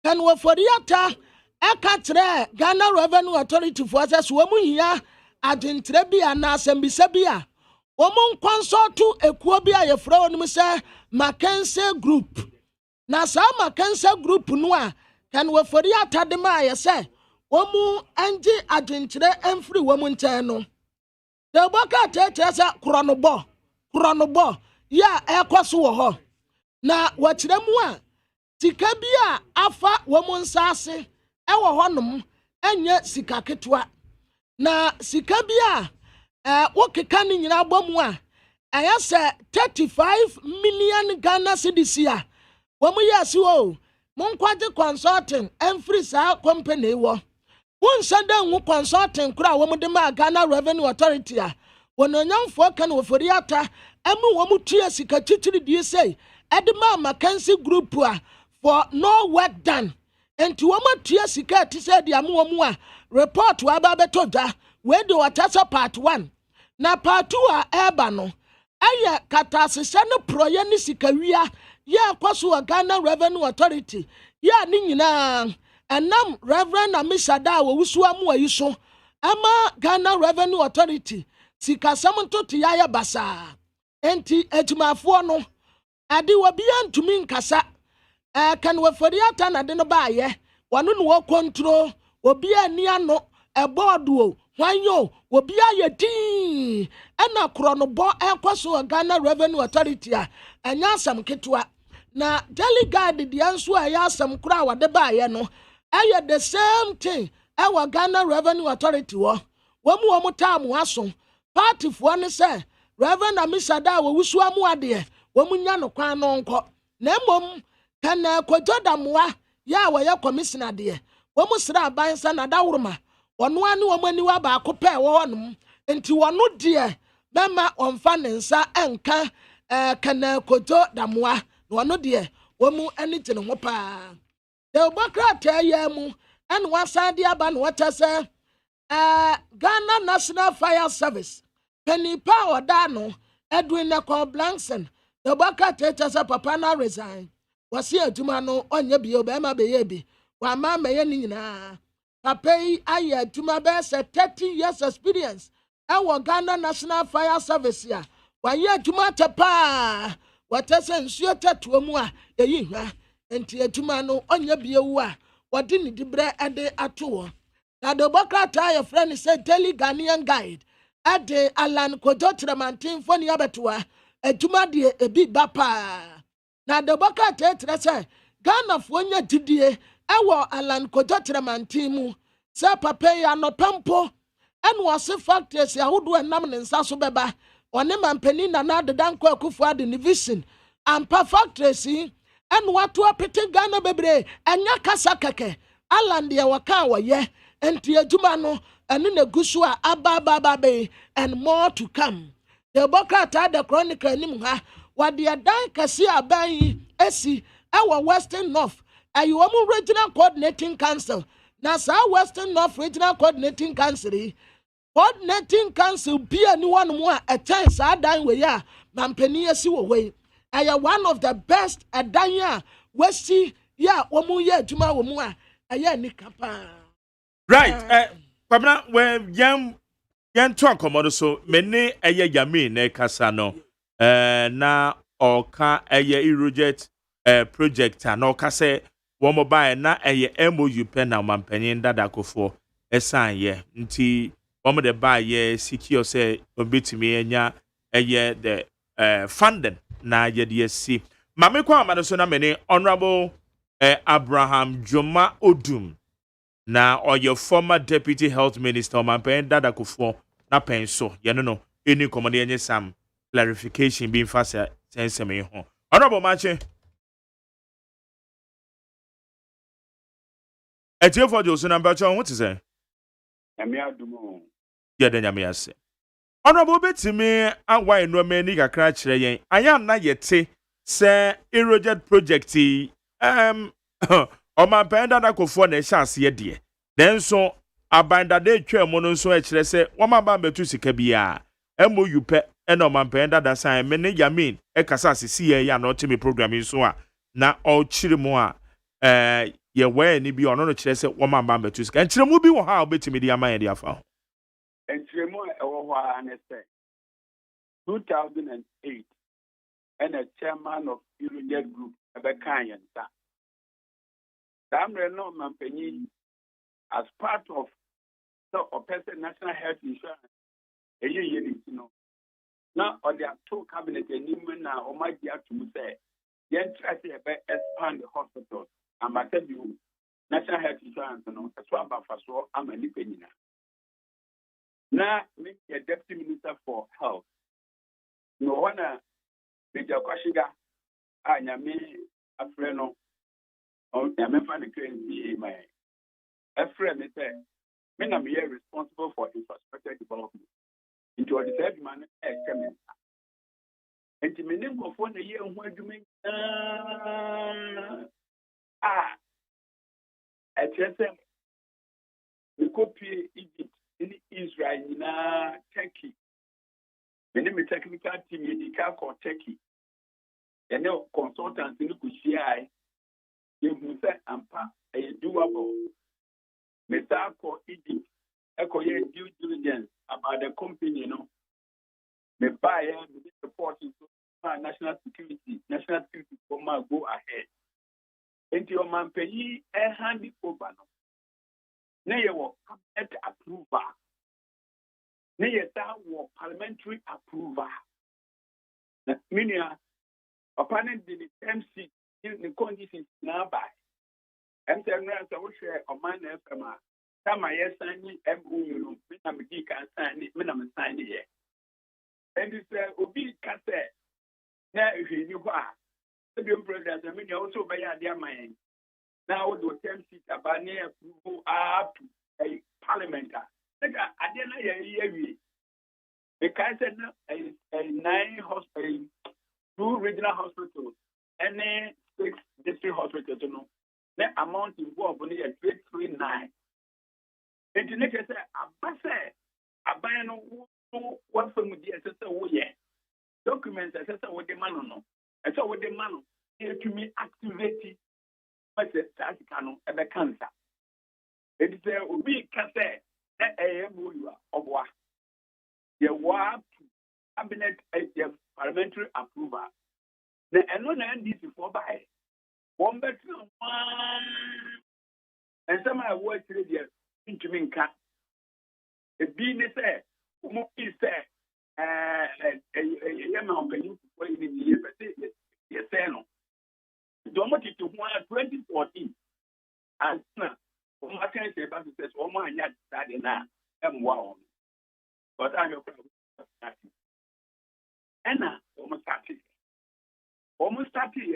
Speaker 2: can for the ata ekatre Ghana Revenue Authority for us woman here at Intrebia na Sembisabia. Woman consort to a Quabia ye frown say Mackenzie Group. Na sama Mackenzie Group noa can we for the atadema say, Womu anji agentre and free woman channel. The Baka Tessa Chronobo, ya airquasu ho. Na what them one? Tikabia afa woman sassy, our honum, and yet Sikaketwa. Na Sikabia, what canning in our bomwa. I say 35 million Ghana cedis here. Womu yasu. Monkwaje consulting and free sa company wo. One sudden who consulting kura womu de ma Ghana Revenue Authority a. Wono nyam fo kan wo foriata emu womu tua sika titiri die say. Edema Mackenzie Group a for no work done. Enti womu tua sika ti say dia mu womu a report wa ba beto da we do watasa part 1. Na part 2 a eba no. Aya katasese no proye ni sika wia. Ya kwasu Ghana Revenue Authority. Ya ni nyina enam Reverend Amisada Wuswamu ayiso. Ama Ghana Revenue Authority. Sika samonto ti ya basa. Enti ejumafo no. Adi wabia ntumi nkasa. Kan we foriata na de no ba ye. Wanu no wo control. Obia ni ano board wo. Wanyo obia ye din. Ena kronobo kwasu Ghana Revenue Authority a. Anya asam ketwa. Na delegate the answer I asked some crowd the buyer no. I the same thing. Our Ghana Revenue Authority wo. Womu time waso. Party for one say. Reverend Amisada Wuswamu ade. Womu nya no kwan no nko. Na mom kan kwajoda mwa ya wa ya commissioner de. Womu sra bansa na dawruma. Ono ane womu ani wa ba ko pe wo honom. Enti wono de bema onfa ne nsa enka kana kojo damwa no no de wo mu ani gye ne ho pa de obokrata ya mu and wasan de aba no wata se Ghana National Fire Service penny power dano Edwin Nicol Blankson the obokrata tese papa na resign wasi adwuma no onye bi obema be ye bi wa ma me ye ni nyina papa yi aye adwuma be se 30 years experience ewo Ghana National Fire Service ya wa ye adwuma tepa watese nsuo tatuo mu a eyi hwa enti adwuma no onye bi ewu a wodi ni dibre ede ato na the bokrata your friend say daily Ghanaian guide ade Alan Kojo Tremantin foni abetoa adwuma de ebi bapa na the bokrata etre say Ghana fo nya didie ewo Alan Kojo Tremantin mu say papa ya no pampo enu wase factories yahodo enam ne nsa so beba one mampani na na dedanko akufo ade ne vision ampa factories enu wato apete Ghana bebre enya kasa keke Alan de waka waye enti adwuma no enu na gusu a aba be and more to come the bokrata the chronicle anim ha wade adan kase aban esi ewo Western North ayo mu regional coordinating council na sa Western North regional coordinating council coordinating council bia ni one mo a chance adan we ya mampani esi wo we aya one of the best adan ya wesi ya omu ya adwuma wo mu a aya ni kapa
Speaker 1: right pabna when yan to komodo so mene eye yame na kasa no na oka eye Irojet project na oka se wo mobile na eye MOU pen na mampanyin dadakofo esan ye nti wo de buy ye secure say obetimi enya eye the funding na ye de si mame kwa amano so na mene honorable Abraham Joma Odum na or your former deputy health minister mampanyin dadakofo na pen so ye no any command any some clarification being faster sense me ho honorable mache etie for the number chon what is say
Speaker 12: Nyame adumo
Speaker 1: ye da nyame ase honorable betimi awai no mani kakra kire yen anya na yete se Irojet project o man penda na kofo na chance ye de den so abanda de twam no so e kire se wo ma ba betu sika bia MOU pe e no man penda da san me ne yamin e kasa asisi ye ya na otimi program so a na o chire mu a ye we ni bi ono no kire se wo ma ba betu sika en mu bi wo ha obetimi de ama ye de afa
Speaker 12: entremo ewo hwa ne se 2008 and a chairman of Irojet group ebe kan yenta damre no mampani as part of the person national health insurance eye ni no na or the two cabinet enim na o ma gi atum say yen try say ebe expand the hospital amata bi national health insurance no so aba faso amani penyina na me the deputy minister for health no wana meja kwashiga anyame afre no o nyame fa the crazy my afre me say me na me responsible for infrastructure development into the third man coming and me nim go for na ye hu adwuma atese me copy Egypt in Israel na Turkey me nim technical team medical for Turkey and no consultants in ku share you hu say ampa e doable me ta ko Egypt ekoye due diligence about the company, you know. Me buy me support national security for my go ahead. Into your man pay hand over no. Ne ye wo cabinet approval. Ne ye ta wo parliamentary approval. Na minia upon the MC in the conditions now by. MC Rance I will share a man FM. Sama yes sign MOU me na me di kan sign me na me sign ye. And this obi ka say na ehwe ni ho a the president me dey also be ya dia man. Now the term seat about near approval up to a parliament. Like ade na ye wi. The kan say na a 9 hospital 2 regional hospitals, any 6 district hospitals, the amount involved in it is 339. And the next say, I buy no one from the SSO, documents SSO with the man no. And so with the man, here to me activate but the Taticano and the cancer. It is a big cassette that I am of what. The war cabinet parliamentary approval. The another NDC for by one better one. And some of work there into me cat. The business say, Moki say, a young man for the year, but yes, no. Domoti to 2014. And now, I can't say about this, oh my, yet study now, and wow. But I have and now, almost started,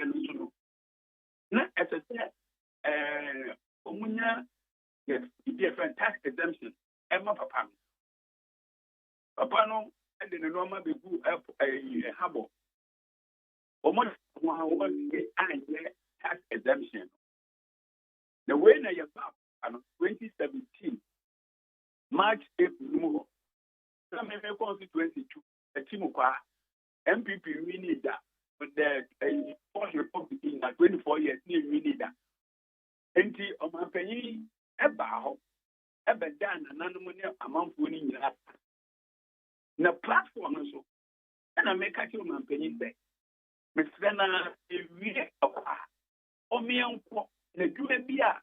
Speaker 12: and so not as I said, Omunya, yes, different tax exemption, Emma Papa. Papa, no, and then the normal be good up a harbor. Almost 1 year and tax exemption. The way that you have 2017, March, April, some constituency to a Timukwa, MPP, we need that. But the Fourth Republic in 24 years, we need that. And the Omampany, Ebao, Ebedan, and Anomonia among winning that. The platform also, and I make a human penny say, Miss Lena, if we are Omian, the Jubia,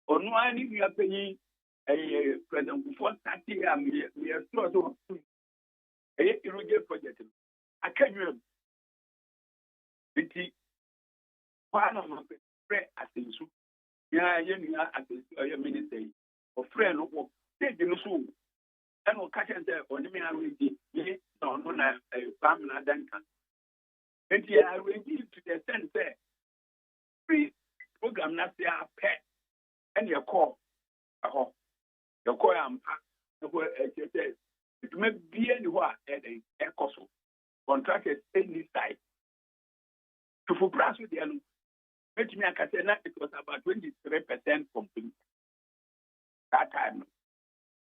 Speaker 12: or no, I need your penny, a President before 30 years, we are so a irrigate project. I can't remember. One of my friends, I think so. Yeah, I think your minister, or friend of take the soul. And we'll catch there on the minute, no, a family Duncan. And here I will give to the sense there. Free program, not their pet, and your call. Your call, it may be anywhere at a cost. Contracted any side. To for brass with the let me say it was about 23% complete that time.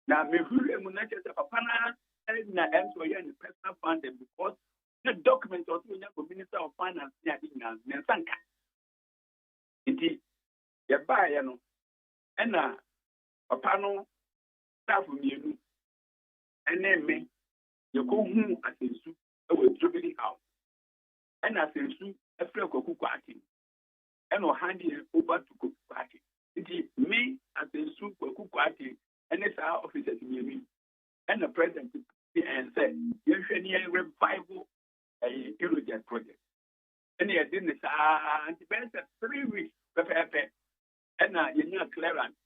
Speaker 12: Now, me who am not just a pana and the personal funding because the document was the Minister of Finance in Sanka. It is a buy, and a panel staff of you, and then me, you go home at the soup with Jubilee House, and as a soup, a flock of party, and will hand it over to cook party. It is me as a soup of cook party, and it's our officers in me, and the president and said, you should revival a Eurojet project. And he didn't say, and the best 3 weeks, and you know, Clarence,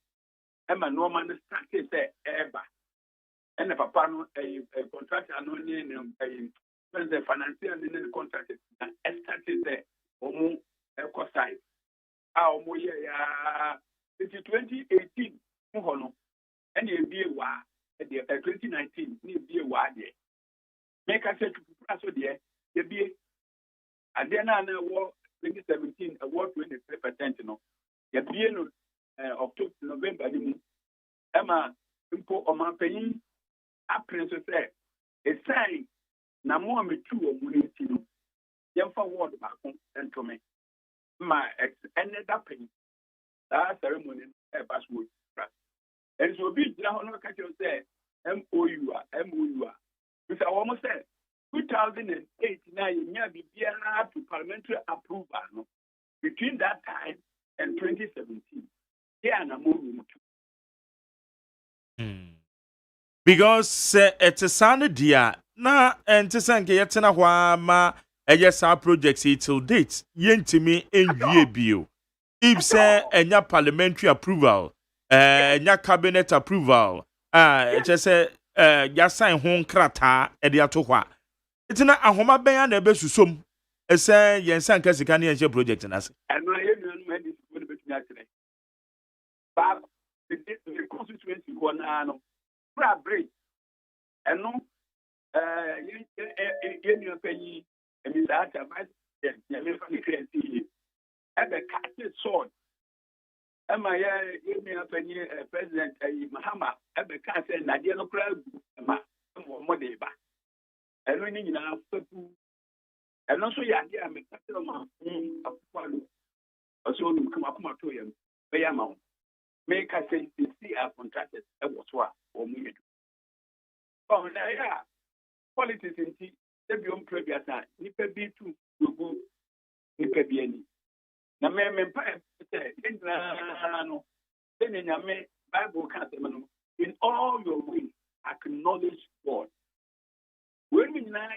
Speaker 12: and my Norman started there, ever. And the papa, a contractor, a financier, and then contracted, and started there, almost a cost side. Our year, 2018, and you'll be a war, 2019, you'll be a war there. Make us say to pass there, you'll be and then I war 2017, award 23%, you'll be October, November, Emma, Impo, or my paying, a princess, a sign, Namo, me two of Munitino, young for word back and to me. My ex ended up in that ceremony, a password. And so be down on catch you say, MOU. Which I almost said 2008, now you be to parliamentary approval between that time and 2017. Yeah, and I'm moving
Speaker 1: to. Because it's a sound dear, na and to send yet in a while, ma, a yes, our projects till date, yen to me in GBU. If say, and your parliamentary approval. Nya cabinet approval. Just say, ya sign home krata, ediato hwa. It's not a homa ben and a besu sum. Say, yen san Cassicani and your project in us.
Speaker 12: And my young is going to be today. But the constituency one, no, break. And no, you penny And Mr. Atta, yes, never from the crazy. Ever cast it sword. Am I a president Mahama? Ever cast and Nadia no crowd, more neighbor. And when you know, and also, yeah, I'm a customer of Palo. Also, come up to him, pay amount. Make us say, see our contractors, that was what, or me. Oh, yeah, politics in tea, the beyond previous time, Nipper be two, go, Nipper be any. Na me empire say no then in me Bible can't in all your ways acknowledge God. When we now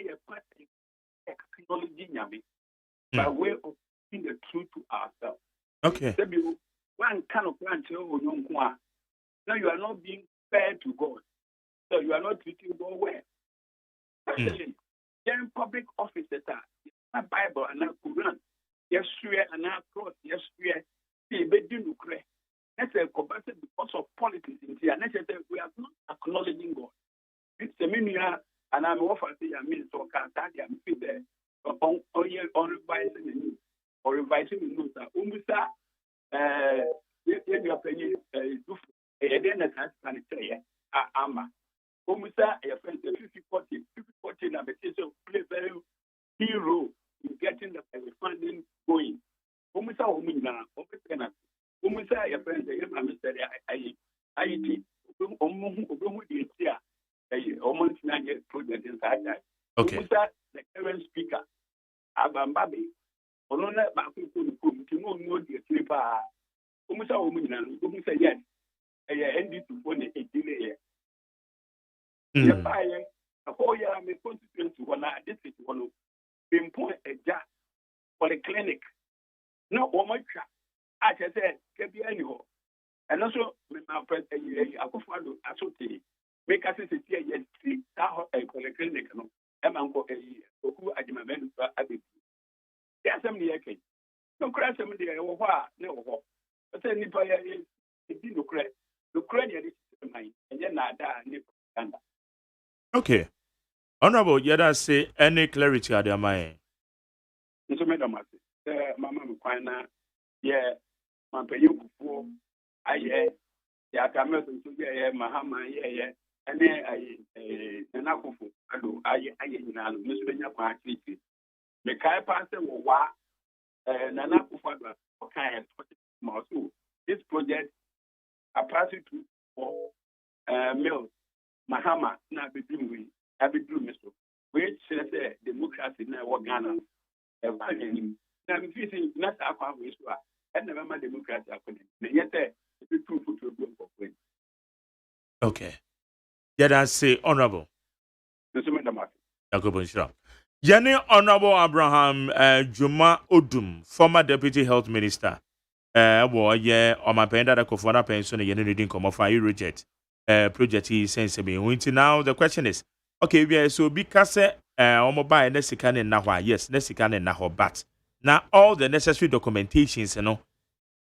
Speaker 12: acknowledging Yami by way of being the truth to ourselves.
Speaker 1: Okay.
Speaker 12: One kind of plan now you are not being fair to God. So you are not treating God well. Especially in public offices are Bible and Quran. Yes, swear and our cross, yes, swear. That's a combated because of politics in here. We are not acknowledging God. It's a minia, and I'm offering a means to I'm there on revising the news or revising the news. Umusa, you are paying a then can say, Ama. Umusa, a friend, 50-40, and the play very hero in getting the funding going. Umusa Omina, Umusa, your friend, Mr. IT, almost 9 years project inside that.
Speaker 1: Okay.
Speaker 12: Umusa, the current speaker, Abambabi, Olona Baku, Timo, the sleeper. Umusa Omina, Umusa, yes, I ended to phone a delay. A whole year, I'm a constituency one, this is one. Pinpoint a job for the clinic. No, woman, I said, can be anyhow. And also, with my friend, I go for the associate. Make us see a clinic. No, I'm uncle a AGYEMAN. There's somebody okay. No crash somebody no. But then if I didn't credit, the credit is mine, and then I die.
Speaker 1: Okay. Honorable, yada say any clarity at your mind.
Speaker 12: Mr. Madam, Mamma Mukwana, yeah, my Payuku, I yeah, Camus, Mahama, yeah, and then I Nakufu, I Mr. Party. The Kai Pastor will walk Nanakufa, okay, this project, I pass it to for Mill, Mahama, not be doing. I be doing Mr. Which says democracy now, what Ghana. Now, if you see, not our ways, and never my democracy happening. Yet, it's true to go for free.
Speaker 1: Okay. Yada say honorable.
Speaker 12: Mr. Madam,
Speaker 1: Yene Honorable Abraham Juma Odum, former Deputy Health Minister. Yeah, on my pen that I could for that pension, you didn't come off. I reject project is sensible. Now, the question is okay, yeah, so because mobile Nesikan and Nahua, yes, Nesikan and Nahua, but now all the necessary documentations, you know,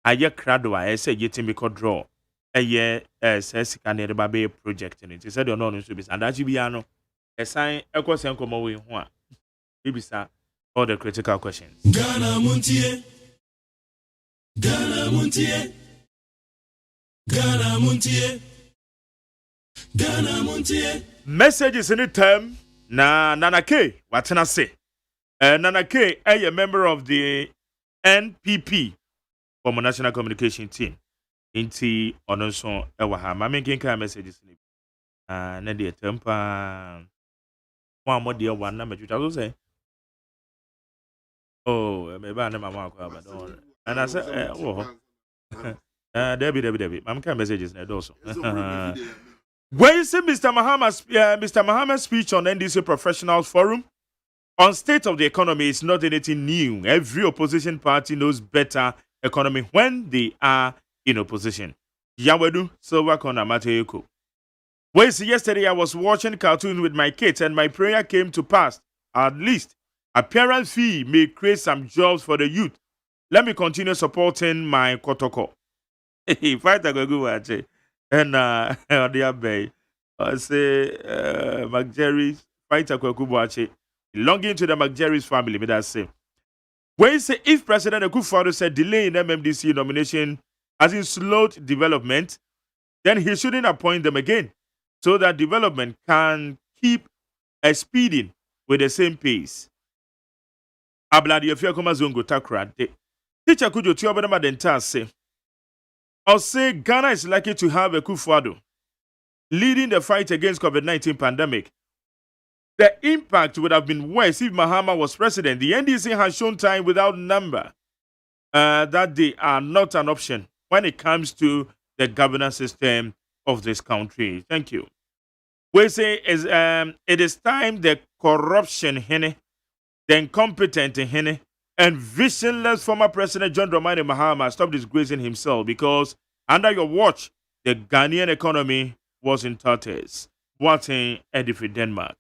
Speaker 1: I crado, I say, getting me could draw a year as Nesikan and Baby project in it. He said, you're not to be, and as you be, a sign, a question come away, one. Maybe, sir, all the critical questions.
Speaker 4: Ghana Montie, Ghana Montie, Ghana Montie, Ghana Montie.
Speaker 1: Messages in the term. Na Nana K, what can I say? Nana K, a member of the NPP from National Communication Team. Inti Onoson Ewaha. I'm making kind of messages. Nadia Tempa. One more dear one number, which I will say. Oh, maybe I never want to have and I said, oh, Debbie. I'm kind of messages also. When you see Mr. Mahama's speech on NDC Professional Forum on state of the economy is not anything new. Every opposition party knows better economy when they are in opposition. Yawedu Silva Kona Mateyeko. When yesterday I was watching cartoon with my kids and my prayer came to pass. At least a parent fee may create some jobs for the youth. Let me continue supporting my Kotoko. Fight a go and dear bay, I say, McJerry, fight a Kubuache. belonging to the McJerry's family. But that's it. When you say if President Akufo-Addo said delay in MMDC nomination has in slowed development, then he shouldn't appoint them again, so that development can keep speeding with the same pace. Abladi Efiakoma Zongo Takra. Teacher Kujo Tiobadama Denta say, I'll say Ghana is likely to have Akufo-Addo leading the fight against COVID-19 pandemic. The impact would have been worse if Mahama was president. The NDC has shown time without number that they are not an option when it comes to the governance system of this country. Thank you. We say it is time the corruption, the incompetent, and visionless former President John Dramani Mahama stop disgracing himself, because under your watch, the Ghanaian economy was in tatters. Watching Edify Denmark.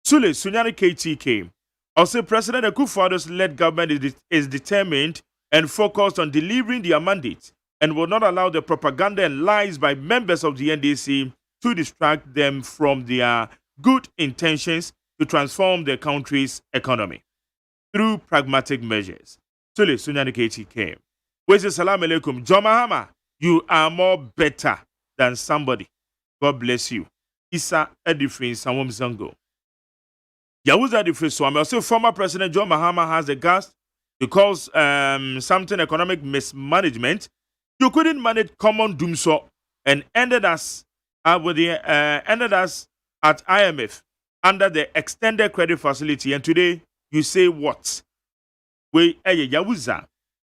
Speaker 1: Sule Sunyani KTK. Also, President Akufo-Addo's led government is determined and focused on delivering their mandate and will not allow the propaganda and lies by members of the NDC to distract them from their good intentions to transform the country's economy through pragmatic measures. Sule Sunyani KTK. We say salam alaikum. John Mahama, you are more better than somebody. God bless you. Isa Edifrin Samom Zango. Yahuza Edifrin Swami. Also, former President John Mahama has the guts to cause something economic mismanagement. You couldn't manage common doom so and ended us at IMF under the extended credit facility. And today you say what? We Yahuza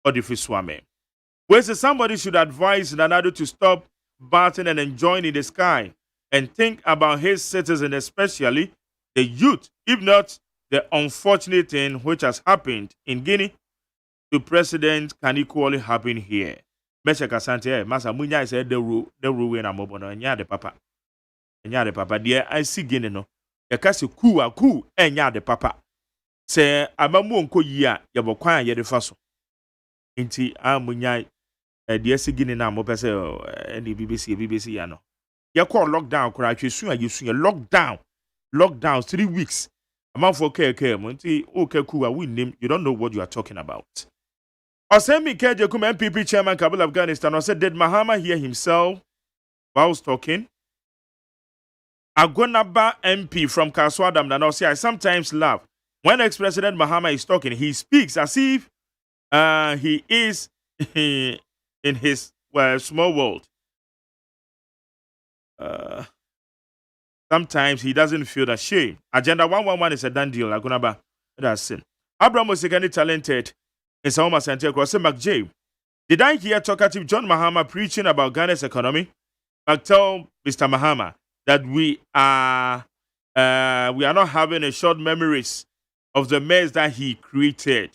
Speaker 1: Edifrin Swami. We say somebody should advise Nanado to stop batting and enjoying in the sky and think about his citizens, especially the youth, if not the unfortunate thing which has happened in Guinea to president can equally happen here. Mesha Kasante, Masa Munya said the ruin a mobono and ya de papa. And ya de papa, dear, I see Guinea no. The kasi ku and ya de papa. Say, Abamu unko ya yabokwa ya de faso. Inti Munya. The SG na mo pese any BBC ya no. You call lockdown kora you lockdown 3 weeks. A month for KK Monty okay cool we name you don't know what you are talking about. Osemi Keje Kuma MPP chairman Kabul Afghanistan said did Mahama hear himself whilst talking? Agonaba MP from Kaswadam Nanosi, I sometimes laugh when ex-president Mahama is talking. He speaks as if he is in his small world. Sometimes he doesn't feel that shame. Agenda 111 is a done deal. Agunaba, that's sin. Abraham was again talented in Sahoma Center across McJ. Did I hear talkative John Mahama preaching about Ghana's economy? I tell Mr. Mahama that we are not having a short memories of the mess that he created.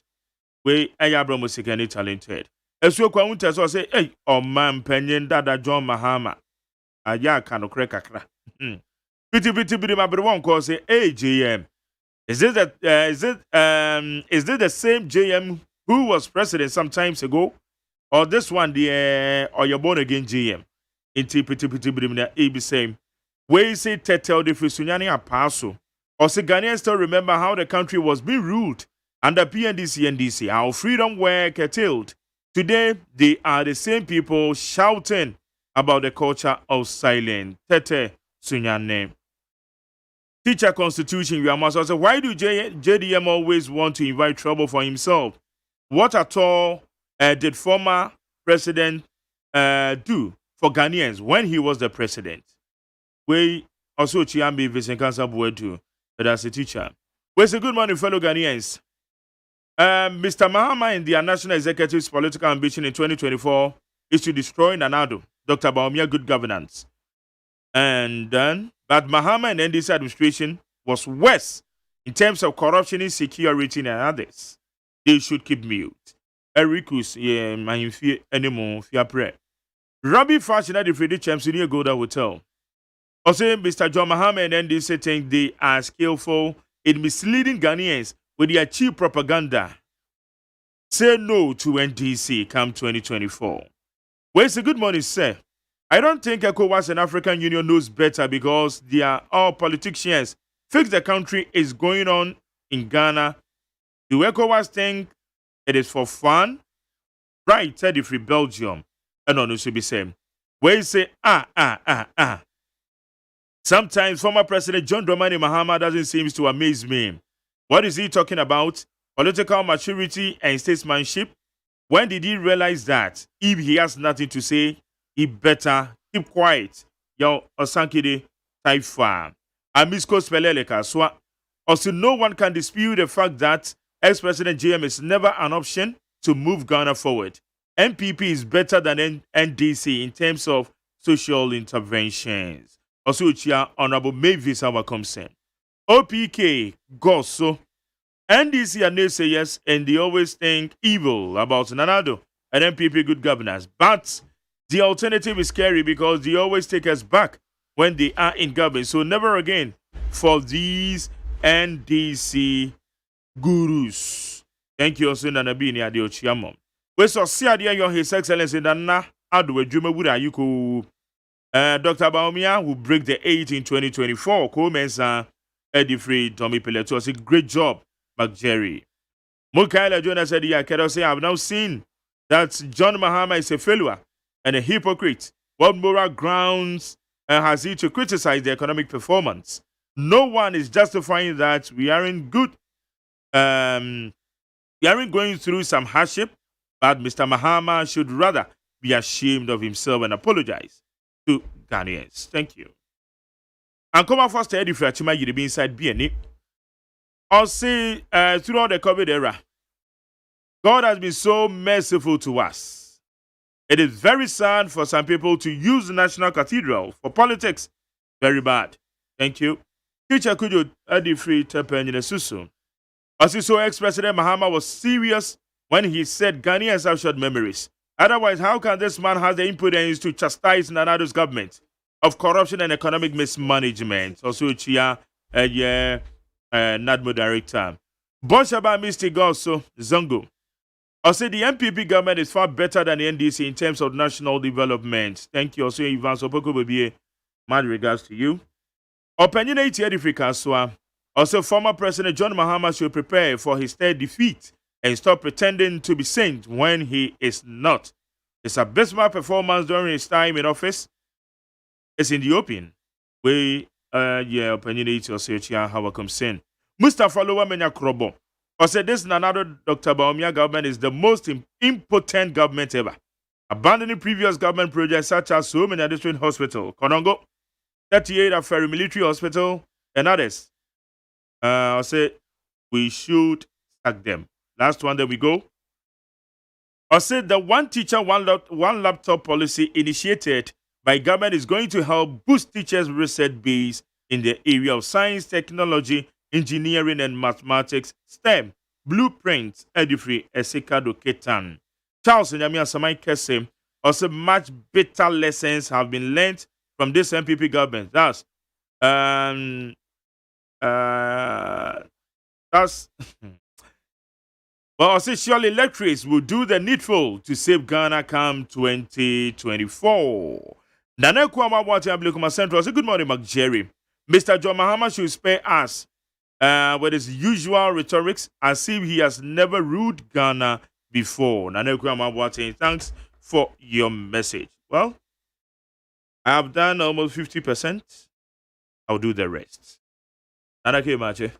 Speaker 1: We Abraham was again talented. Esu kwa unta so say, hey, man penyen dada John Mahama. Aya kano kre kakra. Piti mabere one call say, hey JM. Is this the same JM who was president some times ago? Or this one or you're born again JM? Inti piti na be same. We say tetel de Fusunyani apaso. Or say Ghanaians still remember how the country was being ruled under PNDC and DC. Our freedom were curtailed. Today, they are the same people shouting about the culture of silence. Tete Sunyane. Teacher Constitution, you must also. Why do JDM always want to invite trouble for himself? What at all did former president do for Ghanaians when he was the president? We also Chiambi Vincent Cancer Buetu, but as a teacher. We say good morning, fellow Ghanaians. Mr. Mahama and the National Executive's political ambition in 2024 is to destroy Nanado, Dr. Baumia good governance. And then, but Mahama and NDC administration was worse in terms of corruption, insecurity, and others. They should keep mute. Ericus, my fear anymore, fear prayer. Robbie Fashion at the Fredy Champs in Golda Hotel. Also, Mr. John Mahama and NDC think they are skillful in misleading Ghanaians with their cheap propaganda. Say no to NDC come 2024. Well, it's a good morning, sir. I don't think ECOWAS and African Union knows better because they are all politicians. Fix the country is going on in Ghana. Do ECOWAS think it is for fun? Right, said if Belgium. And on should be same. Where you say, Sometimes former President John Dramani Mahama doesn't seem to amaze me. What is he talking about? Political maturity and statesmanship? When did he realize that if he has nothing to say, he better keep quiet? Yo, Osankide, Taifa. Amisko Speleleka, Swa. Also, no one can dispute the fact that ex-President JM is never an option to move Ghana forward. MPP is better than NDC in terms of social interventions. Also, Honorable Mavis our concern. OPK, Gosso. NDC and naysayers, and they always think evil about Nanado and MPP good governance. But the alternative is scary because they always take us back when they are in government. So never again for these NDC gurus. Thank you also, Nanabini Adiochiamom. We saw Siadia your His Excellency Nana Adwe Jumabura Yuko. Dr. Baumia will break the 8 in 2024. Comensa Eddie Free, Tommy Pileto. It's a great job, McJerry. Mukaila Jonas said, I cannot say I've now seen that John Mahama is a failure and a hypocrite. What moral grounds has he to criticize the economic performance? No one is justifying that. We aren't good. We aren't going through some hardship, but Mr. Mahama should rather be ashamed of himself and apologize to Ghanaians. Thank you. And come on first to Eddie Frachima, you'll be inside BNE. I'll say throughout the COVID era, God has been so merciful to us. It is very sad for some people to use the National Cathedral for politics. Very bad. Thank you. Teacher Kujo Eddie Free Tepen Susu. Also, ex-President Mahama was serious when he said Ghanaians have short memories. Otherwise, how can this man have the impudence to chastise Nanado's government of corruption and economic mismanagement? Also, Chia, NADMO director. Bonshaba Mystic also, Zongo. Also, the MPP government is far better than the NDC in terms of national development. Thank you. Also, Ivan Sopoko Baby, mad regards to you. Opinionate Edifrika Swa. Also, former President John Mahama should prepare for his third defeat and stop pretending to be saint when he is not. His abysmal performance during his time in office is in the open. We, opinionate your how I come sin. Mustafa Lowa Menya Krobo. I said this is another Dr. Baumia government is the most impotent government ever. Abandoning previous government projects such as so many district hospital, Konongo, 38 Aferi Military Hospital, and others. I said we should sack them. Last one, there we go. I said the one teacher, one laptop policy initiated by government is going to help boost teachers' research base in the area of science, technology, engineering, and mathematics, STEM, blueprints, Edifree, Esekado Ketan. Charles Nyamia Samai Kese, also much better lessons have been learned from this MPP government. That's well, I say surely electorates will do the needful to save Ghana come 2024. Nana Kwama Wati Ablikuma Central. Say good morning, McJerry. Mr. John Mahama should spare us with his usual rhetorics as if he has never ruled Ghana before. Nana Kwama Wati, thanks for your message. Well, I have done almost 50%. I'll do the rest. Nana Kwama.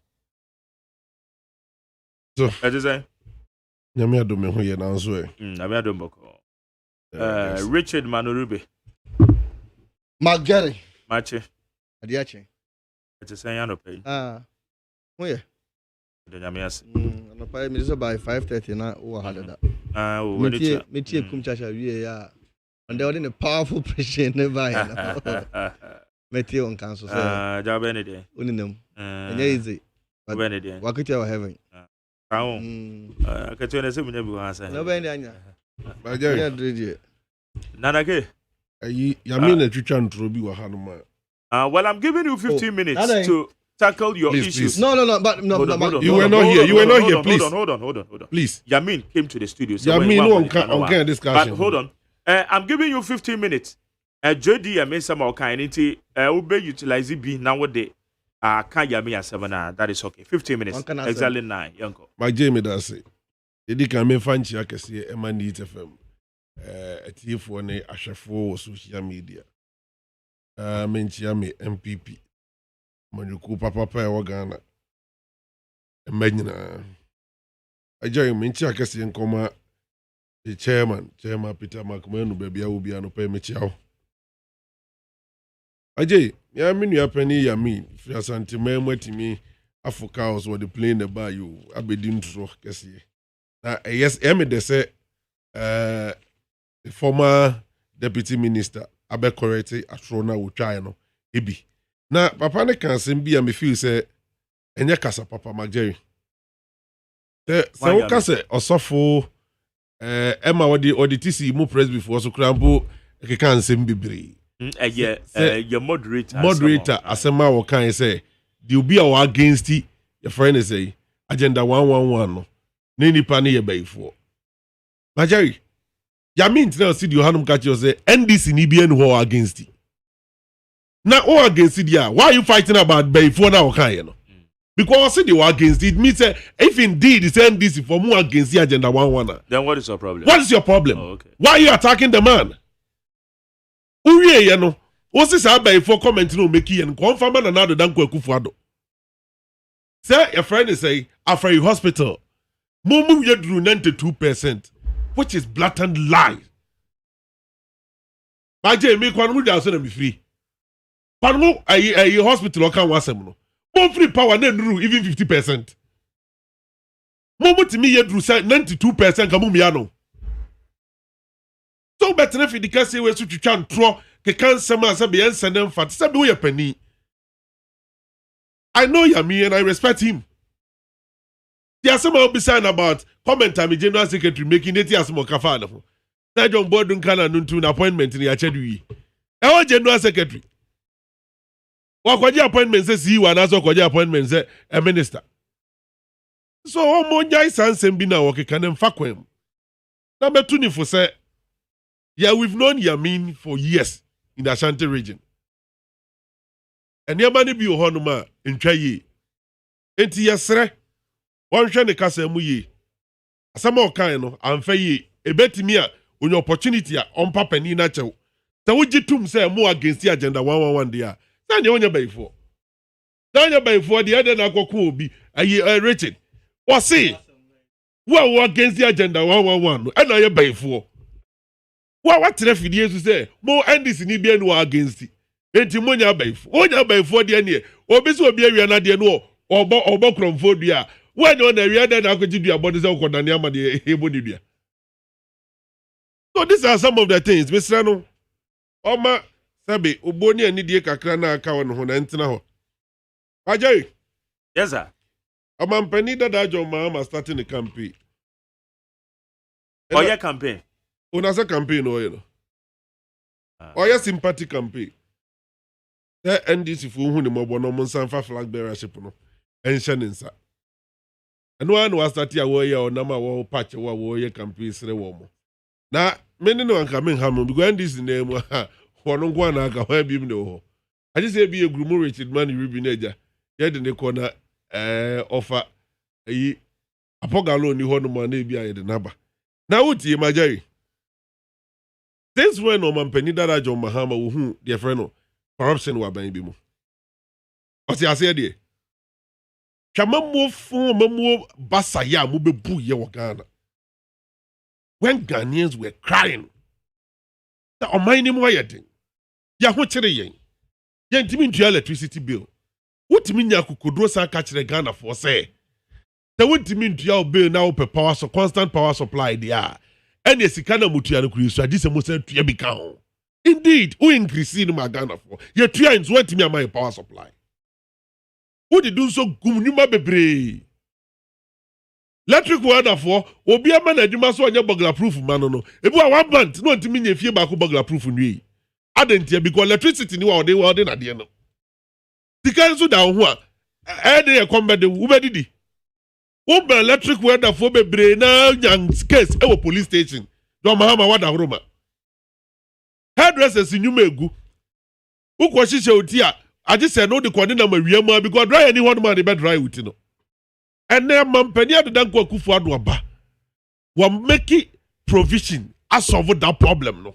Speaker 13: So,
Speaker 1: what is that?
Speaker 13: Nyame adome ho ye nanso e.
Speaker 1: Nyame adome ko. Richard Manurube.
Speaker 14: McJerry.
Speaker 1: Mache.
Speaker 14: Adiache.
Speaker 1: It is saying no pay.
Speaker 14: Ho ye.
Speaker 1: The nyame ase.
Speaker 14: No pay me so by 5:30 na wo had that.
Speaker 1: Oh,
Speaker 14: me tie kum chacha wie ya. And they were powerful pressure never ya. Me tie on cancel say.
Speaker 1: Ja be ne de.
Speaker 14: Uninam. Enye easy.
Speaker 1: Be ne de.
Speaker 14: Wakati wa heaven.
Speaker 1: No Nanake. Well, I'm giving you 15 minutes to tackle your issues.
Speaker 14: No, but
Speaker 13: you were not here. You were not here, please.
Speaker 1: Hold on.
Speaker 13: Please.
Speaker 1: Yamin came to the studio.
Speaker 13: Yamin, on discussion.
Speaker 1: But hold on. I'm giving you 15 minutes. JD, I mean, some kind of ube utilize B nowadays. can't ya me a 7 that is okay. 15 minutes. Exactly 9. Yanko.
Speaker 13: My Jamie does say. Did can me find you can see Emma Neat FM. A tea for a chef social media. Menchiame MPP. Manuku Papa Wagana. Imagine. I join Minchia Cassie and Coma. The chairman Peter McMahon, baby, I will be an open Michao. Ajay, ya mean you penny ya mean. If you are sentiment waiting me, Africans were the plane the bar you, I be doing so, Cassie. Now, yes, they say, the former deputy minister, Abe Korete, Atrona, will try no, Ibi. Now, Papa ne can send be and me feel say, and ya casa Papa McJerry. So, Cassa, or Sofo. Emma or the TC mo press before so crampo can send be
Speaker 1: your moderator
Speaker 13: asema wo kan say the be our against your friend say agenda 111 no na nipa ne ye bayfo Majari ya mean tell see the hanum catch you say NDC ni be no against na o against dia why are you fighting about bayfo na wo kan no. Because they were against it, means if indeed it's NDC for more against the agenda 111.
Speaker 1: Then what is your problem?
Speaker 13: What is your problem?
Speaker 1: Oh, okay.
Speaker 13: Why are you attacking the man? Uye you know. What's this about for comment no make and confirm and another than Kufuado? Say your friend is say after a hospital, Mumu you drew 92%, which is blatant lie. Maje make one would also be free. Panu a hospital can was no. More free power than drew even 50%. Moment to me yet drew 92% Kamumiano. So better if the case we to chan tro ke can sama sabi and send them fat sabi we penny. I know Yami and I respect him. There some will be saying about comment I'm general secretary making it as more kafana. Na John Bordun kana nuntu an appointment in the Achedui. I general secretary. Wakwaji appointment says you and also kwaji appointment say a minister. So omonja isansem bi na woke kanem fakwem. Number 2 for say yeah, we've known Yamin for years in the Ashanti region. And yamani bi ohonuma ntwa yi. Enti yesre one hwe ne kasa mu yi. Asama okan no amfa yi ebetimi a onye opportunity a ompa pani na chew. Ta wugitum say mo against the agenda 111 dia. Sanya onye bayfo. Sanya bayfo the other na kwako obi ayi Richard. What say? Wo against the agenda 111 and na ye bayfo. What refi dey say mo NDC ni bia no against it. Enti mo nya bayfo. Onya bayfo de ne obi so obi awia na de no obo kromfo dua. When on the other na kwagi dua body say okodane ama de ebo ni dua. So these are some of the things Mr. No. Oma Sabi, Uboni and Nidia Kakrana account on Antina. Ajay.
Speaker 1: Yes, sir.
Speaker 13: A man penida dajo mama starting a campaign.
Speaker 1: Oh, your campaign?
Speaker 13: Unasa campaign, oil. Or your sympathy campaign. There NDC for whom the Mobonomon Sanfa flag bearership no. And Shannon, and one was that your warrior or Nama war patch or warrior campaign, Srewomo. Now, many no one coming home because this name. For no one I can help him no. I just say be a grumo Richard money ribbinager. Yet in the corner offer a apogalo ni hono money be the number. Now what ye my Jerry? This when no man penida rajo Mahama who dear friend corruption wa baby mo. What's I said there? Chamamo fun memo basaya mo be bu ye Ghana. When Ghanaians were crying, the Omani Moyading. Ya ho kire yen. Yen timi ntua electricity bill. Wotimi nya kokodro sa ka kire Ghana for say. The wotimi ntua bill na wo power so constant power supply dia. Ene sika na mutua no kuri so adi se mo say tua bi ka ho. Indeed, we increase in my Ghana for. Ye tua in so wotimi am power supply. Wo di do so gum nyuma bebre. Electric water for obi ama na adwuma so onye burglar proof man no. Ebi wa 1 month no ntimi nya fie ba ko burglar proof nwi. Adentia because electricity ni wa ode na de no. Sika so da ho a dey come be de wo be didi. Wo be electric water for bebre na yan case e wo police station. Do mahama wada horoma. Hairdressers nyuma egu. Ukwo hihye oti a I just said no the coordinator my wiema because dry anyone man be dry with no. And then mampenia the dan kwa kufu adu aba. We make provision as solve that problem no.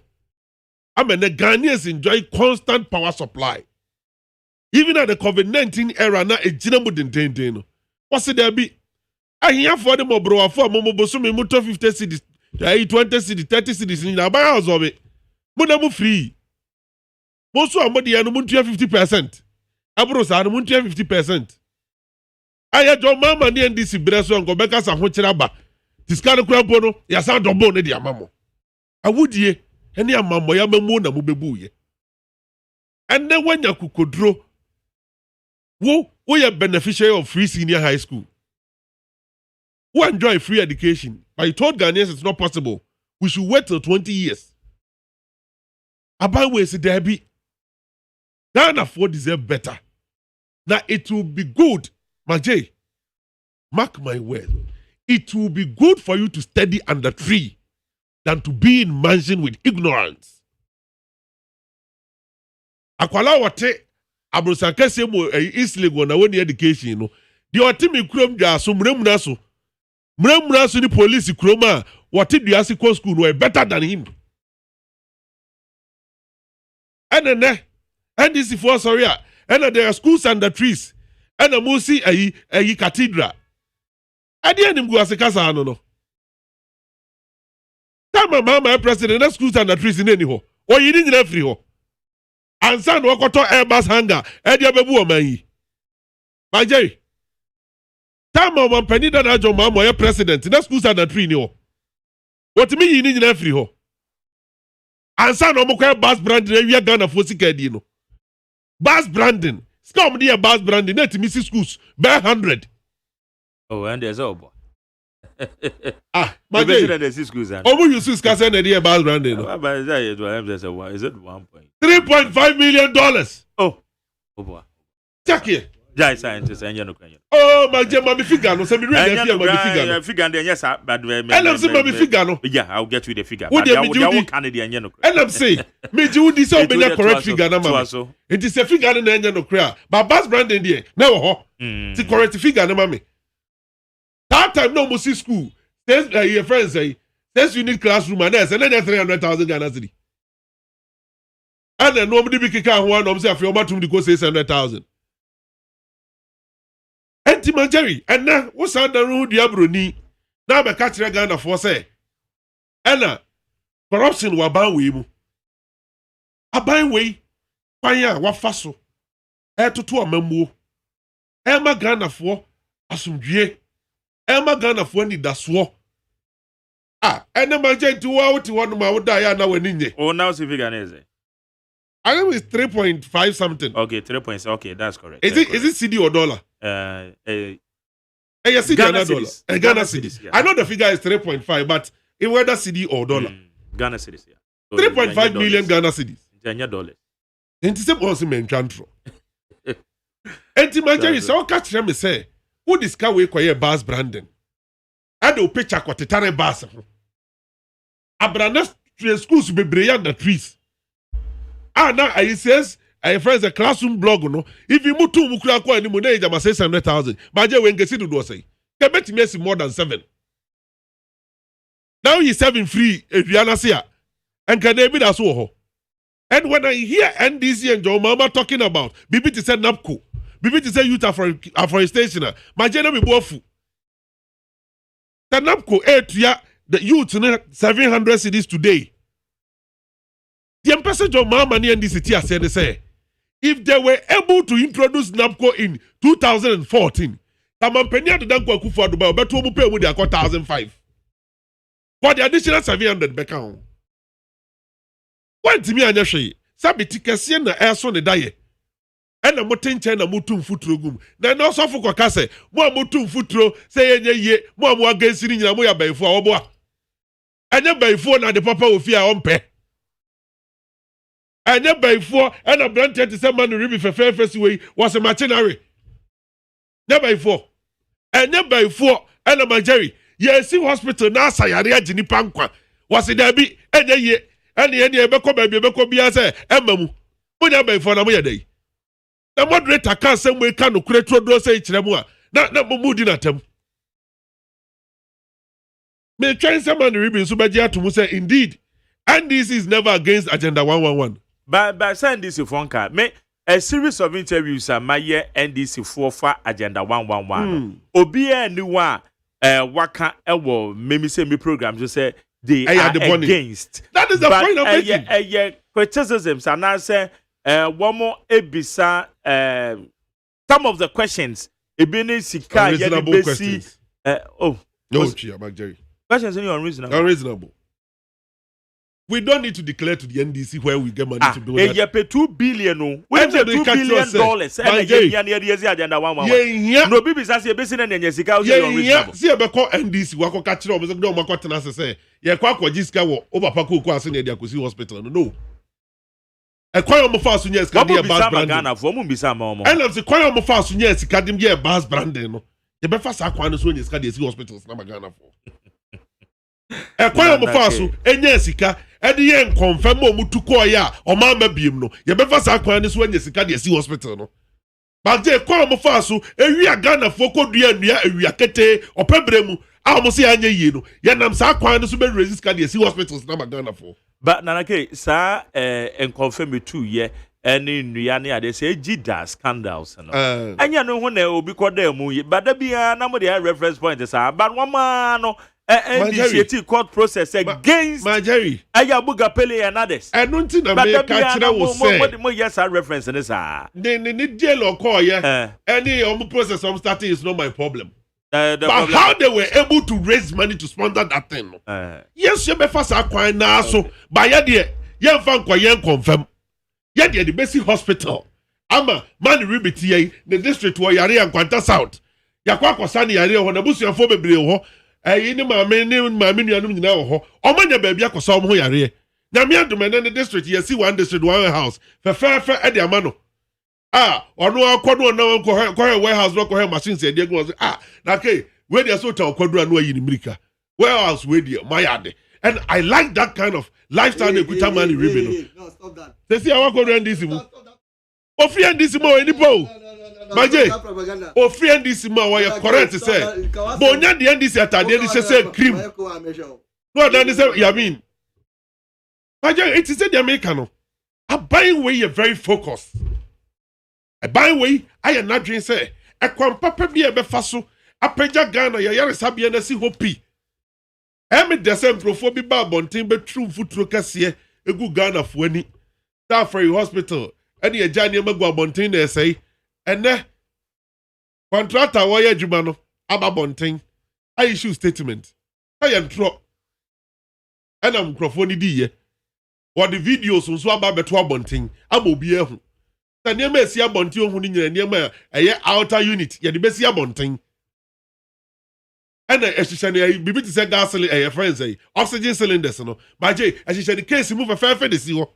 Speaker 13: I mean the Ghanaians enjoy constant power supply. Even at the COVID-19 era na ejina mu dendenden no. What's it there be? I hear for the mobro for momo bosumi mu 50 cedis, 20 cedis, 30 cedis in buy house of it. Mu na mu free. Most of amodi anu mu 50%. Abro sa anu mu 50%. Aya jo mama ni ndisi breso ngo beka sa ho kira ba. Tiskano kura bono ya sa dobo ne dia mamo. Awudie ene amamo ya mamu na mu bebu ye. Enne wanya kukodro. We are beneficiary of free senior high school. Who enjoy free education. But you told Ghanaians it's not possible. We should wait till 20 years. About ways there be. Ghana for deserve better. Now it will be good, Majay. Mark my word. It will be good for you to study under tree than to be in mansion with ignorance. Akwala wate abrosanka semo East Lagos na woni education no. Di otimi kurom dwa so mramuna so. Mramuna so ni police kurom a wote dua se ko school no better than him. And this for sorry and there are schools under trees. And a musi a cathedral. At the end of Guasicasa no. Tama mama president of schools under trees in any ho. Or you didn't have free ho. And son wakoto airbus hangar. Edia bebu omayi. Majay. Tama man penida na jo mama ya president. Na schools under tree ni ho. What me you need free ho. And son omoko bus branding we are Ghana for sikedi no. Bus branding. Scum dear bus branding. Net Mrs. Schools. Bear 100.
Speaker 1: Oh, and there's all boy.
Speaker 13: My
Speaker 1: schools.
Speaker 13: Oh, you see, Scassan and dear bus branding.
Speaker 1: Is it 1 point?
Speaker 13: $3.5 million.
Speaker 1: Oh boy.
Speaker 13: Check here.
Speaker 1: Jai scientists and Yanukan.
Speaker 13: Oh, my dear, Mammy Figano. Send me real
Speaker 1: figure. Yes, but
Speaker 13: and I'm saying, Mammy Figano.
Speaker 1: Yeah, I'll get you the figure.
Speaker 13: Would you
Speaker 1: Canadian Yanuk?
Speaker 13: And I'm saying, me do this all be a correct figure. It is a figure in the engine of Korea. But bus branding there. Never. The correct figure, Mammy. That time, no Musi school. Your friends say, says you need classroom and then 300,000 Ghana cedi. And then nobody be kicking one of them. If you're about to go 600,000. Enti Jerry, and now what's under who diabroni? Now be catch Ghana for say. Ena corruption wa ban we mu. Aban we panya wa faso. Toto amammo. Ema Ghana for asumdue. Ema Ghana for ni daso. Ena manje nti wa wuti wonu ma wuda ya na wani nye.
Speaker 1: Oh, now see figure is it?
Speaker 13: I think it's 3.5 something.
Speaker 1: Okay, 3.6. Okay, that's correct.
Speaker 13: Is it CD or dollar?
Speaker 1: Ghana
Speaker 13: dollars. Ghana cedis. Yeah. I know the figure is 3.5, but in whether CD or dollar.
Speaker 1: Ghana cedis, yeah. So
Speaker 13: 3.5 million Ghana cedis.
Speaker 1: $10.
Speaker 13: And it's a also main country. And to my Jerry, so catch them say, who discover we quiet bus branding? I do picture quatitare bus. Abranas schools be brilliant the trees. Now I says I friends a classroom blog no. If you move to mukura kwa ni mo na ejama 600,000. Baje we ngesi do say. Can bet me more than 7. Now he's serving free Adriana Sia. And can they be that so ho? And when I hear NDC and John Mama talking about Bibi to say NAPCO, Bibi to say youth afforestation, my general be bofu. The NAPCO the youth 700 cities today. The ambassador of Mama and NDC said they say, if they were able to introduce NAPCO in 2014, Tamampenia the Danko Kufa Dubai, but to pay with their 1,005. For the additional 700 back on. What to me and Yashi? Sabitikasian the air son the diet. And a mountain chain a mutum futrogum. Then also for Kokase, more mutum futro, say ye, more against sitting in a moya by 4 boa. And then by 4 now the papa will fear on pay. And then by 4 and a brand 37 man river for fair first way was a machinery. Never by 4. And then by 4 and a majority. Yes, hospital now Sayaria Jini Pankwa was it there be and ye and the Beko baby Beko Bia say, Emmamu. Put up by 4 day. The moderator can't say we can create road say chiremua. Na moodi na tem. Me try someone ribbon so begia to say indeed. And this is never against Agenda 111.
Speaker 1: But send this phone me a series of interviews are my year NDC for Agenda 111. Obia new one waka ewo me say me program just say they are against.
Speaker 13: That is the point of making.
Speaker 1: Criticisms and I say one more ebisa some of the questions ebini sika
Speaker 13: unreasonable questions.
Speaker 1: Jerry. Questions are unreasonable.
Speaker 13: Unreasonable. We don't need to declare to the NDC where we get money to do that.
Speaker 1: You pay $2 billion. We have $2 billion. Agenda 111. No bibi say be sin na nyesika o say unreasonable.
Speaker 13: See be call NDC wa ko ka kire o me say do ma ko tena say ye kwa kwaji sika wo o papa ko ko ase na dia kosi hospital no. E kwa mo fa so nya sika dia bas branding.
Speaker 1: For mo bisa ma mo.
Speaker 13: And say kwa mo fa so nya sika dim dia bas branding no. Ye be fa sa kwa no so nya sika dia si hospitals na Ghana for. E kwa mo fa so enya sika Edi yen confirm mo mutu ko ya o ma mabiem no ye be fa sa kwan ni so anya sika de si hospital no ba je ko mo fa so ewia Ghana fo kodua anua ewia kete opebre mu a mo se anya yie no ye nam sa kwan ni so be resist sika de si hospitals na Ghana fo
Speaker 1: but nanake sa en confirm 2 ye eni nua ne ade se gida scandals no anya no ho na obi koda mu but da bia na mo de reference point sa but one man no initiative court process against
Speaker 13: Jerry.
Speaker 1: Ayabuga Pele and others.
Speaker 13: I don't think America will say.
Speaker 1: What yes, I reference in this.
Speaker 13: They jail or call, yeah. Any process I'm starting is not my problem. But how they were able to raise money to sponsor that thing? Yes, you may first acquire now. So, by your dear, young fan, young confirm. Yet, the basic hospital. Ama, man, Ribiti, the district where Yari and Quanta South. Yakwako Sani Yari, on the Busia Fobe. Ini maame nuanum nyina wo ho omanya baabia koso ho yare na me adom na district ye see one district one house fe e de amano ono akodo na ko warehouse no ko machines e de go na ke we dey so ta akodo na ayi ni mirika warehouse we dey mayade and I like that kind of lifestyle ekuta man ribe no stop that say see akodo ndisi mu ofi ndisi mo enipo Maje, o free NDC ma wa correct say. Bonya the NDC atade ni say cream. No that say you mean. Maje, it is the American no. A buying way you very focused. A buying way I am not dream say. E kwampa pe bi e be faso. Apeja Ghana ya yare sabia na si hopi. E me de say profo bi ba bonten be true futuro kase egu Ghana fo ani. That for hospital. Any e jani magwa bonten na say. Ene contractor wo ye adwuma no ababonten I issue statement I entro ena microphone di ye what the videos so ababeto abonten amobi ehu na niam esi abonten ohu ni nyina niam eye outer unit ye de besi abonten ena ehihye ne bibi ti say gas cylinder friends oxygen cylinders no ba je ehihye the case move fa de si ho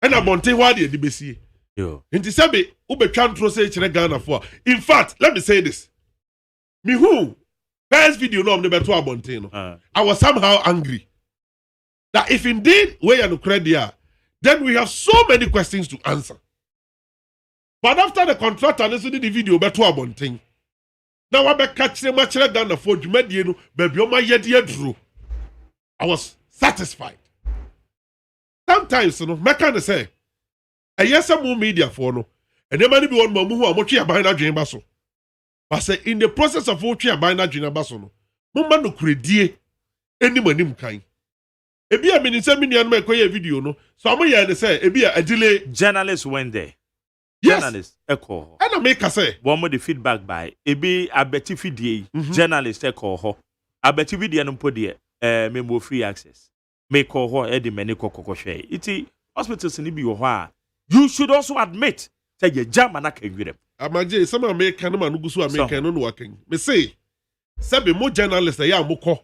Speaker 13: ena abonten wa de besi Inti sabi ube chantro say chire Ghana for. In fact, let me say this. Me who first video no never to abontino. I was somehow angry that if indeed we are no credit, then we have so many questions to answer. But after the contractor listened to the video, better abontin. Now I be catch them much Ghana for Jumediano, baby, my yet drew. I was satisfied. Sometimes, you know, I can say. And yes, some media for no. And there might be one more who are much behind that dream basso. But say in the process of watching a behind that dream basso no. Mumma no credit any money kind. A be a minister minion make a video no. So I'm here to say a delay.
Speaker 1: Journalists went there.
Speaker 13: Yes.
Speaker 1: Journalists echo.
Speaker 13: And I make a say.
Speaker 1: One more the feedback by a be a betty video. Journalists echo ho. A betty video no podi memo free access. Make call ho Eddie Meniko share. Iti hospitals in Ibi you should also admit that you jam and I can with them.
Speaker 13: Amaje, some American man who go American no working. Me say, sabi mo journalist ya moko.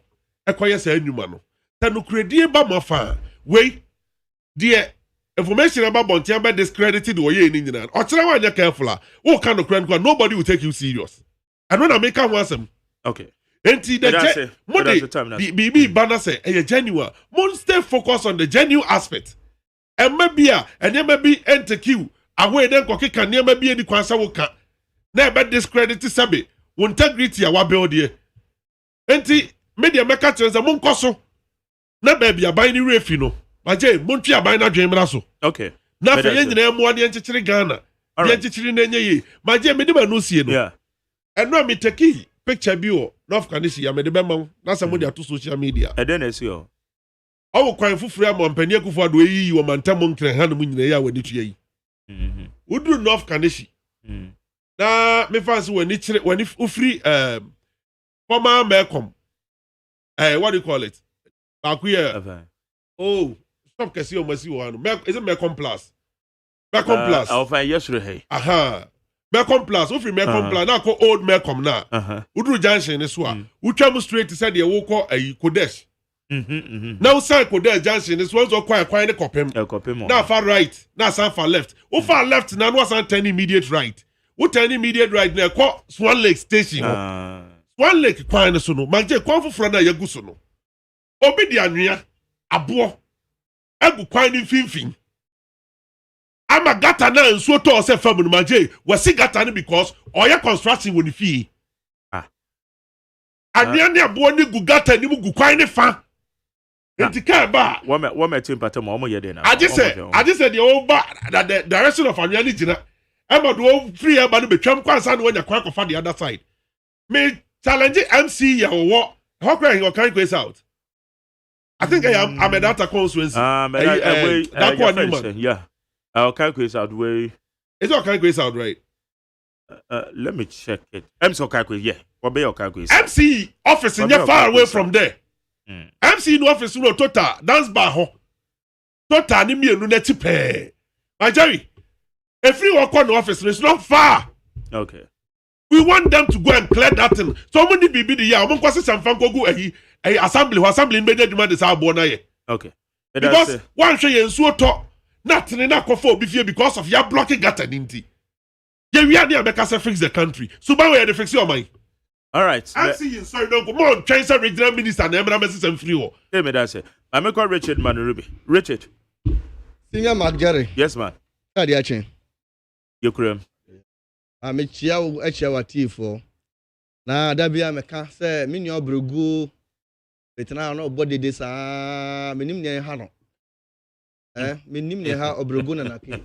Speaker 13: Ekoye say enuma no. Tanu credit ba mafa. Wait, dear information about Montie be discredited or ye ni nyina. Ochire wa nya careful. Wo kind of crime nobody will take you serious. And when American wants them.
Speaker 1: Okay.
Speaker 13: Enti the BB banner say e genuine. Mon stay focused on the genuine aspect. And maybe and then maybe NTQ away then kokeka niema bi edi kwansa wo ka na ebe discredit sabe wo integrity a wa build here enti media meka chenza mo nkoso na baby aban ni refi no baje montu aban na dwen mra so
Speaker 1: okay
Speaker 13: na fe ye nyina emu ade enchichiri Ghana ye enchichiri na enye yi baje me de ma no sie no
Speaker 1: yeah
Speaker 13: eno mi take picture bi o North Kanisi ya me de be ma na sa mo de to social media
Speaker 1: e den esi o
Speaker 13: awo kwan fufuru am mpani akufo ado yi wo mantam nkran ha no mu nyina ya wani tuye yi udru North Kanisi na me fans wani chire wani ufri former Melcom what do you call it bakuya oh stop kesi o masi wo ano is it Melcom Plus
Speaker 1: I'll find yesterday hey
Speaker 13: aha Melcom Plus ufri Melcom Plus na ko old Melcom na udru junction ni so a utwam straight said ye wo ko Kodesh now say Kodesh junction is one so kwai ne kopem na far right na san far left o far left na no san turn immediate right wo turn immediate right na ko Swan Lake station Swan Lake kwai ne so no magje kwai foforo na yagu so no obi di anwea abo agu kwai ne finfin ama gata na nso to se fam no magje wasi gata ne because oya construction woni fie anwea ne abo ne gu gata ni mu gu kwai ne fa enti ka ba
Speaker 1: wo me team pattern mo ye dey na
Speaker 13: I just said the over the direction of anwea ni gina ama do free eba no betwam kwansa no nya kwan kofa the other side me challenge MC ya wo how can you carry this out I think I'm a data constituency that one Newman
Speaker 1: yeah I'll calculate out way
Speaker 13: it's all calculate out right
Speaker 1: let me check it MC calculate yeah what be your calculate
Speaker 13: MC office in far away from there MC no office no total dance bar ho total ni mienu na ti pe my Jerry if you walk on the office it's not far
Speaker 1: okay
Speaker 13: we want them to go and clear that thing somebody be the year omo kwase samfan kogu assembly in media demand is abo na ye
Speaker 1: okay
Speaker 13: because one hwe ye nsuo to na tene na kofo obi fie because of ya blocking gata ninti ye wi ade abeka se fix the country so ba we dey fix your mind
Speaker 1: all right
Speaker 13: I see you sorry don't go more change regional minister na emra message am free o
Speaker 1: hey me that say I make call Richard Manurubi Richard
Speaker 14: Senior Mark Jerry
Speaker 1: yes man
Speaker 14: how dey achen
Speaker 1: you krem
Speaker 14: me chia wa tifo na da bia me ka say me nyo bregu betena no body dey sa me nim ne ha no me nim ne ha obregu na ke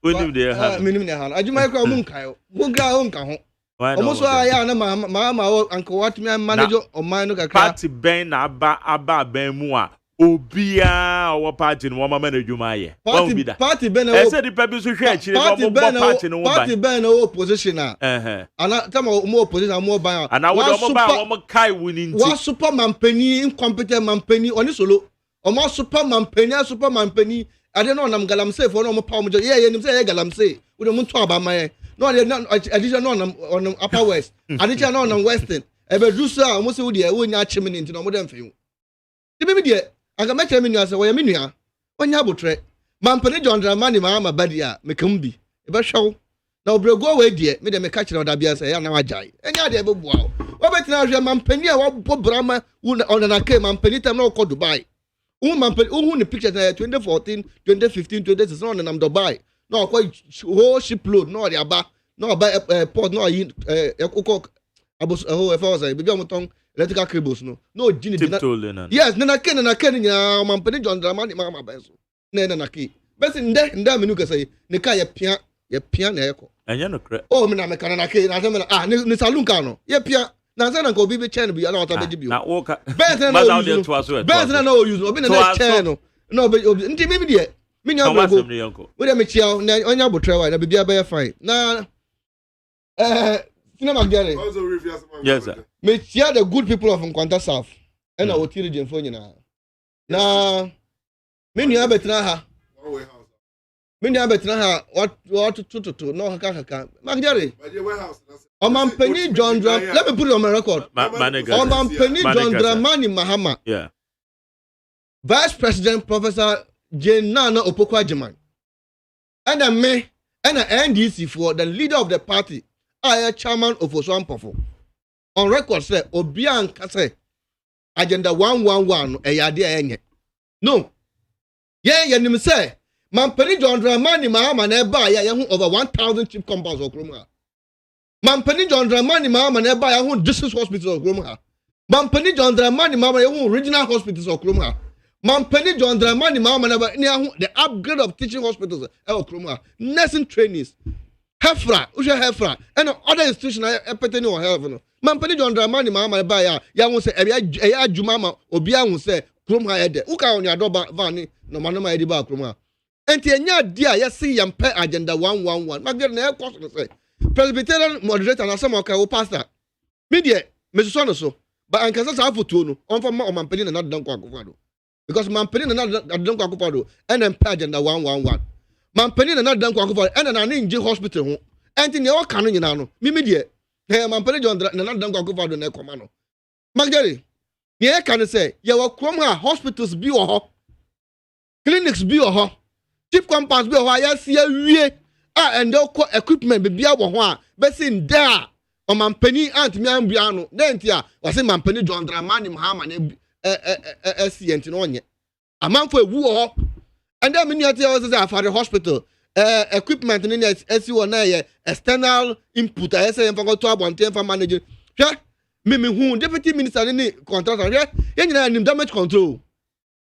Speaker 1: onim de ha
Speaker 14: me nim ne ha adwuma ko mu nkan mo gra o nka ho omo so aya na ma anko what me manage o man no kakra
Speaker 1: party ben na aba ben mu a obia owo party no mama na dwuma ye
Speaker 14: party ben
Speaker 1: e say the people so hwe akire no mo party no wo ban
Speaker 14: party ben no opposition ana tama mo opposition mo ban
Speaker 1: ana wo do mo ba wo kai wini nti
Speaker 14: wa superman pani incompetent man pani oni solo o mo superman pani ade no nam galamsey for no mo pa mo je ye nim say ye galamsey wo do mo to aba man no addition no on upper west addition no on western e be du so a mo se wo de wo nya chimini nti no mo dem fe ti be de aga meche me nua se wo ye me nua onya botre mampani John Dramani ma badi a mekam bi e be hwew na obrego we de me de me ka kire oda bia se ya na wajai enya de be bua wo betina hwe mampani a wo brama on na ke mampani tam na wo Dubai mampani hu ni picture na 2014 2015 2016 on nam Dubai na wo whole shipload na ode aba na aba port na yi ukok abos e fa say bi omoton electrical cables no jini yes na ken nya mampani John Dramani ma ba so na ke besi nda menu ka say ne ka ye pia na eko
Speaker 1: anya no kre
Speaker 14: me na me kana na ke na me ni salon ka no ye pia na say na ko bi chain bi na wata be di bi
Speaker 1: na wo ka
Speaker 14: besi na no use obi na chain no obi nti bi de me nya go we de me chia na onya botre wa na bibia be fine na Sina Magdare.
Speaker 1: Yes, sir.
Speaker 14: Me chia the good people of Nkwanta South. And I will tell you for you now. Na me nua betina ha. Me nua betina ha what to no kaka. Magdare. Omampani John Dram. Let me put it on my record. Omampani John Dramani Mahama.
Speaker 1: Yeah.
Speaker 14: Vice President Professor Jane Nana Opoko AGYEMAN. And me and NDC for the leader of the party. I am chairman of Oswampofo. On record say Obian Kase agenda 111 eyade enye. No. Ye nim say Mampani John Dramani Mahama nearby, ya over 1,000 cheap compounds or Kroma. Mampani John Dramani Mahama nearby, ya district hospitals or Kroma. Mampani John Dramani Mahama, ya regional hospitals or Kroma. Mampani John Dramani Mahama never near the upgrade of teaching hospitals or Kroma. Nursing trainees. Hefra, Usha Hefra, and other institutions are petting or heaven. Mampani John Dramani Mahama by ya won't say, Eya Jumama, or Bia won't say, Kroma Ede, Uka on your doba vani, no manama ediba Kroma. And the dear, yes, see, and pay agenda 111. Magdalene, never cost to say. Presbyterian moderator and some okay, pastor. Media, Mrs. Sonoso, but I can't have for two, on for more Mampani and not Dunkwakufado. Because Mampani and not Dunkwakufado, and then pay agenda 111. Mampani and not Dunkwakufado, and an Ninja hospital. And in your canon, you know, media. Hey, Mampani John, and not Dunkwakufado, and Comano. Magdalene, yeah, can I say, you will come here, hospitals be or clinics be or cheap compounds be why I see a way and they'll call equipment be one, but in there or Mampani Aunt Miambiano, then tia was a Mampani John Dramani Mahama SCN. A man for a war and then many others for the hospital equipment in SU1 external input. I say for 12 and 10 for manager. Yeah, Mimi who deputy minister in the contractor, yeah, damage control.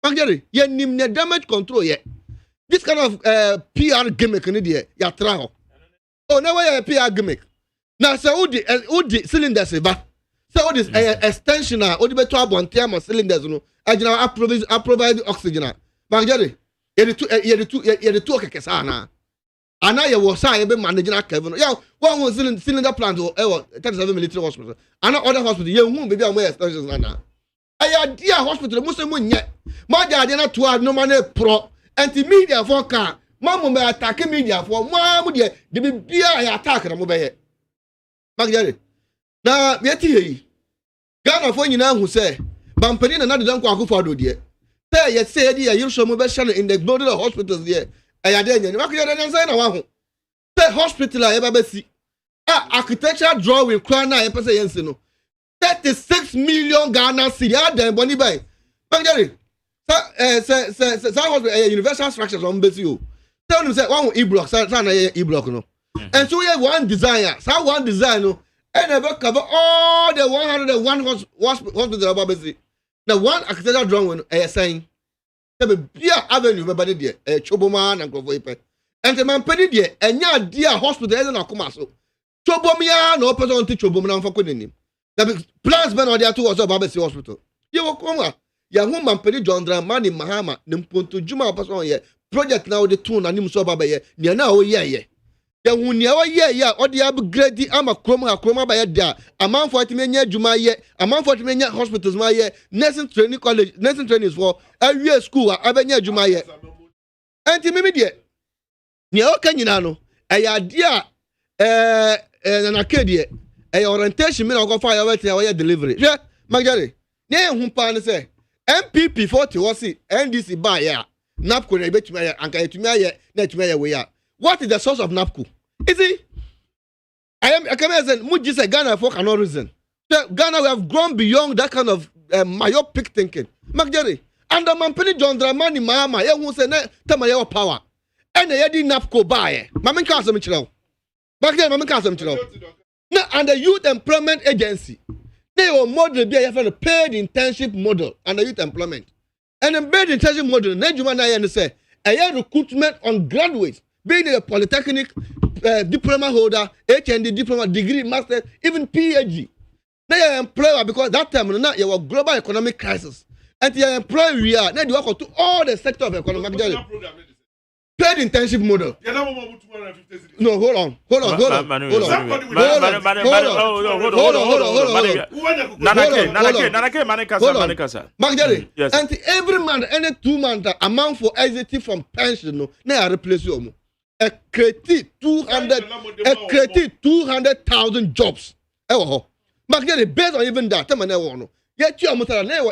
Speaker 14: Magari, yeah, damage control yet. This kind of PR gimmick in India, ya traho. Oh, now I PR gimmick. Now, so the cylinders, so this extension, or the better one term of cylinders, I provide oxygen. Magari, you the two Kesana. And now you was managing Kevin. Yeah, one was cylinder plant or 37 military hospital. And other hospital, you won't be aware extensions. I had dear hospital, Muslim yet. My dad, not to have no money pro. Anti-media for car. Mamma may attack media for one would yet. The be attack on mobile. Magdalene. Now, yet he. Ghana for you now who say, Bampani and not done quack for do dear. Say, yet say, dear, you show mobile in the blood of hospitals there. I had any Magdalene. Say, hospital I ever see. Architecture drawing crown I ever say, 36 million Ghana city. I then Bonnie Bay. Magdalene. Universal structures on BCU. Tell them say one e-block, e-block no. And so we have one designer, so one design no, and never cover all the 101 hospitals about BC. Now one architectural drawing saying, "There be avenue, but there Choboman and Grovoipe, and the man penny there, and ya dear hospital is not come so. Chobomia no person to Choboman for Kunim. The plans been on there two also about BC hospital. You will come. Ya hu Mampani John Dramani Mahama nimpuntu juma person ye project now the tune anim so baba ye nia na o ye ya hu nia o ye o de upgrade ama kroma ba ye dia amanfo atimenya juma ye amanfo atimenya hospitals ma ye nursing training college nursing training for awie school abenya juma ye anti mimi de nia o kanyina no eya dia na kedie orientation me na go fa ya wet ya delivery hwe magare ne hu pa ne say MPP 40 was it NDC buy ya NAPCO na betuma ya anka etuma ya na etuma ya we ya. What is the source of NAPCO? Is it I can say muji say Ghana for cannot reason. Ghana we have grown beyond that kind of myopic thinking. Magdalene and the Mampani John Dramani Mahama ya who say na tama ya power. And the yedi NAPCO buy. Mamen ka asem chiro. Magdalene mamen ka asem chiro. Na and the Youth Employment Agency. They will model be a paid internship model and the youth employment. And a paid internship model, Nejumana say, a recruitment on graduates, being a polytechnic diploma holder, HND diploma, degree, master, even PhD. They are employer because that time you have global economic crisis. And they are employer we are, they work to all the sector of economic. Paid internship model. No, hold on. Magdalene, and every month, any 2 months, amount for exiting from pension, no, they replace you. A creative 200,000 jobs. Magdalene, based on even that, yet you are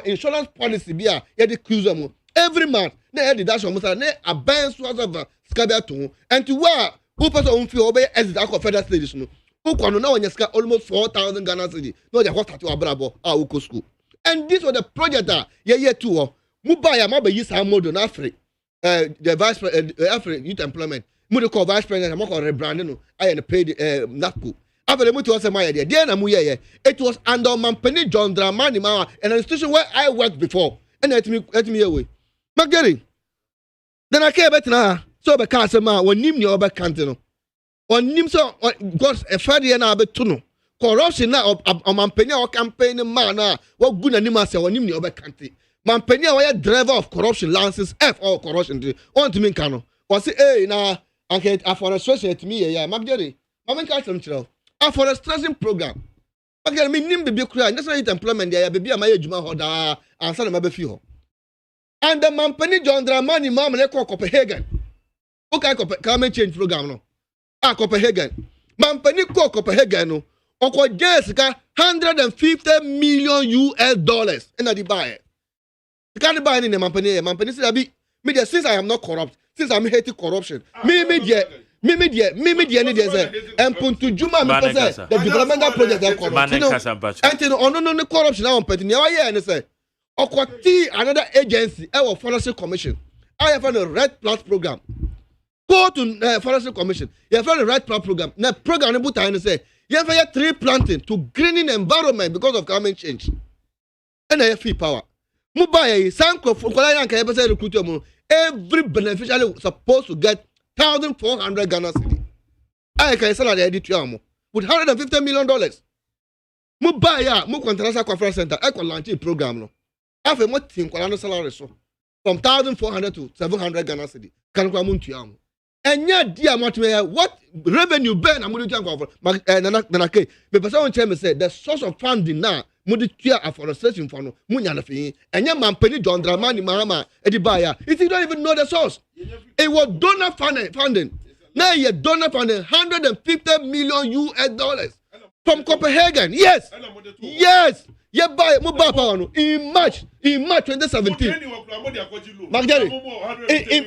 Speaker 14: insurance policy, be a cruiser. Every month, they had the dash of Musa, a band was of Scabia and to where who person feel obey as the federal station. Who can know when you almost 4,000 Ghana city. No, they host to Abrabo, our Uko school. And this was the project that, yeah, too. Mubaya Maba use our model in Africa. the vice president youth employment mu de call vice president mo call rebranding no I paid NAPCO after the mutu was my idea there na mu ye it was under Mampeni John Dramani ma an institution where I worked before and let me away magari then I came back na so be ka asema wonim ne oba kante no onim so god e fade na abeto no corruption na Mampeni o campaign man na wo gu na nim ase wonim ne oba kante Mampeni a driver of corruption license F or corruption on to me kano was say na anke afforestation to me ya magari mamen ka some chiro afforestation program magari me nim be kura national youth employment ya be ma adwuma ho da ansa na ma be fi ho and the Mampeni John Dramani mama le Copenhagen okay climate change program no Copenhagen Mampeni Copenhagen no oko jesika $150 million in the buy. You can't buy any Mampeni. Mampeni said, "Me since I am not corrupt, since I'm hating corruption, me media, and Puntu Juma me say the developmental project are corrupt. And no corruption now on Petty. Now and say, Okwati another agency, our Forestry Commission. I have a Red Plus program. Go to Forestry Commission. You have a Red Plus program. Now program about time say you have a tree planting to greening environment because of climate change. And I have free power." Mubaya, Sanko, every beneficiary supposed to get 1,400 Ghana cedi. I can sell at the editorial with $150 million. Mubaya, Mukantarasa Conference Center, I can launch a program. No, after what team can salary so from 1,400 to 700 Ghana cedi. Can come on and yet, dear what revenue burn? I'm going to talk about Nanake. But someone tell me say the source of funding now. Mudi tia afforestation for no munya na fi enya Mampeni John Dramani mama edibaya it you don't even know the source it was donor funding now you donor funding $150 million from Copenhagen yes yeah buy mobile power no in March 2017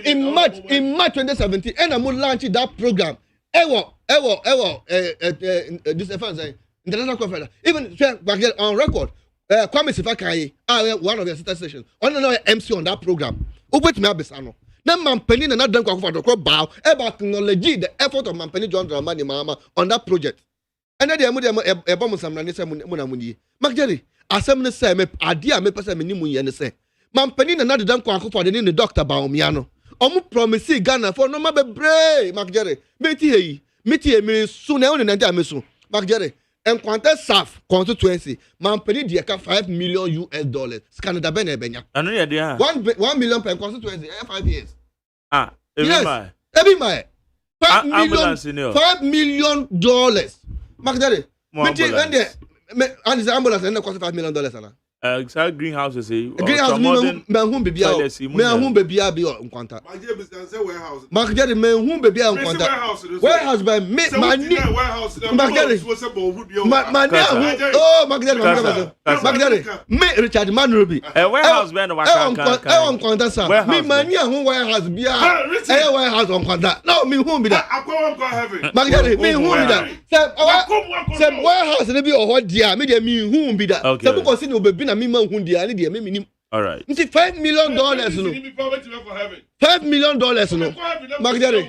Speaker 14: in March 2017 and I launch that program ewo this offense international conference even on record Kwame Sifakai one of the sister stations on no MC on that program ubet me abesano na Mampeni na dan kwa for bow about acknowledge the effort of Mampeni John Dramani mama on that project and then e bom sam na ne say munamuni magjeri asem ne say me ade a me pese me nimu ye ne say Mampeni na dan kwa for the ne doctor Baomia no omu promise Ghana for no ma bebre magjeri meti me so na on na me so magjeri and quantity SAF constituency Mampeni dieka $5 million Canada benya.
Speaker 1: Anu ya dia.
Speaker 14: 1 million per constituency 5 years.
Speaker 1: Every
Speaker 14: month. $5 million. Magdare. And the ambulance and cost $5 million
Speaker 1: exact greenhouses
Speaker 14: greenhouse me hum baby abi on kwanta magjeri me hum baby on kwanta warehouse by me mani magjeri magjeri me Richard Manrubi
Speaker 1: warehouse by no waka
Speaker 14: on kwanta sa me mani hum warehouse bia warehouse on kwanta no me hum bi da magjeri me hum bi da se warehouse ne bi o dia me dia me hum bi da se bu ko si no baby na me man hu dia ne dia me minim
Speaker 1: all right
Speaker 14: nti $5 million no $5 million no magjeri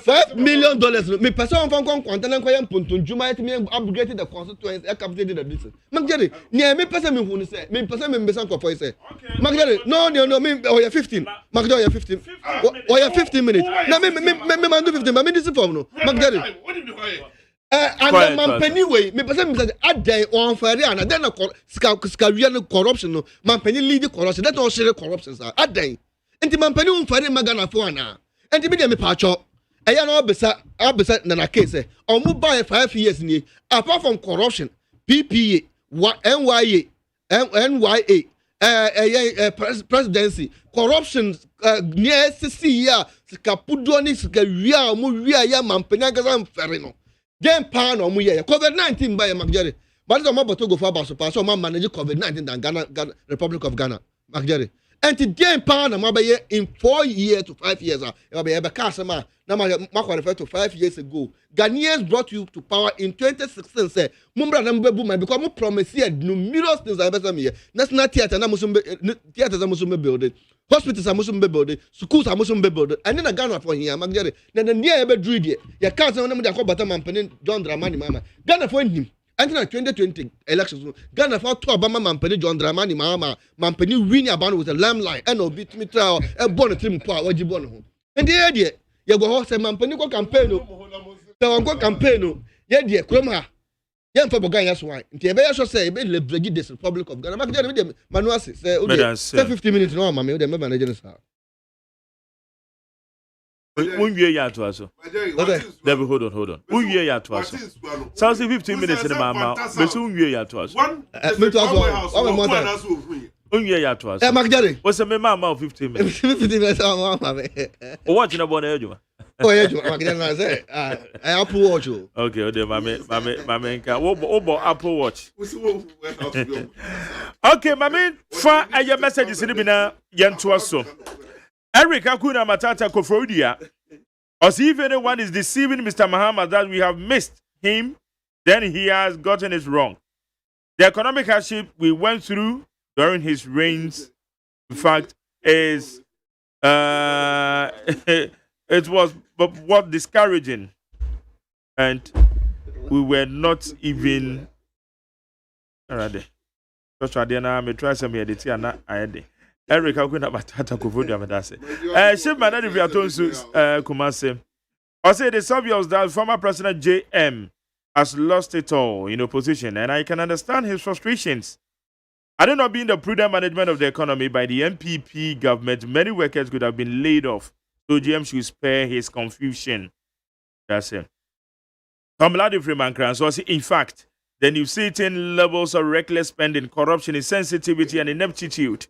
Speaker 14: $5 million no me person fon content kwa yam pontun juma yet me upgrade the constituency e capture the business magjeri ne me person me hu ne say me person me besan kwa for say magjeri no me oh ya 15 magjeri ya 15 oh ya 15 minutes na me man do 15 me this form no magjeri and the Mampeni way, me person me say a day on fair and then ska corruption no Mampeni lead corruption that all share corruption sir a day enti Mampeni un fair magana fo ana enti me dey me pacho eya no obesa na na case omu buy 5 years ni apart from corruption PPA NYA presidency corruption near SC ya ska pudo ni ska wia omu wia ya Mampeni agaza fair no game pan or muye COVID-19 by Magjeri. But it's a mob to go for about so man manage COVID-19 than Ghana Republic of Ghana. Magjeri. And the game pan a in 4 years to 5 years. Be a customer. Now my refer to 5 years ago. Ghanaians brought you to power in 2016. Say Mumbra number boom because mu promise here numerous things I better me. National theater na musumbe theater za musumbe building. hospitals are musum be build schools are musum be build and then Ghana for here magere na near ebe dru die ya ka say na me dey akobata mampene John Dramani mama Ghana for him and na 2020 elections Ghana for to Obama mampene John Dramani mama mampene win about with a lamb and obi timi tra e born trim po a waji born ho and the idea ye go ho say mampene ko campaign o say on go campaign o ye die krom ha ye mfa bogan ya so wan nti ebe ya so say ebe leverage this Republic of Ghana magere me dey manual say 50 minutes no mama me dey me manage sa
Speaker 1: Unwie ya to aso. David, hold on. Unwie ya to aso. So 15 minutes in the mama. Me so unwie ya to aso.
Speaker 14: Me to aso.
Speaker 1: Unwie ya to aso.
Speaker 14: Magere.
Speaker 1: What's the mama of 15 minutes?
Speaker 14: 15 minutes mama.
Speaker 1: Watch na bona ejuma.
Speaker 14: Oh yeah, magere na say Apple Watch.
Speaker 1: Okay, ode mame nka. Wo Apple Watch. Okay, mame fa aye messages ni bi na ye nto aso. Eric Akuna Matata Kofrodia. As if anyone is deceiving Mr. Mahama that we have missed him, then he has gotten it wrong. The economic hardship we went through during his reigns, in fact, is it was what discouraging, and we were not even. Alright, me try some edit and I Eric Akuna Matata Kofodia Medase. Shipman and Viatonsu Kumase. I say it's obvious that former President JM has lost it all in opposition, and I can understand his frustrations. Had it not been the prudent management of the economy by the MPP government, many workers could have been laid off. So JM should spare his confusion. That's it. Kamladi Freeman Kran. So I say, in fact, the new certain levels of reckless spending, corruption, insensitivity, and ineptitude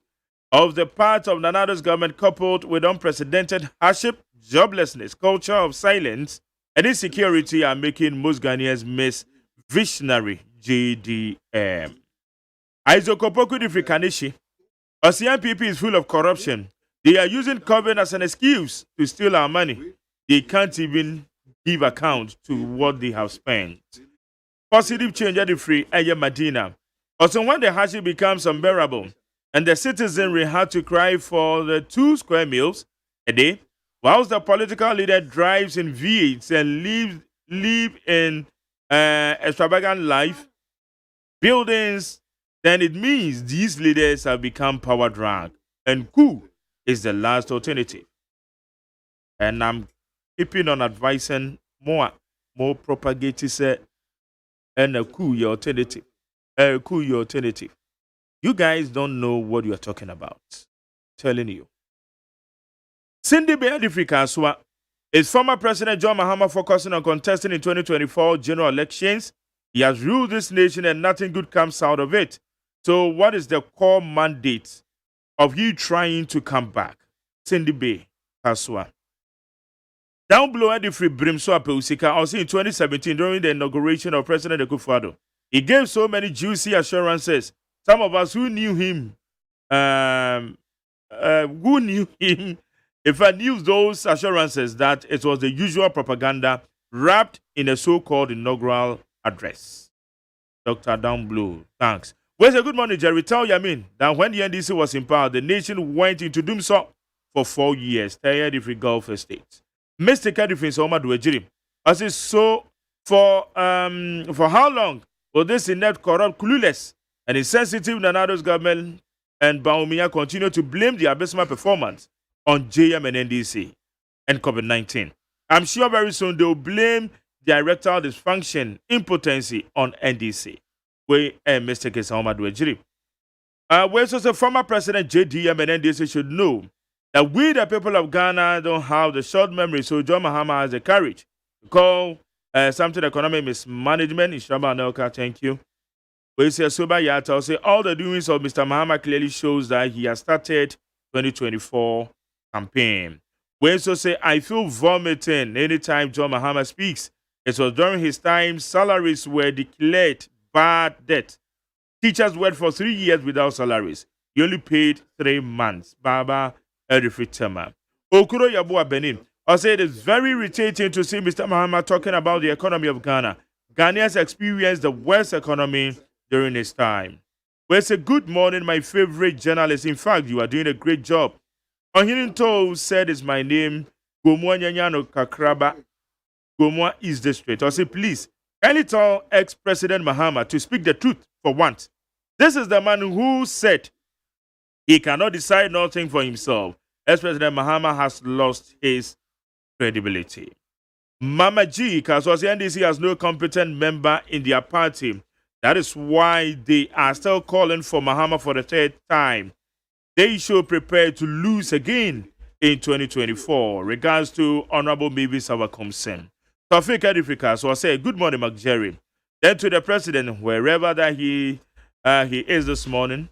Speaker 1: of the part of Nanado's government, coupled with unprecedented hardship, joblessness, culture of silence, and insecurity are making most Ghanaians miss visionary JDM. Aizokopoku Difrikanishi, as the MPP is full of corruption, they are using COVID as an excuse to steal our money. They can't even give account to what they have spent. Positive change at the free Aya Medina. Also, when the hardship becomes unbearable, and the citizenry had to cry for the 2 square meals a day, whilst the political leader drives in V8s and live in extravagant life buildings, then it means these leaders have become power drunk, and coup is the last alternative. And I'm keeping on advising more propagating say, and a coup your alternative, You guys don't know what you're talking about. Telling you. Cindy Beadifrikanswa is former President John Mahama focusing on contesting in 2024 general elections. He has ruled this nation and nothing good comes out of it. So what is the core mandate of you trying to come back? Cindy Bay Kaswa. Down below Adifri Brimso Apeusika, also in 2017 during the inauguration of President Akufo-Addo, he gave so many juicy assurances. Some of us who knew him, if I knew those assurances that it was the usual propaganda wrapped in a so-called inaugural address. Dr. Downblow, thanks. Well, good morning, Jerry. Tell Yamin that when the NDC was in power, the nation went into doomsday for 4 years, tired if we Gulf Estate. Mr. Kadifin Soma Duejiri. As is so for how long will this inept, corrupt, clueless, and insensitive Nanado's government and Baumia continue to blame the abysmal performance on JM and NDC and COVID-19? I'm sure very soon they'll blame the erectile dysfunction, impotency on NDC. We Mr. Kesama Duejiri. Where so the former President JDM and NDC should know that we, the people of Ghana, don't have the short memory, so John Mahama has the courage to call something economic mismanagement. Ishama Nelka, thank you. We say Soba Yata say all the doings of Mr. Mahama clearly shows that he has started 2024 campaign. We also say I feel vomiting anytime John Mahama speaks. It was during his time salaries were declared bad debt. Teachers worked for 3 years without salaries. He only paid 3 months. Baba Erifitama. Okuro Yabua Benin. I say it is very irritating to see Mr. Mahama talking about the economy of Ghana. Ghanaians experienced the worst economy during his time. Well, say good morning, my favorite journalist. In fact, you are doing a great job. Ohininto said is my name. Gomwa Nyanyano Kakraba. Gomwa East District. I say, please, kindly tell ex-President Mahama to speak the truth for once. This is the man who said he cannot decide nothing for himself. Ex-President Mahama has lost his credibility. Mama G, because NDC has no competent member in their party. That is why they are still calling for Mahama for the third time. They should prepare to lose again in 2024. Regards to Honorable Maybe Sawakomsen. Tafik Edifika, so I say, good morning, Mark Jerry. Then to the president, wherever that he is this morning.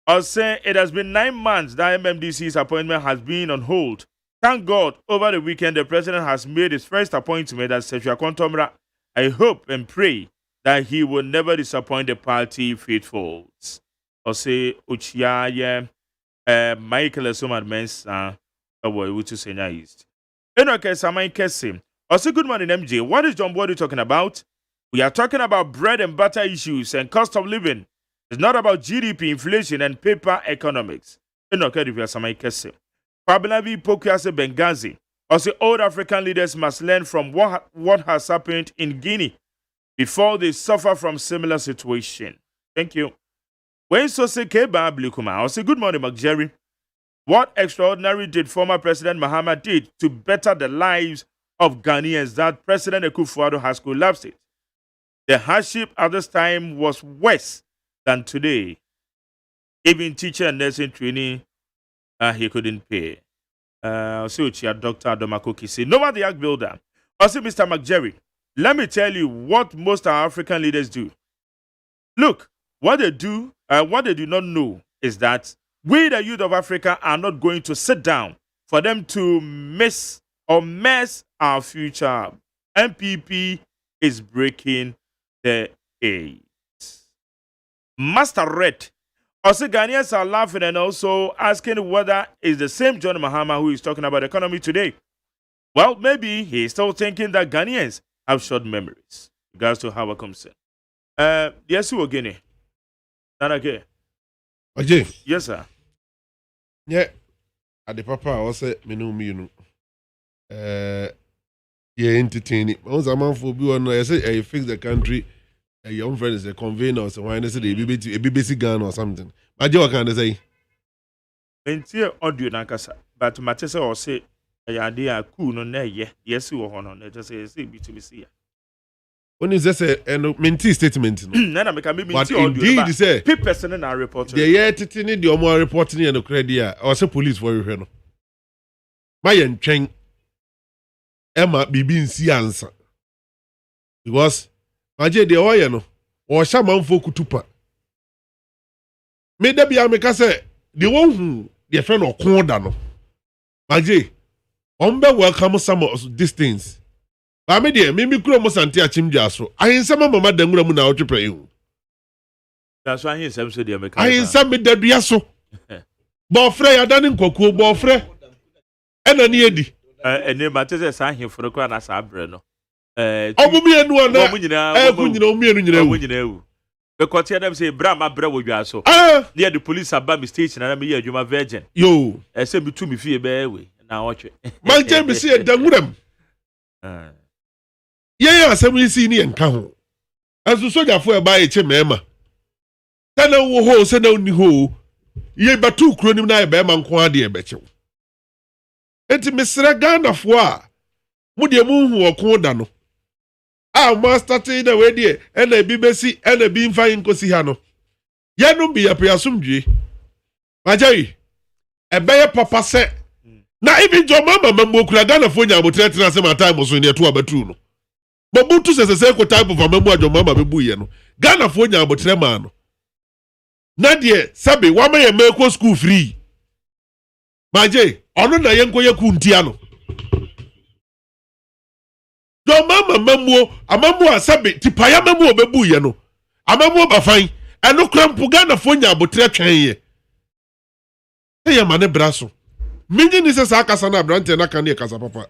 Speaker 1: I'll say it has been 9 months that MMDC's appointment has been on hold. Thank God, over the weekend, the president has made his first appointment as Sefia Kontomra. I hope and pray that he will never disappoint the party faithfuls. I'll say, Uchiaye, Michael Esomad Mensa, which is Senya East. Enoke Samai Kesim. I'll say, good morning, MJ. What is John Body talking about? We are talking about bread and butter issues and cost of living. It's not about GDP, inflation, and paper economics. Enoke Rivia Samai Kesim. Pablavi Pokiase Benghazi. Also, old African leaders must learn from what has happened in Guinea before they suffer from similar situation. Thank you. When so say Keba Blikuma, also good morning, McJerry. What extraordinary did former President Mahama did to better the lives of Ghanaians that President Akufo-Addo has collapsed it? The hardship at this time was worse than today. Even teacher and nursing training, he couldn't pay. So Dr. Adomako Kisi. No the Yak Builder. Also, Mr. McJerry, let me tell you what most of our African leaders do. Look, what they do not know is that we, the youth of Africa, are not going to sit down for them to mess our future. MPP is breaking the eight. Master Red. Also, Ghanaians are laughing and also asking whether it's the same John Mahama who is talking about economy today. Well, maybe he's still thinking that Ghanaians have short memories. Regards to how it comes in. Yes, you again. Not again.
Speaker 13: Okay.
Speaker 1: Yes, sir.
Speaker 13: Yeah. At the papa, I was saying, yeah, entertaining. Once a man for be on, I say, I fix the country. A young friend is a convener or someone, they say, a BBC gun or something. But you can't say.
Speaker 1: Enti audio nankasa, but Matesa or say, a idea cool no ne ye, yes, you are on it, just say, be to be see.
Speaker 13: When you say a mentee statement,
Speaker 1: Nana make a maybe
Speaker 13: indeed, say,
Speaker 1: people in our report.
Speaker 13: The year titini, the more reporting and the credit, or say police for you. My and Cheng Emma be see answer. Because Maje de oye no, or shaman for kutupa. Me debi ameka say, the one who the friend or corner no. Maje, welcome some of these things. But me dear, me kuro mo santi achim jaso. Ayin sama mama dengura mu na otwepre you.
Speaker 1: That's why he said the American.
Speaker 13: Ayin sama me dedua so. Bo frɛ ya dani nkokuo bo frɛ. Ɛna ni edi.
Speaker 1: Ene Matesa san he for kwa na sa abre no.
Speaker 13: Omumu enu ana. Omumu
Speaker 1: enu. The court them say Brahma bre wo dwa so. Near the police about me station na me ye adwuma virgin.
Speaker 13: Yo.
Speaker 1: Say me tu me fie be we na otwe.
Speaker 13: Man je me see danguram. Yeah, asem yi si ni enka ho. Azu sojafo e ba e che mema. Tana wo ho se na uni ho. Ye batu kuro nim na e be ma nko ade e be chew. Enti mesra Ghana fo a mu de mu hu okon da no. Ah, master te na we de e na bi besi e na bi mfa nkosi ha no. Ye no bi ya pe asumdwe. Majai e be ye papa se na even jo mama mamu kura Ghana fo nya botre tena se matai mo so ne to abatu no. Bobutu se ko type of mamu ajo mama bebu ye no. Ghana fo nya botre ma no. Na de sabe wa ma ye make school free. Majai ono na ye nko ye kuntia no. Jo mama mamu amamu asabe tipaya mamu obebu ye no. Amamu bafan eno krampu Ghana fo nya botre twen ye. Eye mane braso. Minji ni se sa kasa na brante na kan ye kasa papa.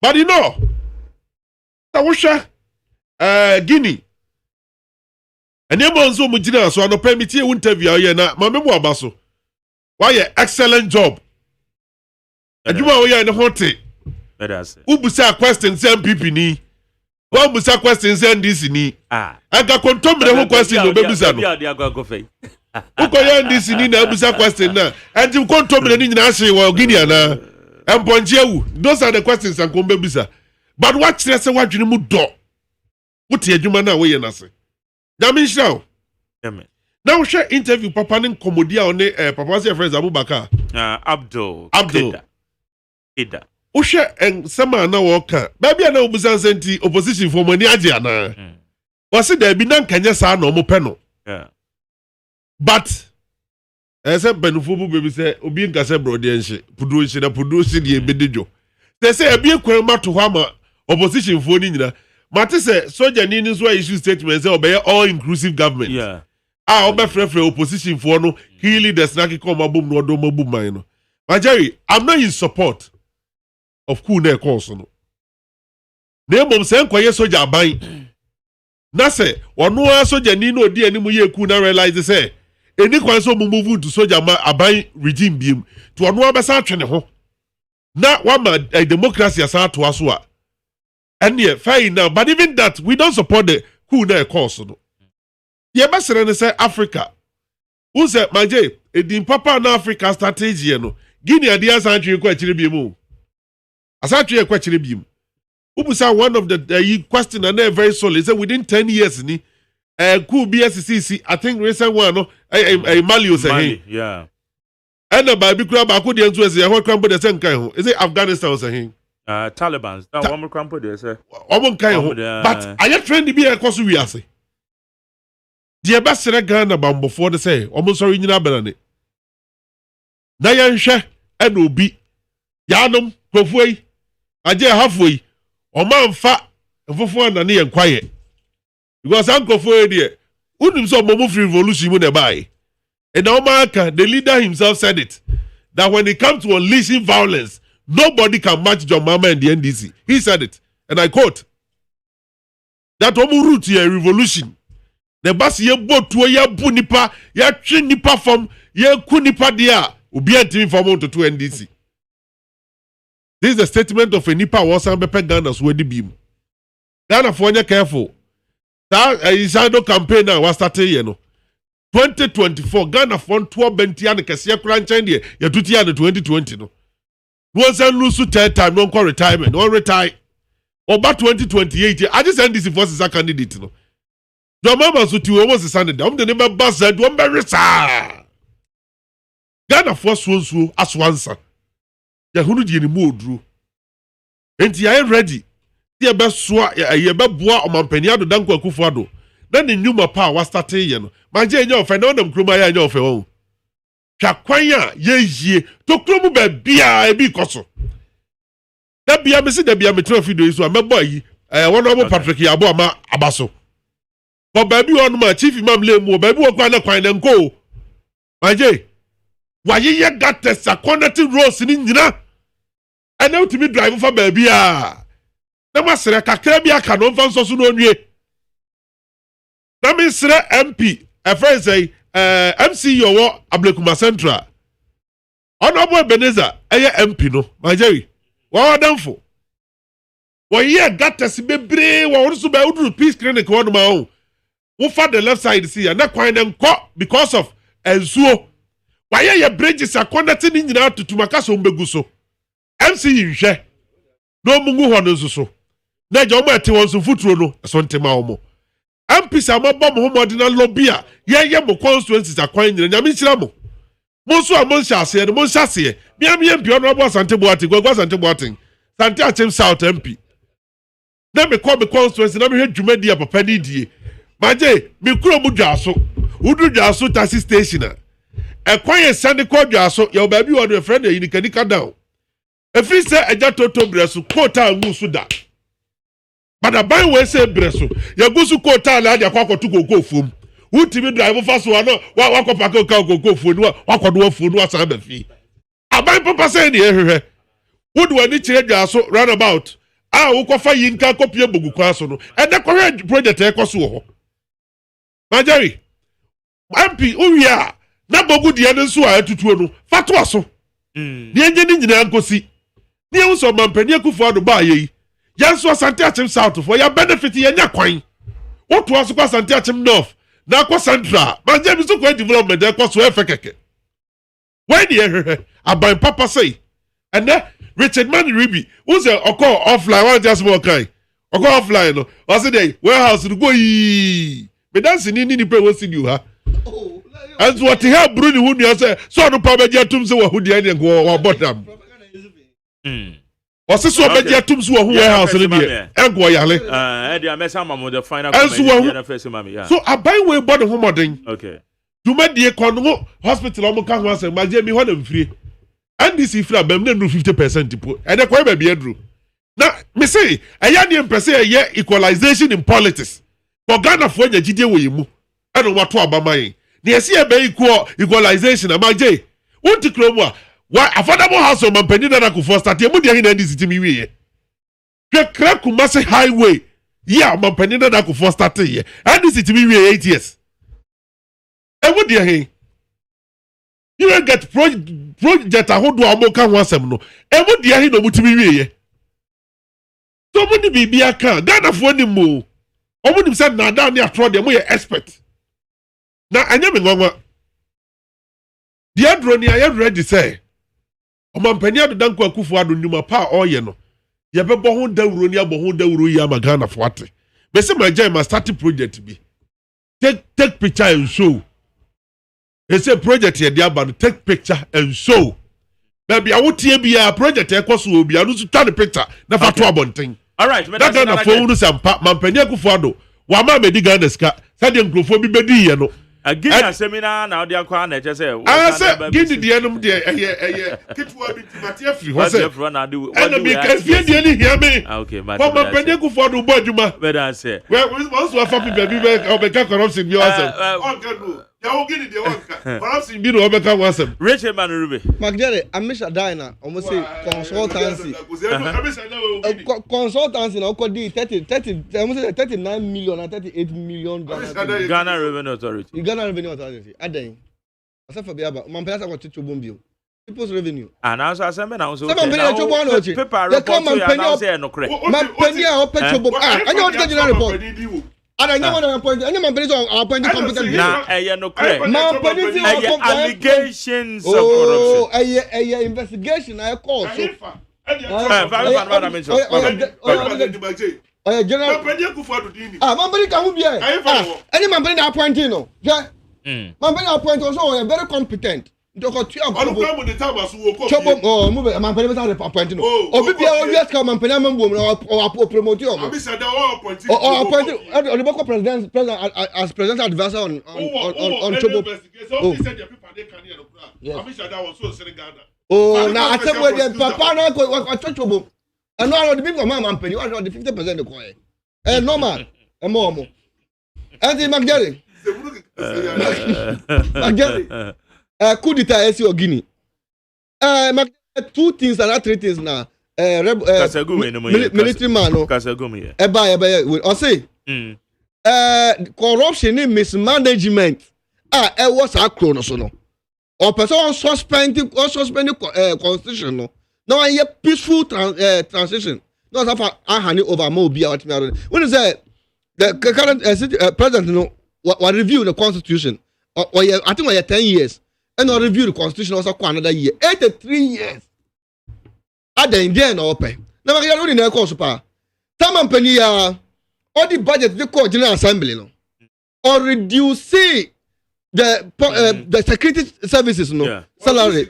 Speaker 13: But you know, Tawusha Guinea. Ene mo nso mu gina so no permit ye interview ye na mame mu abaso. Why excellent job. adwuma wo ya ne hote ubusa question say MPP ni wa busa question say NDC ni aga kontomre ho question no bebusa no ukoya NDC ni na busa question na anti kontomre ni nyina hye wo Guinea na emponje ewu those are the questions and ko bebusa but what say wadwene mu do wote adwuma na wo ye na se nyame nhyira amen. Now share interview papa nin komodia on papa say friends Abubakar
Speaker 1: Abdul Ida
Speaker 13: o share en sama na wo ka baby na obusan senti opposition for money age ana o se da bi na nkanya sa na omo pe no but say benufo bu baby say obi nka say brode enhye pudu nhye de ebedejo say abi ekwan mato ho ama opposition for ni nyina mate say soja ni ni so issue statement say obey all inclusive government obefrefre opposition for no key leaders na kiko mabum no do mabum man no. But Jerry, I'm not in support of coup na course no. Na mom say nkoye soja aban. Na say ono a soja ni no di animu ye coup na realize say eni kwan so move to soja aban regime biem to ono abesa atwene ho. Na wama democracy asa to aso a. And fine now, but even that we don't support the coup na course no. Ye basere ne say Africa. Who say manje edin papa na Africa strategy no. Guinea dia asantwe kwa chire biemu. Asantwe kwa chire biemu. Ubusa one of the question and very solid say within 10 years ni coup BSCC I think recent one no Mali say
Speaker 1: yeah.
Speaker 13: And ba bi kura ba ko de nso say ho krampo de say nkan ho. Is it Afghanistan say hin?
Speaker 1: Taliban. That one krampo de say.
Speaker 13: Omo nkan ho. But aye trend bi e koso wi ase. Die basere Ghana bambofo de say omo sorry nyina benane. Na yenhwe ena obi yanom kofuoi aje halfway omanfa mfofo na ne yenkwaye because ankofo de unim so omo free revolution mu ne bai and Omaka the leader himself said it that when it comes to unleashing violence nobody can match John Mahama and the NDC. He said it and I quote that omo root ye revolution the bas ye botuo ye bu nipa ye twi nipa from ye ku nipa dia obi antimi from to NDC. This is a statement of a nipa was and bepe Ghana so wedi bim. Ghana for nya careful. That Isado campaign now was started you know. 2024 Ghana for 12 bentia ne kese kura nchen de ye tutia ne 2020 no. No say lose third time no call retirement no retire. Oba 2028 I just NDC forces a candidate no. Your mama so ti almost Sunday. I'm the name boss said one very sa. Ghana for so aswansa. Ya hunu di ni mu odru. Enti ya ready. Ye be so ye be boa omampani ado danko akufo ado. Na ne nyuma pa wa start ye no. Manje nya ofe na onam kroma ya nya ofe won. Twa kwan a ye yie. To kromu ba bia e bi koso. Da bia me se da bia me tro video iso amebo yi. One of Patrick Yabo ama abaso. But baby on my chief imam le mo baby wo kwan na kwan na nko. Manje waye ye got sa connecting roads ni nyina. And now to me drive for baby ah. Na masere kakra bi aka no mfa nso so no nwie. Na me sere MP a friend say MC yowo Ablekuma Central. Honorable Ebenezer eye MP no. Manje wa wadanfo. Waye got us bebre wa won so ba udru peace clinic won ma o. Wo fa the left side see ya na kwan na nko because of ensuo. Waye ye bridges are connecting in nyina tutumaka so mbegu so. MC nhwe. No mungu ho no so. Na je omo ete won so futuro no so ntema omo. MP sa mo bom ho modina lobby a ye mo constituencies akwan nyina nyame chira mo. Mo so amon sha ase no mo sha ase. Miam MP ono abo Asante Boating, gwagwa Asante Boating. Sante Achem South MP. Na me call me constituency na me hwe dwumadi a papa ni die. Maje me kuro mu dwaso. Udu dwaso taxi station a. Ekwan ye sande ko dwaso ye obabi wo no friend yi nika down. Efri se eja toto breso quota ngusu da. Bada ban we se breso ye gusu quota la aja kwakotu kokko fom. Utimi drive fa so no wakopa kokko fom no wakodo fom no asan ba fi. Aban papa se ni ehwehwe. Wodu ani kire dwaso roundabout. Wo kofa yinka kopie bogu kwa so no. Ede kohwe project e koso ho. Majari MP uwia na bogu de nso a atutuo no fato aso. Ni enye ni nyina nkosi Near so Mampania Kufuado buy ye. Yanso Santiachim South for your benefit in your coin. What was Santiachim North? Now, Central. My James took away development there was where Fekeke. When you I buy Papa say, and then Richard Manny Ruby, who's a call offline, one just more kind. Or go offline, or say, they warehouse to go ye. But that's in any pay was in you, huh? And what he had Bruni who you say, so no problem, your tombs who the end go or bottom. Or so many your tombs who warehouse in the and go yale.
Speaker 1: I met some of the final.
Speaker 13: So I buy way bottom home thing.
Speaker 1: Okay.
Speaker 13: You met the economic hospital on can once and my Jamie one free. And this if I bem no 50% to put. And the quite be Andrew. Now, me say, a young person a year equalization in politics. For Ghana for the GD we mu. I don't want to about my. They see a very equalization. Am I J? Want to claim what? Why affordable house of Mampeni that could first start? You would in this to me. Crack Kumasi Highway. Yeah, Mampeni that could first start here. And this is to me 8 years. And what do you hear? You don't get project a whole do a more can once no. And what do you hear? No, to me. So many be a car. Ghana for any more. I wouldn't say now down there for them. We are expert. Now I never know. The Adroni I have ready say. Omampenya do danko Akufo-Addo nyuma pa oye no. Ye be bo ho dawuro ni abo ho dawuro ya magana for ate. Be say my jay must start project bi. Take picture and show. It's a project here dey about take picture and show. Maybe I would tie be a project e koso obi anu to take the picture na fa to abonten.
Speaker 1: All right,
Speaker 13: that kind of phone no sampa Mampenya Akufo-Addo. Wa ma me di Ghana ska. Say the nkrofo bi bedi ye no.
Speaker 1: Again, a seminar now, they are quite just say,
Speaker 13: I said, give the enemy there. Keep what Matia free. What's it? And because you didn't hear me.
Speaker 1: Okay,
Speaker 13: but my penny go for the boy, Juma.
Speaker 1: But I say,
Speaker 13: well, we must have a baby or become corruption. You answer. Oh, get it. Corruption, you know, become once.
Speaker 1: Richard Man Ruby.
Speaker 14: Magdalene, I miss a diner. Almost say consultancy. Consultancy now could be 39 million and 38 million
Speaker 1: Ghana Revenue Authority.
Speaker 14: Ghana Revenue Authority. Adeng. Asaf for Biaba. Mampesa got to Bumbio. People's revenue.
Speaker 1: And also, I said, I was
Speaker 14: okay. They come and penny no credit. Penny or petrol. I know the general report. And I know what I'm appointed. Any man are appointed competent.
Speaker 1: Now, no credit. Allegations of
Speaker 14: corruption. Oh, investigation. I call. General. Mampeni can be any Mampeni appointed. No. Mampeni appointed also very competent. Move Mampeni appointed. Or be always come Mampeni or promote you. Or appointed the local president as president advisor on Chobo. Oh, now I said where the papa now go Chobo. And now the people Mampeni, what are the 50% the quiet? Normal, and more. Anthony Magdalene. Magdalene. Coup d'etat SC or Guinea. Two things and three things now. Military man. Eba. I say, corruption and mismanagement. It was a chronos. Or person suspending constitution. No. Now I hear peaceful transition. No, that's for I hand it over more. When is that the current president? No, what review the constitution? Or I think we are 10 years. And I review the constitution also for another year. 83 years. At the Indian open. Now I don't know course pa. Some penny all the budget the court general assembly no. Or reduce the security services no salary.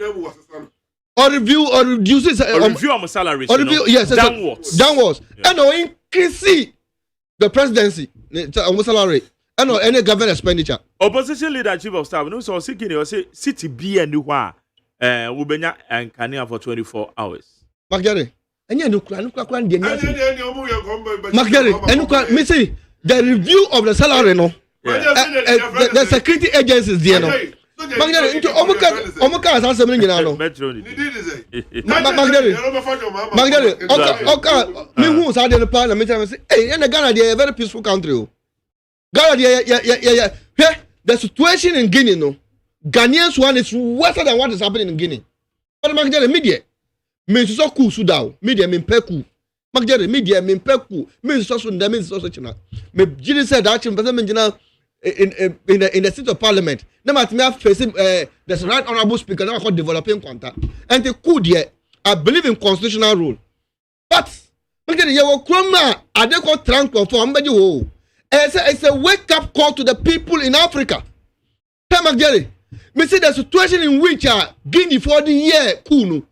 Speaker 14: Or review or reduce
Speaker 1: review salary.
Speaker 14: Or review yes downwards. And or increase the presidency salary. And or any government expenditure.
Speaker 1: Opposition leader chief of staff no so seeking you say city be anywhere we benya and can for 24 hours.
Speaker 14: Magdalene, enya no kura dey Magdalene, me say the review of the salary no. The security agencies there no. Magdalene, into omuka asase me nyina no. Magdalene, okay, me who say the parliament say, hey, in Ghana they are a very peaceful country. Ghana, yeah. The situation in Guinea, no, Ghanaians one is worse than what is happening in Guinea. But Magdalene, Me so cool suda. Media me peku. Magere media me peku. Me so so ndame so china. Me jiri said that in the seat of parliament. Na matime facing there's right honorable speaker now called developing contact. And the cool there. I believe in constitutional rule. But magere ye wo kroma ade ko transport for ambaji wo. It's a wake up call to the people in Africa. Hey magere. Me see the situation in which Guinea for the year cool.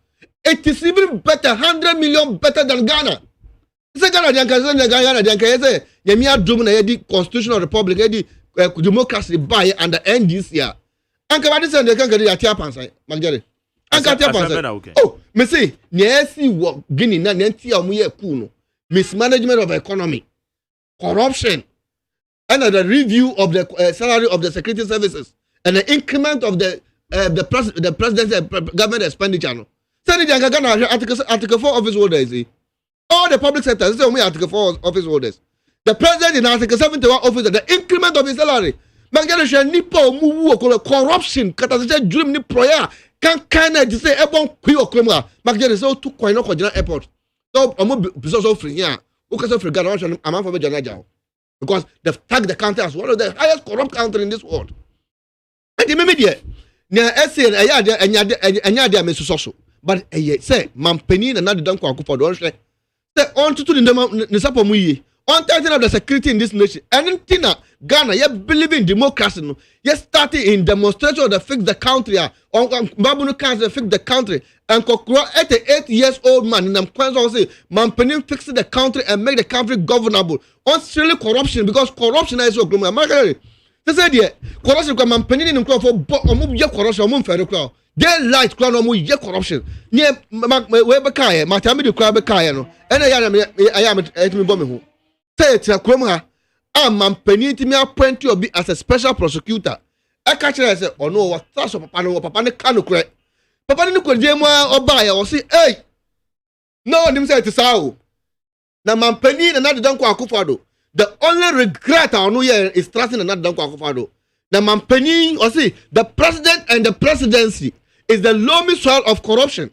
Speaker 14: It is even better, 100 million better than Ghana. Say Ghana, Ghana, Yemia Dumuna, the constitutional republic, the democracy by and the end this year. Anka Madison and the country at Japan, Magari. Anka Japan. Oh, me say, Nancy what Guinea, Nancy Amuye Kuno, mismanagement of economy, corruption, and the review of the salary of the security services, and the increment of the president's government expenditure. Article 4 office holders. All the public sector, this is only Article 4 office holders. The president in Article 71 office, the increment of his salary. Magdalene Nipo Muwu corruption, Katasha Dream Ni Proya, can of say Ebon Quio Krema, Magdalene so to Quino Kojana Airport. So, I'm so free here. Because of Ghana, I'm for Janaja. Because they've tagged the country as one of the highest corrupt countries in this world. And the media, near essay and Ayada Mrs. Soso. But say Mampeni and not the Danko Akufa don't say on to the Nisapo Muyi on title of the security in this nation. And Tina Ghana, you believe in democracy. No, you started in demonstration to fix the country. On Babunu Council fix the country. And Kokro 88 years old man in Amkwanza say Mampeni fix the country and make the country governable. On really corruption because corruption is so gloomy. They said yeah, corruption because Mampeni in for corruption they light crown no ye corruption. Near we bekaye, matami de crab bekaye no. And I am at me bomb who. Say it a Mampeni to me appoint you as a special prosecutor. I catch her say, oh no, what that's of Papa ne cano crack. Papa no could or buy or say, hey. No one say to sao. Now Mampeni and not Danko Akufado. The only regret I know here is trusting another Danko Akufado. The Mampeni or see the president and the presidency is the loamy soil of corruption.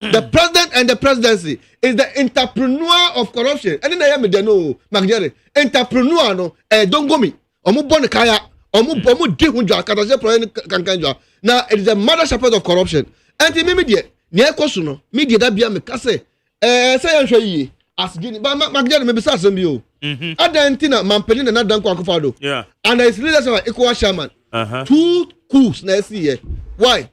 Speaker 14: The president and the presidency is the entrepreneur of corruption. And then I am no Magere. Entrepreneur no don't go me. Omu bon kaya. Omu di hunja kataje pro kankanjwa. Now it is the mother shepherd of corruption. And the media near kosuno media that be me kase say yan hwe as Guinea. But Magere me bisa asem bi o. Adentina Mampeni na Danko Akufado. Yeah. And his leadership equal chairman. 2 coups na see. Why?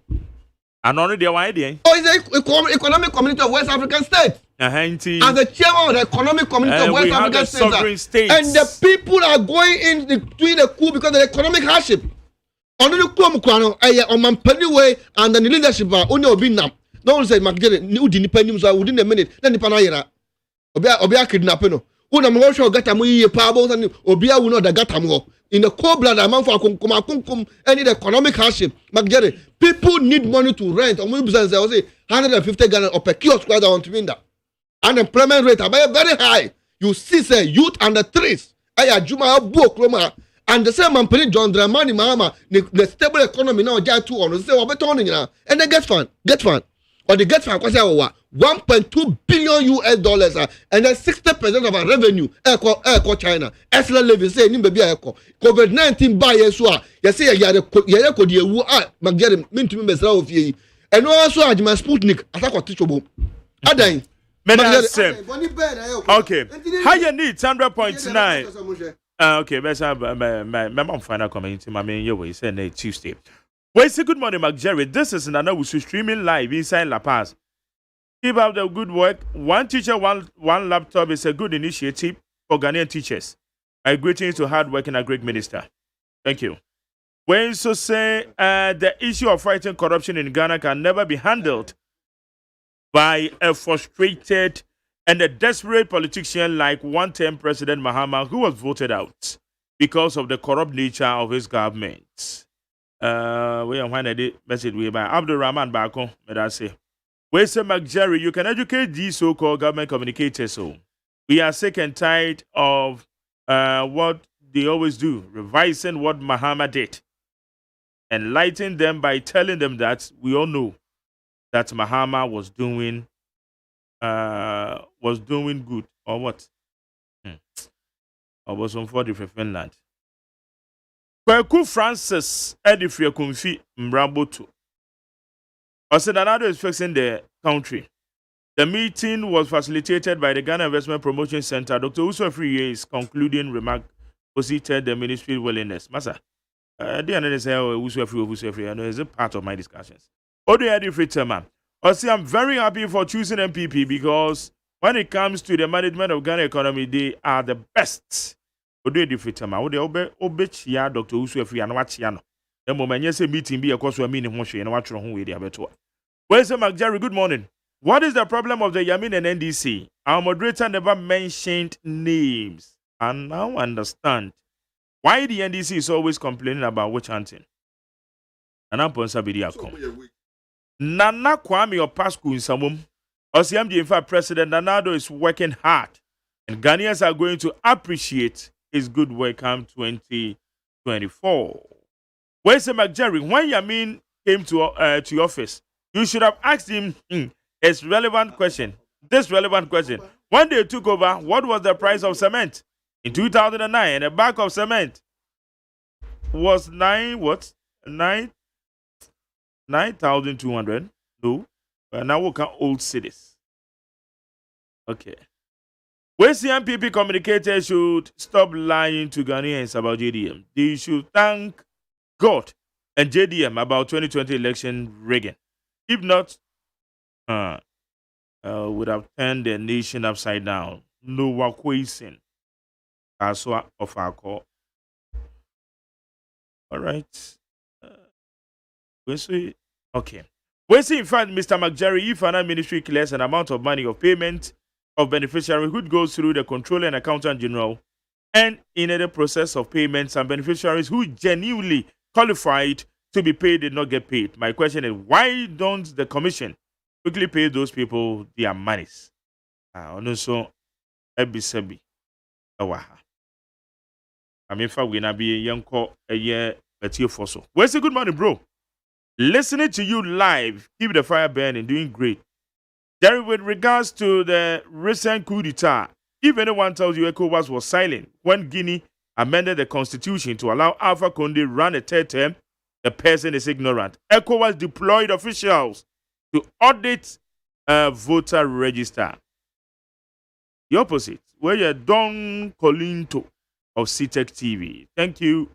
Speaker 1: And only the why there.
Speaker 14: Oh, it's the economic community of West African states. As the chairman of the economic community of West African states. And the people are going in doing the coup because of the economic hardship. On the coup, on Mampeni way and the leadership are only obinam. No one say Magere, new independence within a minute. Then the Panayra. Obia kidnapping. Una mwisho gatamu ye pabo and obia uno da gatamu. In the cold blood, amount for any economic hardship. Magere, people need money to rent. Or maybe say 150 Ghana or per kiosk rather on Twinda. Unemployment rate are very high. You see, say youth under trees. Aya Juma book Roma. And the same Mampeni John Dramani Mama, the stable economy now just 2 on say what and they get fun. Or they get fun because 1.2 billion US dollars and then 60% of our revenue echo China. Excellent living say ni baby echo. COVID-19 buy yeso you say ya ko die wu Magere mintumi mesra ofie. And also Ajima Sputnik atako tichobo. Adan
Speaker 1: okay. Higher needs 100.9. Okay, let's have my final comment to my main your way say Tuesday. Well, say good morning, Magere. This is Nana Wusu streaming live inside La Paz. Keep up the good work. One teacher, one laptop is a good initiative for Ghanaian teachers. I greetings to hard working and great minister. Thank you. When so say the issue of fighting corruption in Ghana can never be handled by a frustrated and a desperate politician like one-term President Mahama, who was voted out because of the corrupt nature of his government. We are finding message we by Abdul Rahman Bako, may I say. We say, Magere, you can educate these so-called government communicators. So we are sick and tired of what they always do, revising what Mahama did. Enlighten them by telling them that we all know that Mahama was doing was doing good or what? Or was on for the Finland. Kweku Francis Edifria Kumfi Mbrabotu. Osedanado is fixing the country. The meeting was facilitated by the Ghana Investment Promotion Center. Dr. Usofri is concluding remark posited the ministry's willingness. Masa, the end say Usofri, I know is a part of my discussions. Odo Edifria man. Osi, I'm very happy for choosing MPP because when it comes to the management of Ghana economy, they are the best. Odo Edifria man. Obe chia Dr. Usofri and wachiano. The moment you say meeting be a course of meaning and watch who we are better. Where's the McJerry? Good morning. What is the problem of the Yamin and NDC? Our moderator never mentioned names. And now understand why the NDC is always complaining about witch hunting. And I'm Nana Kwame or Pascu in Samum. OCMD, in fact, President Nanado is working hard. And Ghanaians are going to appreciate his good work come 2024. Where's the McJerry? When Yamin came to office, you should have asked him this relevant question. When they took over, what was the price of cement? In 2009, and the bag of cement was 9,200. No. But now we can old cities. Okay. Where's the MPP communicators should stop lying to Ghanaians about JDM. They should thank God and JDM about 2020 election rigging. If not, would have turned the nation upside down. No wakwaisin. That's what of our call. All right. Okay. We see, in fact, Mr. McJerry, if an ministry clears an amount of money of payment of beneficiary who goes through the Controller and Accountant General, and in the process of payments, and beneficiaries who genuinely qualified to be paid did not get paid. My question is, why don't the commission quickly pay those people their monies? Also, Ebisebi, Awaha. I mean, if we not be a young call a year, but you for so. Where's the good morning, bro? Listening to you live, keep the fire burning, doing great. Jerry, with regards to the recent coup d'etat, if anyone tells you ECOWAS was silent when Guinea amended the constitution to allow Alpha Conde run a third term, the person is ignorant. ECOWAS deployed officials to audit a voter register. The opposite, where you're Don Colinto of CTEC TV. Thank you,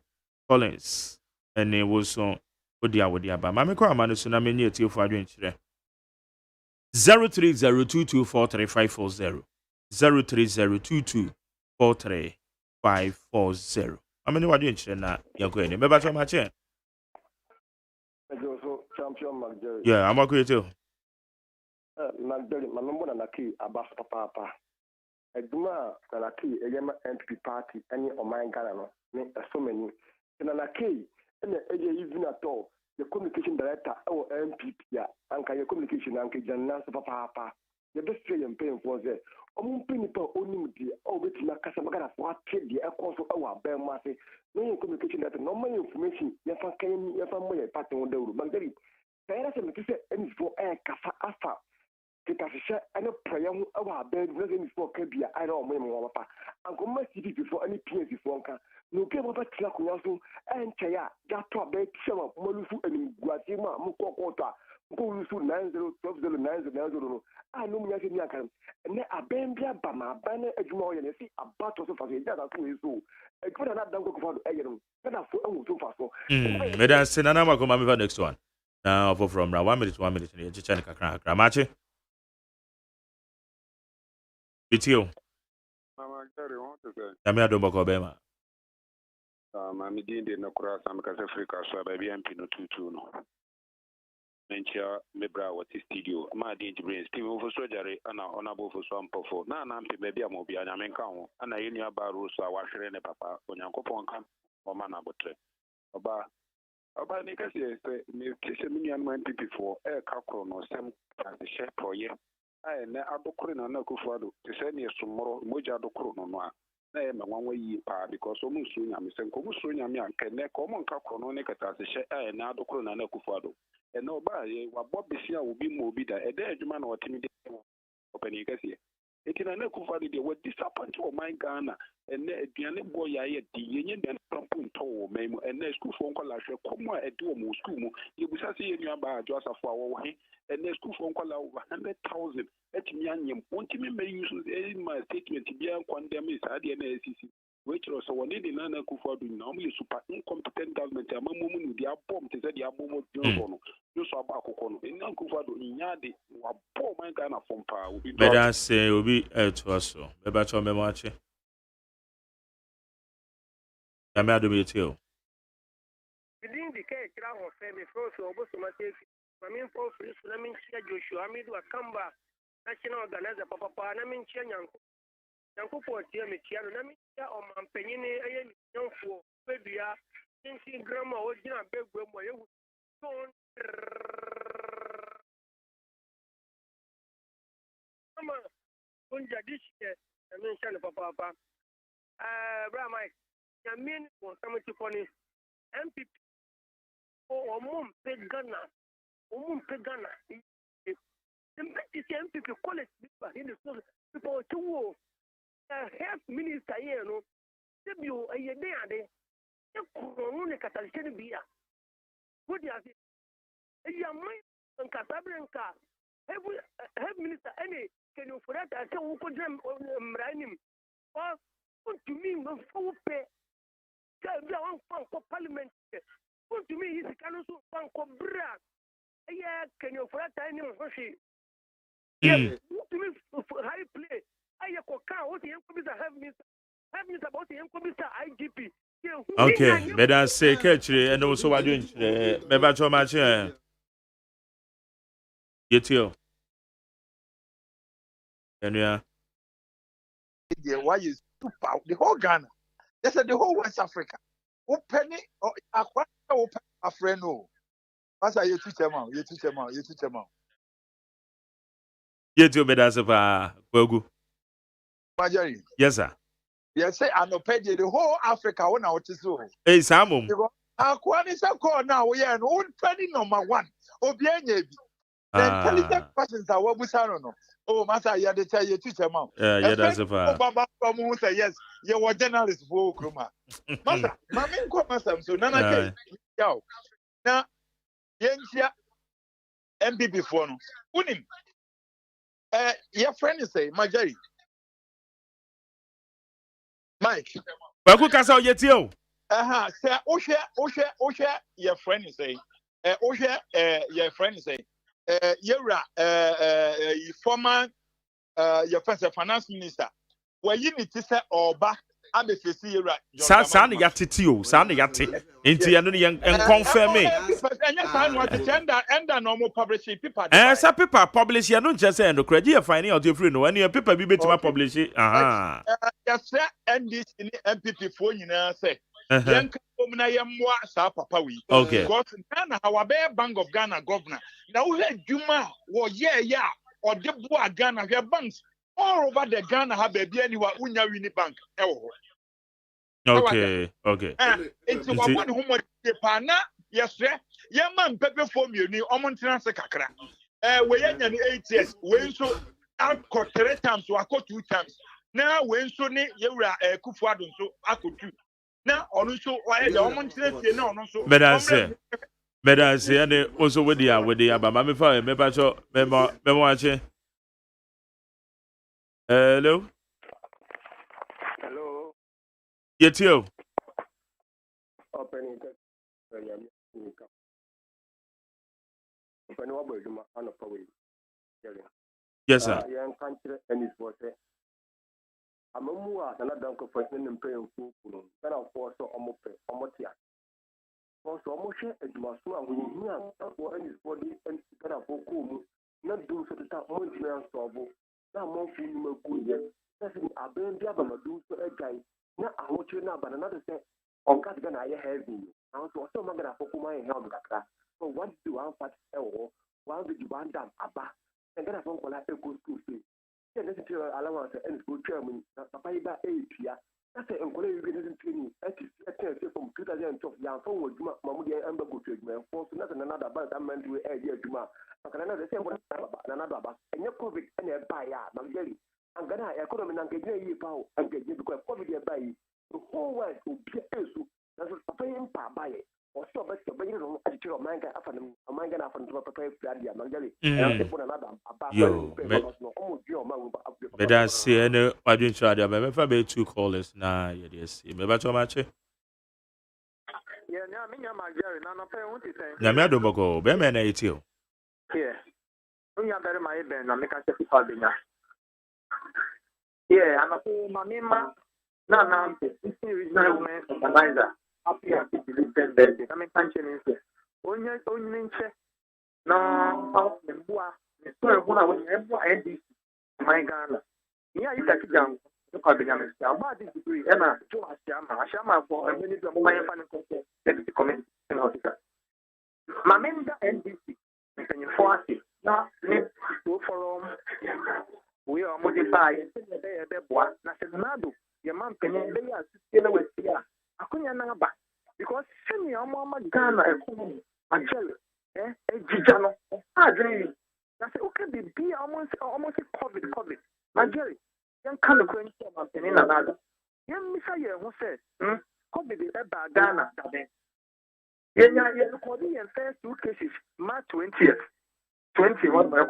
Speaker 1: Collins. And it was on Odiawa. Mami kwa amano sunami ni eti ofu adwen chire. 0302243540. 0302243540. Amani wadwen chire na yanko ene. Beba chama che.
Speaker 15: Champion McJerry.
Speaker 1: Yeah, I'm okay too.
Speaker 15: McJerry, mambo na naki abasa papa. Eduma na naki egema NPP party any oman Ghana no. Me so many. Na naki ene eje even at all. The communication director or MPP ya anka your communication anka janna so papa. The best way you paying for there. Omumpini pa onimdi o betima kasa magana for trade the akoso awa be mase. No communication director no more information ya fa kan ya fa mo ya party on dawru. McJerry Kaya se metise enifo kasa afa kitashe ene prayer hu awa be no enifo ka bia ai na omo mo papa anko ma CDP for any PS for nka no ke papa tia kunya so enche ya gato be tshema molufu enimguati ma mukokota ko lusu 90120990 no a no munya se ni aka ne abembia ba ma ba na adwuma o ye ne si abato so fa so ya da so yeso ekuna na dango ko fa do eyero na so enwu so fa so
Speaker 1: medan senana makoma me next one. Now, from 1 minute, 1 minute, and you're Kramache. It's you. I'm here to Bokobema.
Speaker 16: I'm in the cross. I'm Africa, so baby, I'm Pino 2 no. Mentia, Mebra, what is studio? My dear brain, Steve over surgery, and honorable for some perform. Now, I'm maybe a mobile, and I'm in count, and I in your barrow, so I wash in a papa when you're going to or man about. About niggas, me MPP for air cacron or some share for ye. I and Adokrin and Nakufado to send you tomorrow, Moja Dokron. I am a 1 way because almost soon I'm saying, Comus soon I'm young, can neck common cacron on Necata, the share and Adokron and Nakufado. And no by what Bob Bissia will be more bitter, a dead man or timid. opening kasi eti na kufa de we disappoint o my Ghana and aduane boy ya ye di yenye den pampu to me mu and school for nkola hwe komo a edi o mu school mu ye busa se ye nua ba ajo asafo a wo he and school for nkola over 100,000 etimi anyem ontimi me use my statement bia condemn is ade na ACC which was one in the Nana Kufa do now super incompetent government amamu mu di abom te se di abomo no no so aba akoko no in Kufa do nya de wa bom my Ghana from pa obi
Speaker 1: better say obi to us so be ba cho me mo ache ya me ado me tio
Speaker 17: Within the case, I was family for so Bosomate, Mamin for free, Lamin Chia Joshua, Amidu Akamba, National Organizer, Papa, Namin Chia Yanko for Tiami Chiano, Namin Chia or Mampenini, I am young for Fabia, since Grandma was in a big room where you don't. Punja dish, I mentioned Papa. Brahma, Yamin for some MPP. Oh, mum pegana. The MPP college people in the school people to health minister here, no. You a year there, the corona catalyst beer. What do you say? A young man and Casablanca, health minister, any can you for that? I say, who could them raining? Or to me, no full pay. One fund for parliament. To me, he's a kind of fun cobra. Yeah, can you for that time? Yes, to me, high play. I what the income have me about the income IGP.
Speaker 1: Okay, better say catch and also what doing me ba cho ma che yetio enua
Speaker 6: why is super the whole Ghana. They said the whole West Africa. Open it or open a friend. No, what's you teach them out? You teach them out.
Speaker 1: yetio better say pa kwagu
Speaker 6: Majori.
Speaker 1: yes sir
Speaker 6: Yes, say I no pay the whole Africa when I want to so.
Speaker 1: hey samum
Speaker 6: Akwani say call now yeah no penny number 1. Obianye bi. The intelligent persons are what we no. Oh, master, you had tell you teach them out.
Speaker 1: yeah that's a far.
Speaker 6: Baba from who say yes, you were journalist for Kruma. Master, my main master, so Nana K. Yo. Now, Yensia MPP for no. Unim. Your friend is say, Majari. Mike.
Speaker 1: Baku kasa yetio.
Speaker 6: Say Osha, your friend is say. Osha, your friend is say. You're former your first finance minister. Where you need to say Oba abefesi yera.
Speaker 1: Sa na yatitio, sa na yate. Enti anu yen confirm me.
Speaker 6: Enya sa no enda no mo publish paper.
Speaker 1: Sa paper publish ya no nche say no credit you find out free no any paper bi betima publish.
Speaker 6: Yes sir, NDC ni MPP fo nyina say. Yen kom na yemwa sa papa wi. Because Ghana how be Bank of Ghana governor. Na wo adwuma wo ye or the boy Ghana we banks all over the Ghana have baby anywhere unya wini bank.
Speaker 1: Okay.
Speaker 6: It's one who much pana yes sir. Your man pepe form you ni omontena se kakra. We nya ni 8 years. We so akọ 3 times or akọ 2 times. Now we so ni yewura Kufuado so akọ 2. Now onu so why the omontena tie na onu so.
Speaker 1: Better say and also with the but me fa me ba cho me mo ache. Hello. Yetio.
Speaker 15: Opening
Speaker 1: yes sir.
Speaker 15: Also, almost a Masma when you hear for any body and get a vocal, not do so that one trouble. Now, more food you good yet. That's an abandoned government do so a guy. Now, I want you now, but another say, on God, then I have you. I also so I'm going to focus my help. So, what do I fight? Why did you want them? Abba, and then I don't call that a good school fee. Then this is allowance and school chairman, Papa 8 here. That's a training. From 2012, young phone with Mamudi and Bagu to for another about that man to a year Juma. Another same one, another bus, and your COVID and a buyer, Mangeli. I'm gonna economy and get you power and get you because COVID buy the whole world to be a issue. That's what paying per buy it. Or so, but you know, I tell Manga after a manga after to prepare Fladia, Mangeli.
Speaker 1: Yo, but that's see, no, I didn't try to be 2 callers. Nah, yes, maybe too much.
Speaker 18: Yeah, now me and my Jerry, now no pay what you say.
Speaker 1: Now me I don't go. Be me na itio.
Speaker 18: Yeah. When you better my ben, na me can say for binya. Yeah, and ako mamima na regional women organizer. Happy delivered birthday. I mean can't say. Onye nche na how the boa. So everyone when everyone NDC my Ghana. Yeah, you can jam. Look at the Ghana. About this degree, Emma, to Ashama for a minute of my family deputy committee officer. My member NDC, and 40. Now, go for we are modified. National, your man can be still with here. I couldn't number because senior Mama Ghana economy, a jelly, a Gijano, a dream. I said, okay, be almost COVID. My Jerry. Young kind of question in another. Young Messiah who said, COVID is about Ghana. You're recording in first 2 cases, March 20th, 21 by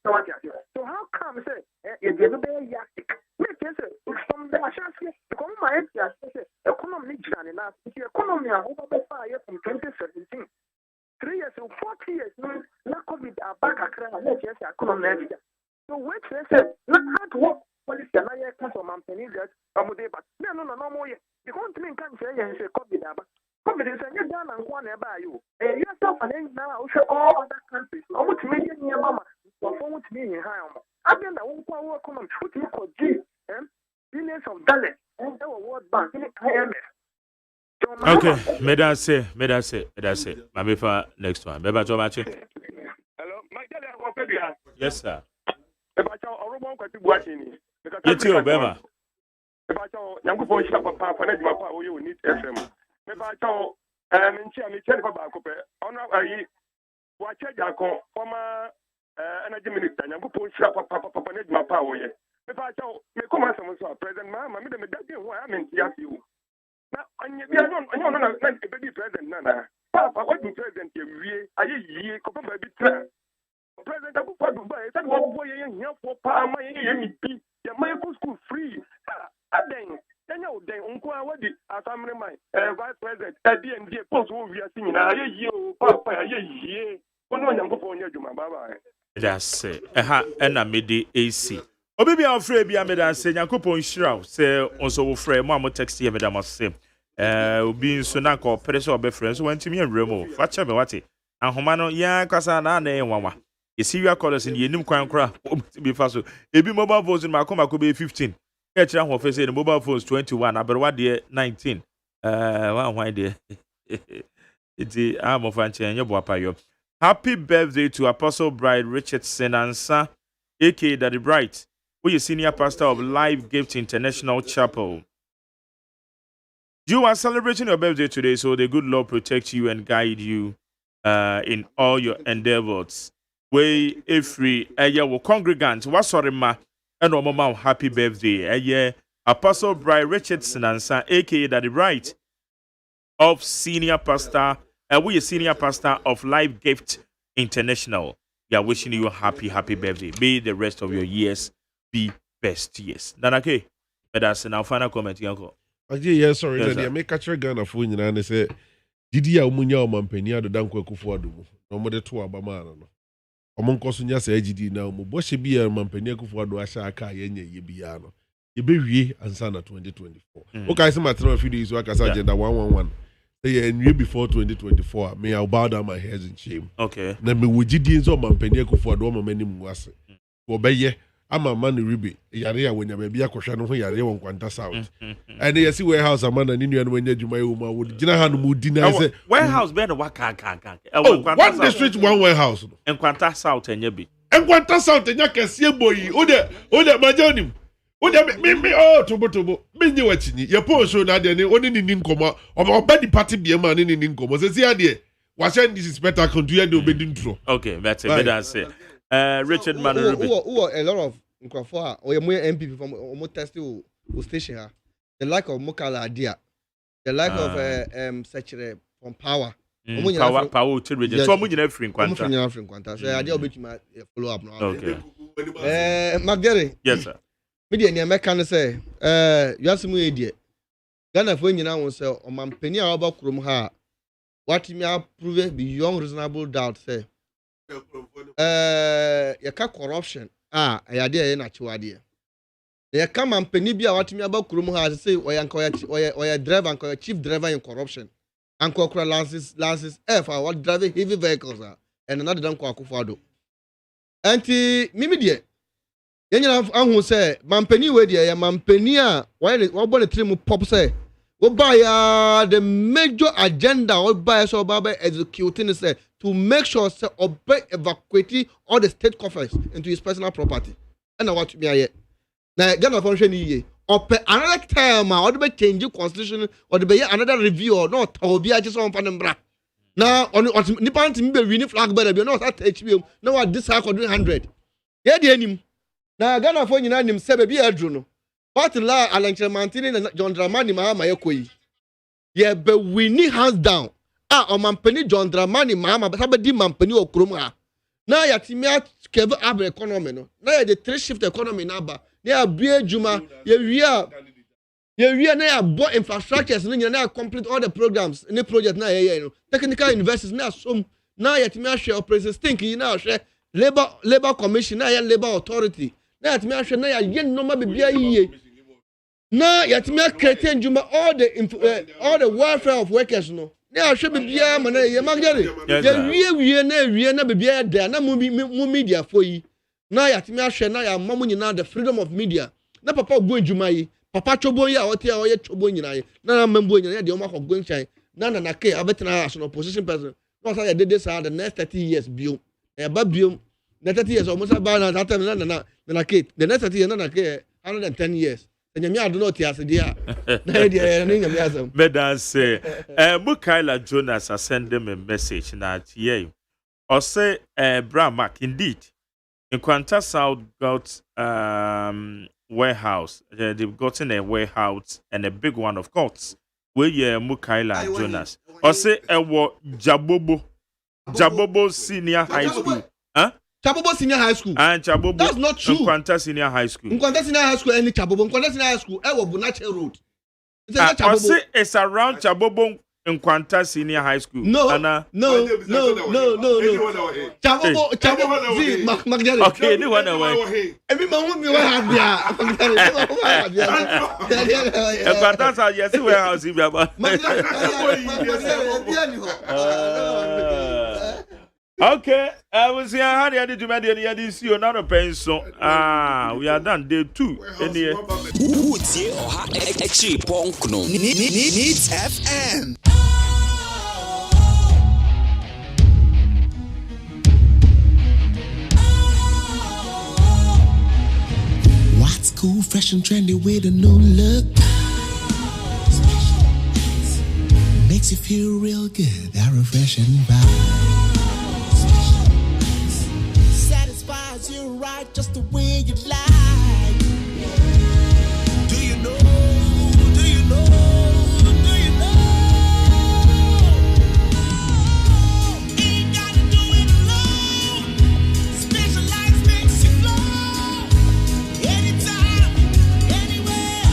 Speaker 18: so how come say if you be yastic? Make sense from the chance because my economy journey last economy over the 5 years from 2017. 3 years or 40 years, no COVID are back at let's just economy. So which say not hard work policy and I can't from company that but no more yet. You can't mean can't say and say COVID about COVID is a done and one about you. Yourself and now all other countries. I want to make it near mama. Forward to me in high. I mean, I won't work on what you call G, billions of dollars, and our World Bank,
Speaker 1: okay, may that say. Maybe for next one. Beba to match.
Speaker 18: Hello, my
Speaker 1: yes, sir.
Speaker 18: You
Speaker 1: too, Bema.
Speaker 18: Young boy, papa, for that, papa, you need FM. Maybe I told, and in Channel Bacope, on our watch a former energy minister, young boy, papa, my power. If I told me, come on, some present, mamma, I mean, why I'm in you. Now, I don't know, baby president, Nana. Papa, what you present here? I ye, come by the President of Dubai, that one boy here for Palma, my school free. Then Uncle, what did my vice president at the end of post we are singing? You, Papa, ye, one young boy, my baba.
Speaker 1: That's it. And I made the AC. Oh, baby, I'm afraid be a medal saying, Yanko Shroud, say also frame, Mamma text here, Madame must say. Being so now called Pereso be friends went to me and Remo, Fatcha Bewati, and Homano, ya, Casana, and Wama. You see your colors in the new crown crap to be fast. If mobile phones in my coma could be 15. Catch your face in the mobile phones 21, but what dear 19. Why dear? It's the arm of Anchi and your boy. Happy birthday to Apostle Bride Richardson and Sir, aka Daddy Bright, who is senior pastor of Life Gift International Chapel. You are celebrating your birthday today, so the good Lord protect you and guide you in all your endeavors. We every will congregant was sorry ma and mama happy birthday. Apostle Brian Richardson and son, aka Daddy Bright, of senior pastor, we are senior pastor of Life Gift International. We are wishing you a happy birthday. May the rest of your years be best years. Nanake, that's now final comment, Yanko.
Speaker 13: Yes, sorry, yes, that make catch Ghana for you and say, did you munya mampenia the danko kufuadu? No more the 2 abamano. Among Cosunya say AGD now, Moboshe be a mampenia kufuadu ashaka yenye yebiano. Yebi and Sana 2024. Okay, some matter of few days work as agenda 111. Say and year before 2024, may I bow down my heads in shame.
Speaker 1: Okay.
Speaker 13: Na me wujidi so mampenia kufuadu ma mani muase. Obeye. I'm a man ribi. Yarea when you may be a question of yare on Quanta South. And you see warehouse a man and Indian when you would Jinahan Mudina.
Speaker 1: Warehouse better waka.
Speaker 13: One district, one warehouse.
Speaker 1: And Quanta South and Yabi.
Speaker 13: And Quanta South and Yaka see boy. Ode Majonim. Me oh tobo me nyi wachini ye po show na de ne oni ni nkomo oba di party bi ma ni nkomo se si ade wa send this spectacle to ye de obedi ntro.
Speaker 1: Okay, that's it. That's it. Richard Manarubi.
Speaker 14: Who a lot of nkrofo or MPP from omo test o station ha. The like of Mokala idea. The like of Sechere from Power.
Speaker 1: Power to region. So much in free Nkwanta.
Speaker 14: So idea obeti ma follow up now.
Speaker 1: Okay.
Speaker 14: Magere.
Speaker 1: Yes sir.
Speaker 14: Media ni America no say you have some idea. Ghana for nyina won say o mampani a oba krom ha what me approve beyond reasonable doubt say you ka corruption ayade ye na chiwade ye ka mampani bi a what me aba krom ha say oya driver and chief driver in corruption and kokra lances F what driving heavy vehicles and another dan kwa akufado anti mimi Yenya ahu say mampani we dey ya mampani a we born trim pop say we buy the major agenda we buy so baba executing say to make sure say obey evacuate all the state coffers into his personal property. And what me aye. Na Ghana function ye ope another time or be change constitution or be another review or not obi a just on panembra. Now on nipa ntimi be win flag better be no start HBM now what this hard 100. Ye dey anim. Na Ghana for nyina nim se be adru no but la alanchemantini na John Dramani Mahama yekoyi ye be winni hands down o mampani John Dramani Mahama sabedi mampani okrom ha na yatimi keve abre economy no na ye the three shift economy na ba na abue juma ye wi na ya bo infrastructures no nyina na complete all the programs any project na ye no technical universities na som na yatimi ahwe operation stink yi na ahwe labor commission na ye labor authority na yatimi ahwe na ye normal bibia yiye na yatimi create njuma all the welfare of workers no na ahwe bibia ma na ye magere ye wie na bibia da na mu media for yi na yatimi ahwe na ya mamu nyina the freedom of media na papa go njuma yi papa chobo yi a wote a oye chobo nyina yi na membo nyina de o makọ go nchan na ke abetena as an opposition person no say dey say the next 30 years bio ba bio na 30 years almost about na time na ke the next 30 years na ke 110 years enyame ado no ti ase dia na dia na enyame asem
Speaker 1: bedan say Mukaila Jonas send them a message na tie o say Bra Mark indeed Nkwanta South got warehouse they've gotten a warehouse and a big one of course where Mukaila Jonas o say ewo Jabobo Senior High School
Speaker 14: Chabobo Senior High School.
Speaker 1: And Chabobo.
Speaker 14: That's not true.
Speaker 1: Nkwanta Senior High School.
Speaker 14: Nkwanta Senior High School and Chabobo. Nkwanta Senior High School. Bunache Road.
Speaker 1: It's around Chabobo Nkwanta Senior High School.
Speaker 14: No. No. Chabobo. See, Magdalene.
Speaker 1: Okay, anyone away.
Speaker 14: Every man me where have ya.
Speaker 1: Nkwanta South yes warehouse if you Okay, I was here. How did you make the see another pencil? We are done day 2.
Speaker 8: Utie oha echi ponkno. Needs FM.
Speaker 9: What's cool, fresh and trendy with a new look? Makes you feel real good. That refreshing vibe.
Speaker 4: You right just the way you like. Do you know? Do you know? Do you know? Ain't gotta do it alone. Specialized makes you glow. Anytime, anywhere.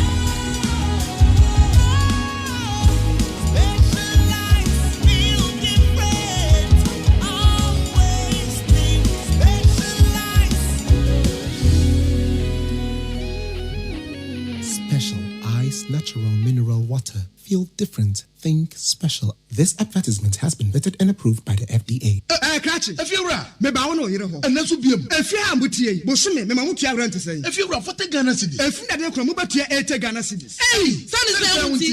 Speaker 4: Specialized feel different. Always think specialized.
Speaker 9: Feel different. Think special. This advertisement has been vetted and approved by the FDA.
Speaker 10: Catch if you're right, maybe I want to hear home. And that's what be if you have mutia, Bosumi, Mamutia rent to say. If you're right, for the Ghana city. If you are from Mubatia, 8 Ghana cities. Hey,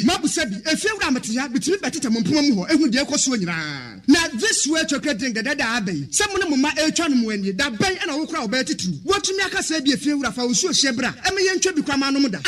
Speaker 10: Mabu said, if you're Ramatia, between Batita Mumpumo, and with the Equaswina. Now, this way chocolate drink that I bay. Someone of my Elchan when you that bay and I will crowd better too. What to make us say be a few of our Shebra, and me and Chubby Kramanoda.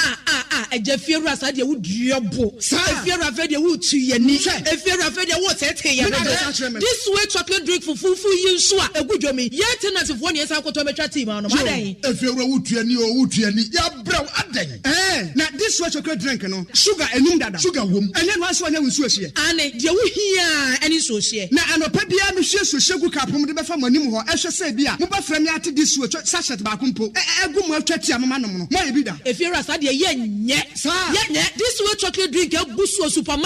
Speaker 10: A Jeffia said you would your book. If you're afraid you would see your niche, if you're afraid you would say, this way chocolate drink for fufu you swa a good jomi. Yet tenants of 1 year I could to a team on if you're a woody or woody, you're brown at day. Eh, now this way chocolate drink, no sugar and numda sugar womb, and then once one was here. And you hear any social. Now, and a pebia, Monsieur Sugar Capum, the Bafamanimu, or Asha Sabia, Muba Framiati, this switch, Sasha Bakumpo, a good more chatty amano. Maybe that. If you're a study, yet, this way chocolate drink, a boost supermarket.